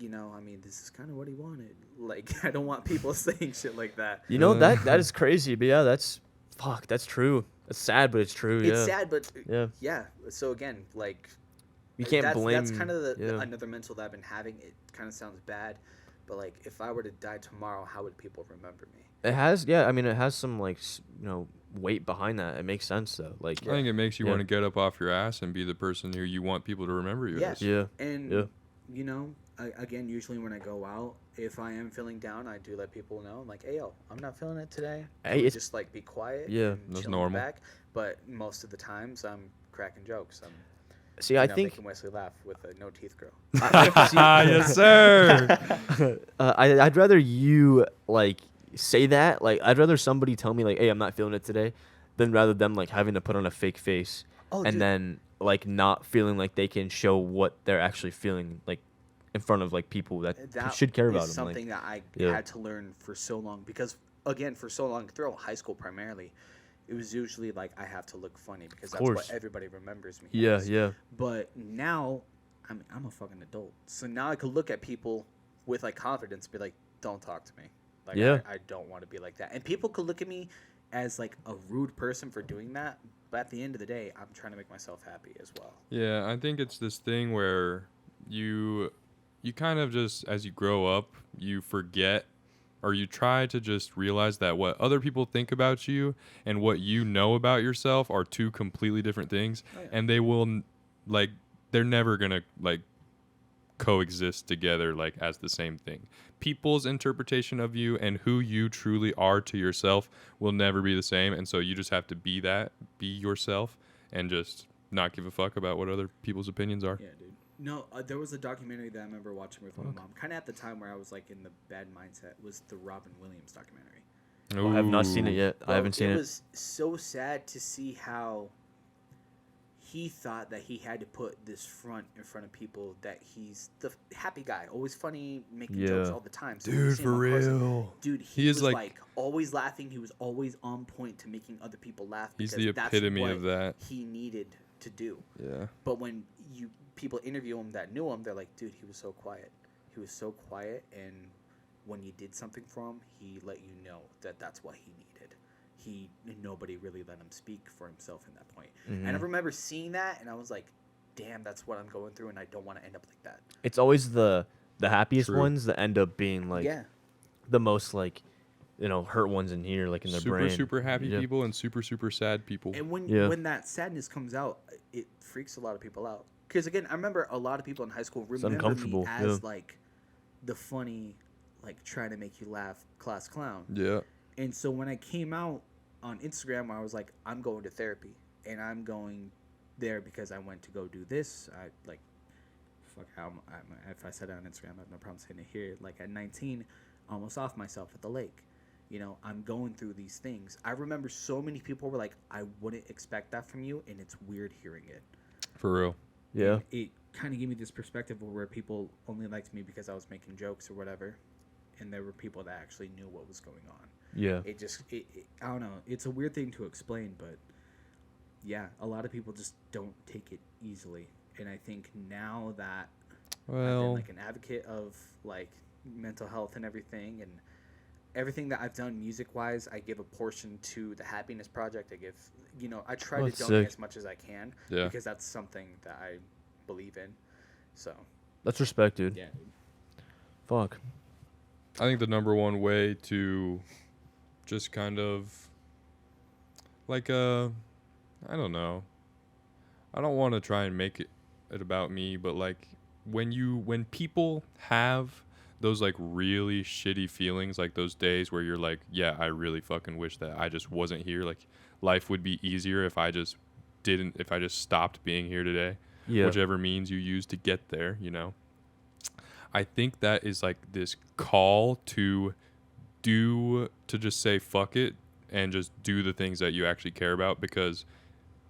this is kind of what he wanted. Like, I don't want people saying shit like that. You know that is crazy, but yeah, that's true. It's sad, but it's true. It's yeah. sad, but Yeah. So again, like, You can't that's, blame. That's kind of yeah. another mental that I've been having. It kind of sounds bad, but like, if I were to die tomorrow, how would people remember me? It has, yeah. I mean, it has some like weight behind that. It makes sense though. Like, I think it makes you Yeah. want to get up off your ass and be the person who you want people to remember you Yeah. as. yeah, And Yeah. Again, usually when I go out, if I am feeling down, I do let people know. I'm like, hey, yo, I'm not feeling it today. Hey, Can we it's- just like be quiet. Yeah. and That's chill in the normal. Back. But most of the times, I'm cracking jokes. I'm see, I think making Weslee laugh with a no teeth girl. Yes, sir. I'd rather you like say that. Like, I'd rather somebody tell me like, "Hey, I'm not feeling it today," than rather them like having to put on a fake face Oh, and dude. then like not feeling like they can show what they're actually feeling like in front of like people that, That should care is about them. something Like, that I Yeah. had to learn for so long because, again, for so long throughout high school primarily, it was usually like I have to look funny because that's course. what everybody remembers me. yeah, as. yeah, But now I'm a fucking adult, so now I could look at people with like confidence, and be like, "Don't talk to me. Like, Yeah. I don't want to be like that. And people could look at me as like a rude person for doing that, but at the end of the day, I'm trying to make myself happy as well. Yeah, I think it's this thing where you kind of just, as you grow up, you forget, or you try to just realize that what other people think about you and what you know about yourself are two completely different things. Oh, yeah. And they will like, they're never gonna like coexist together like as the same thing. People's interpretation of you and who you truly are to yourself will never be the same, and so you just have to be yourself, and just not give a fuck about what other people's opinions are. Yeah, dude. No, there was a documentary that I remember watching with my mom, kind of at the time where I was like in the bad mindset, was the Robin Williams documentary. I have not seen it Ooh. yet. I haven't seen It it. was so sad to see how he thought that he had to put this front in front of people, that he's the happy guy, always funny, making jokes Yeah. all the time. So when you Dude, see him for on Carson, real. dude, He he is was like- like always laughing. He was always on point to making other people laugh. He's because the that's epitome what of that. he needed to do. Yeah. But when people interview him that knew him, they're like, dude, he was so quiet. He was so quiet, and when you did something for him, he let you know that that's what he needed. Nobody really let him speak for himself in that point. And I remember seeing that, and I was like, damn, that's what I'm going through, and I don't want to end up like that. It's always the happiest True. ones that end up being like Yeah. the most like, hurt ones in here, like in their Super, brain. super happy Yeah. people and super, super sad people. And when Yeah. when that sadness comes out, it freaks a lot of people out. Because again, I remember a lot of people in high school remember me uncomfortable, as yeah. like the funny, like trying to make you laugh class clown. Yeah. And so when I came out on Instagram, I was like, I'm going to therapy, and I'm going there because I went to go do this. I like, fuck how if I said it on Instagram, I have no problem saying it here. Like at 19, almost off myself at the lake. I'm going through these things. I remember so many people were like, I wouldn't expect that from you, and it's weird hearing it. For real. Yeah. And it kind of gave me this perspective where people only liked me because I was making jokes or whatever, and there were people that actually knew what was going on. Yeah. It I don't know. It's a weird thing to explain, but yeah, a lot of people just don't take it easily. And I think now that I've been Well, like an advocate of like mental health and everything that I've done music wise, I give a portion to the Happiness Project. I try Oh, to that's donate sick. as much as I can Yeah. because that's something that I believe in. So That's respect, dude. yeah, Fuck. I think the number one way to just kind of like I don't know. I don't want to try and make it about me, but like when people have those like really shitty feelings, like those days where you're like, yeah, I really fucking wish that I just wasn't here. Like life would be easier if I just stopped being here today. Yeah. Whichever means you use to get there, I think that is like this call to just say fuck it and just do the things that you actually care about, because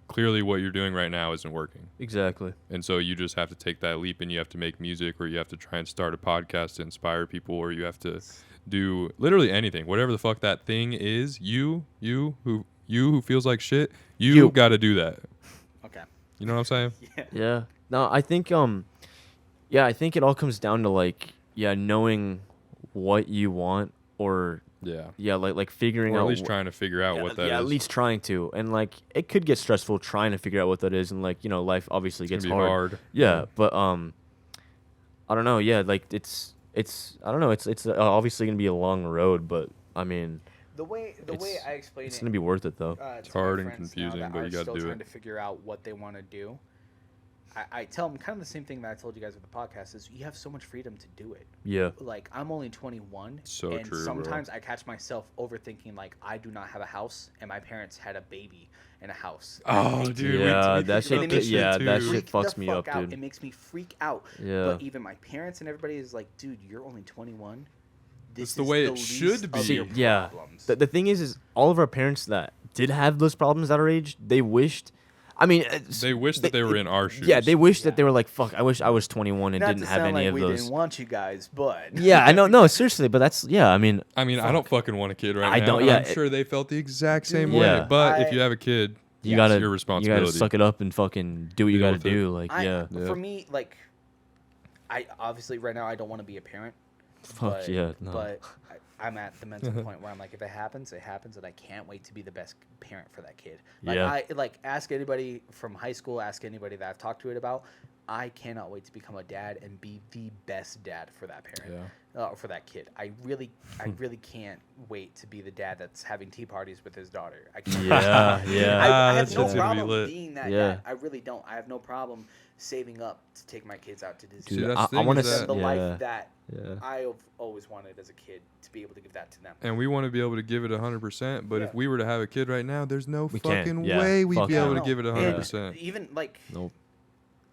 clearly what you're doing right now isn't working. Exactly. And so you just have to take that leap, and you have to make music, or you have to try and start a podcast to inspire people, or you have to do literally anything, whatever the fuck that thing is. You who feels like shit, you got to do that. okay, You know what I'm saying? yeah, Yeah. No, I think I think it all comes down to like knowing what you want, or Yeah. like figuring Or out at least trying to figure out what that is. at least trying to. And like it could get stressful trying to figure out what that is, and like life obviously It's gets gonna be hard. hard. Yeah, but I don't know. Yeah, like it's I don't know. It's obviously gonna be a long road, but I mean, the way I explain it's it, gonna be worth it though. to hard my and friends confusing, now that but you are gotta still do trying it. to figure out what they want to do. I tell them kind of the same thing that I told you guys with the podcast is you have so much freedom to do it. Yeah. Like I'm only 21, So and true, bro. sometimes I catch myself overthinking like I do not have a house and my parents had a baby in a house. Oh, And it dude, Yeah, we that talked shit about get- this yeah, too. that shit freak fucks the me fuck up, out. dude. It makes me freak out. Yeah. But even my parents and everybody is like, dude, you're only 21. This That's the is way the it least should of be. See, your yeah. problems. The thing is all of our parents that did have those problems at our age, they wished. I mean, They wish that they were in our shoes. Yeah, they wish that Yeah. they were like, fuck. I wish I was 21 and Not didn't to have sound any like of we those. didn't want you guys, but Yeah, I know. No, seriously, but that's I mean, I mean, I don't fucking want a kid right I now. don't- and yeah, I'm sure they felt the exact same Yeah. way. But if I- you have a kid, you it's gotta your you responsibility. gotta suck it up and fucking do what you Deal gotta with it. do. Like, yeah, For me, like, I obviously right now I don't want to be a parent. fuck but, yeah, no. But I'm at the mental point where I'm like, if it happens, it happens, and I can't wait to be the best parent for that kid. Like Yeah. I ask anybody from high school, ask anybody that I've talked to it about. I cannot wait to become a dad and be the best dad for that parent, for that kid. I really can't wait to be the dad that's having tea parties with his daughter. I can't. Yeah, yeah. I have That no shit's gonna be problem lit. being that Yeah. dad. I really don't. I have no problem saving up to take my kids out to Disney. See, Dude, that's the I thing want is to that- the yeah. life that Yeah. I've always wanted as a kid to be able to give that to them. And we want to be able to give it 100%, but Yeah. if we were to have a kid right now, there's no We can't. fucking Yeah. way we'd Fuck be no. able to No, give it and 100%. Even like, Nope.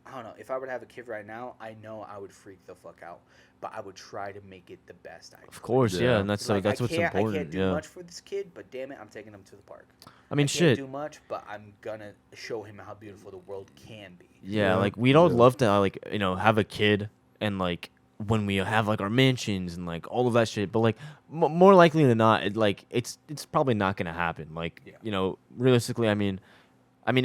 I don't know. If I were to have a kid right now, I know I would freak the fuck out, but I would try to make it the best I could. Of course, yeah, Yeah. and that's Like, that's I what's can't, I important. can't do Yeah. much for this kid, but damn it, I'm taking him to the park. I mean, I shit. can't do much, but I'm gonna show him how beautiful the world can be. Yeah, Yeah. like we'd all Yeah. love to like have a kid and like when we have like our mansions and like all of that shit, but like more likely than not, it's probably not gonna happen. Like Yeah. realistically, I mean,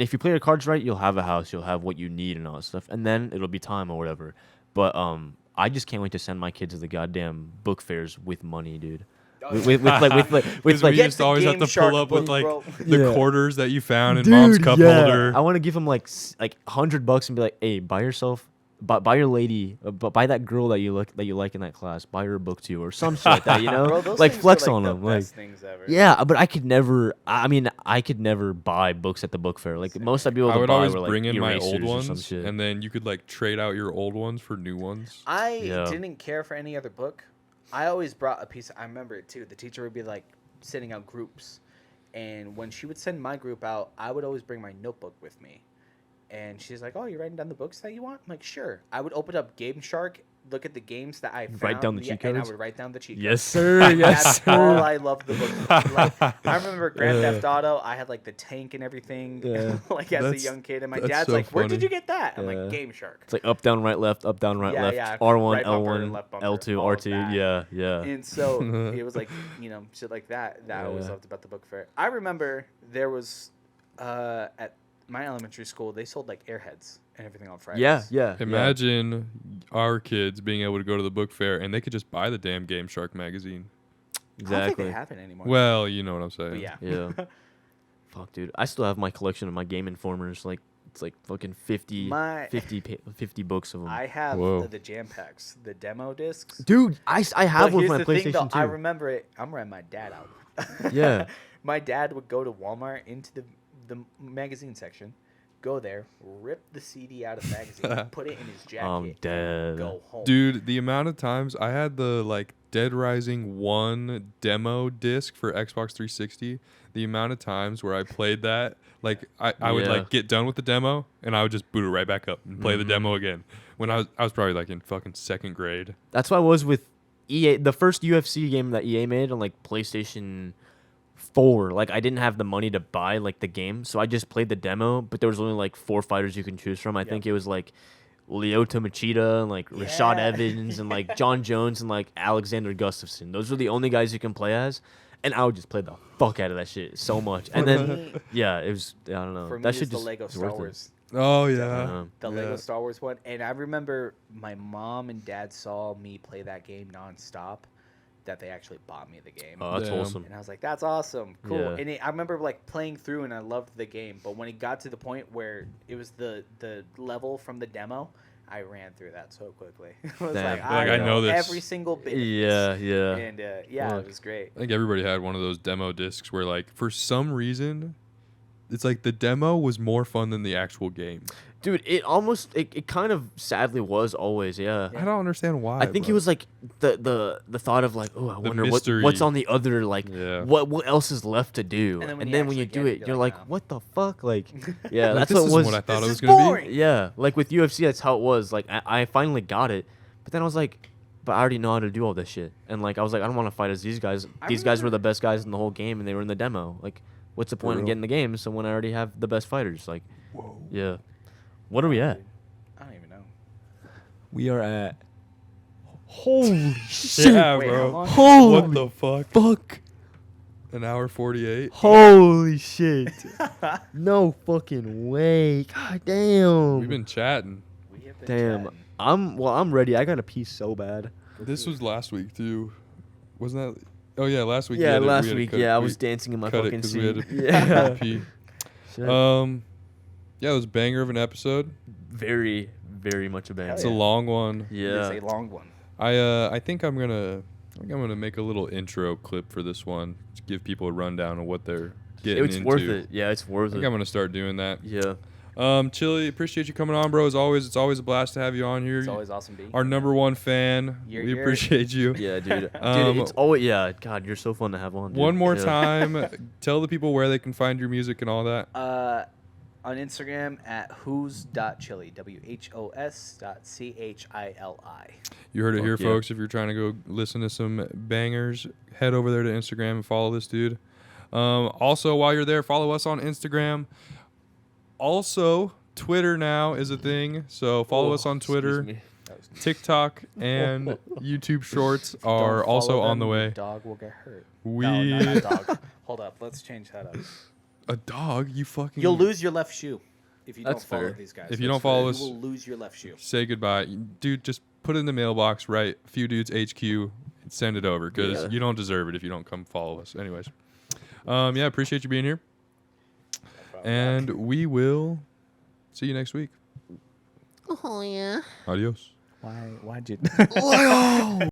if you play your cards right, you'll have a house, you'll have what you need and all that stuff, and then it'll be time or whatever. But I just can't wait to send my kids to the goddamn book fairs with money, dude. Oh, With, yeah. with Because like we Get used to the always have Game to Shark pull up with book, like bro. the Yeah. quarters that you found in mom's cup holder. I want to give them like $100 and be like, hey, buy yourself, buy your lady, buy that girl that you like in that class, buy her a book too, or some shit like that, Bro, those like things are, flex like, on the them, like. best things ever. Yeah, but I could never. I mean, I could never buy books at the book fair. Like most I'd be able I to would buy always were like bring in my erasers old or some ones, shit. and then you could like trade out your old ones for new ones. I Yeah. didn't care for any other book. I always brought a piece. I remember it too. The teacher would be like sending out groups, and when she would send my group out, I would always bring my notebook with me. And she's like, "Oh, you're writing down the books that you want?" I'm like, "Sure." I would open up Game Shark, look at the games that I found, Write down the cheat and I codes? would write down the cheat Yes, codes. sir. Yes, That's sir. all I loved the book. Like, I remember Grand Yeah. Theft Auto. I had like the tank and everything, Yeah. like as a That's- young kid. And my that's dad's so like, "Where did funny. you get that?" I'm Yeah. like, "Game Shark." It's like up, down, right, left, up, down, right, Yeah, left, yeah. R1, Right bumper, L1, left bumper, L2, all of R2. that. Yeah, yeah. And so it was like, shit like that I always Yeah. loved about the book fair. I remember there was at my elementary school, they sold like Airheads and everything on Fridays. Yeah, yeah. Imagine our kids being able to go to the book fair and they could just buy the damn Game Shark magazine. Yeah, I don't think exactly. they happen anymore. Well, you know what I'm saying. but yeah. Yeah. Fuck, dude. I still have my collection of my Game Informers. Like it's like fucking 50 My 50 books of them. I have Whoa. the jam packs, the demo discs. Dude, I have But one here's for my the thing, though, PlayStation 2. I remember it. I'm running my dad out. Yeah. My dad would go to Walmart into the magazine section, go there, rip the CD out of the magazine, put it in his jacket, I'm and dead. go home. Dude, the amount of times I had the like Dead Rising 1 demo disc for Xbox 360, the amount of times where I played that, like I would Yeah. like get done with the demo and I would just boot it right back up and play the demo again. When I was probably like in fucking second grade. That's why I was with EA. The first UFC game that EA made on like PlayStation 4. Like I didn't have the money to buy like the game, so I just played the demo. But there was only like 4 fighters you can choose from. I think it was like Lyoto Machida and like Rashad Yeah. Evans and like John Jones and like Alexander Gustafsson. Those were the only guys you can play as. And I would just play the fuck out of that shit so much. And then yeah, it was I don't know. For me, That it's shit the just Lego was Star worth it. Wars. Oh yeah. The Lego Yeah. Star Wars one. And I remember my mom and dad saw me play that game nonstop, that they actually bought me the game. Oh, that's Damn. awesome. And I was like, that's awesome. Cool. Yeah. And I remember like playing through and I loved the game. But when it got to the point where it was the level from the demo, I ran through that so quickly. I was Damn. like, Like, I know this. every single bit. Of Yeah, this. yeah. And yeah, Fuck. it was great. I think everybody had one of those demo discs where like for some reason it's like the demo was more fun than the actual game. Dude, it kind of sadly was always, yeah. I don't understand why. I think it but- was like the thought of like, oh, I wonder mystery. what's on the other, like Yeah. what else is left to do. And And then then when when you you do actually it, get it, you're you're like, like, what the fuck? Like, yeah, Like, that's this what it is was. what I thought it This was is gonna boring. be. Yeah, like with UFC, that's how it was. Like I finally got it, but then I was like, but I already know how to do all this shit. And like I was like, I don't want to fight as these guys. I These guys were remember- the best guys in the whole game, and they were in the demo. Like, what's the point in real. getting the game? So when I already have the best fighters, like, Whoa. yeah. What are we at? I don't even know. We are at. Holy shit! Yeah, Wait, how bro. long? Holy What the fuck? fuck! An hour 48. Holy shit! No fucking way! God damn! We've been chatting. We have been Damn. chatting. I'm ready. I got to pee so bad. This was last week too. Wasn't that Oh yeah, last week. Yeah, we last had to week. cut- Yeah, I we was dancing in my cut it fucking 'cause we had seat. to Yeah. pee. Shit. Yeah, it was a banger of an episode. Very, very much a banger. It's a long one. Yeah. It's a long one. I think I'm gonna make a little intro clip for this one to give people a rundown of what they're getting It's into. worth it. Yeah, it's worth I think it. I'm gonna start doing that. Yeah. Chili, appreciate you coming on, bro. As always, it's always a blast to have you on here. It's always awesome being Our here. number one fan. You're- We you're- appreciate you. Yeah, dude. Um, Dude, it's always God. You're so fun to have on. Dude. One more Yeah. time, tell the people where they can find your music and all that. On Instagram at whos.chili, WHOS.CHILI. You heard it Fuck here, yeah. folks. If you're trying to go listen to some bangers, head over there to Instagram and follow this dude. Also, while you're there, follow us on Instagram. Also, Twitter now is a thing, so follow us on Twitter. TikTok and YouTube Shorts are Don't also follow on the them, way. your dog will get hurt. We No, not a dog. Hold up. Let's change that up. a dog. You fucking. You'll lose your left shoe if you That's don't follow fair. these guys. If you don't follow you us- will lose your left shoe. Say goodbye, dude. Just put it in the mailbox, right? A few dudes HQ, and send it over because Yeah. you don't deserve it if you don't come follow us. Anyways, yeah, appreciate you being here, and we will see you next week. Oh, yeah. Adios. Why'd you?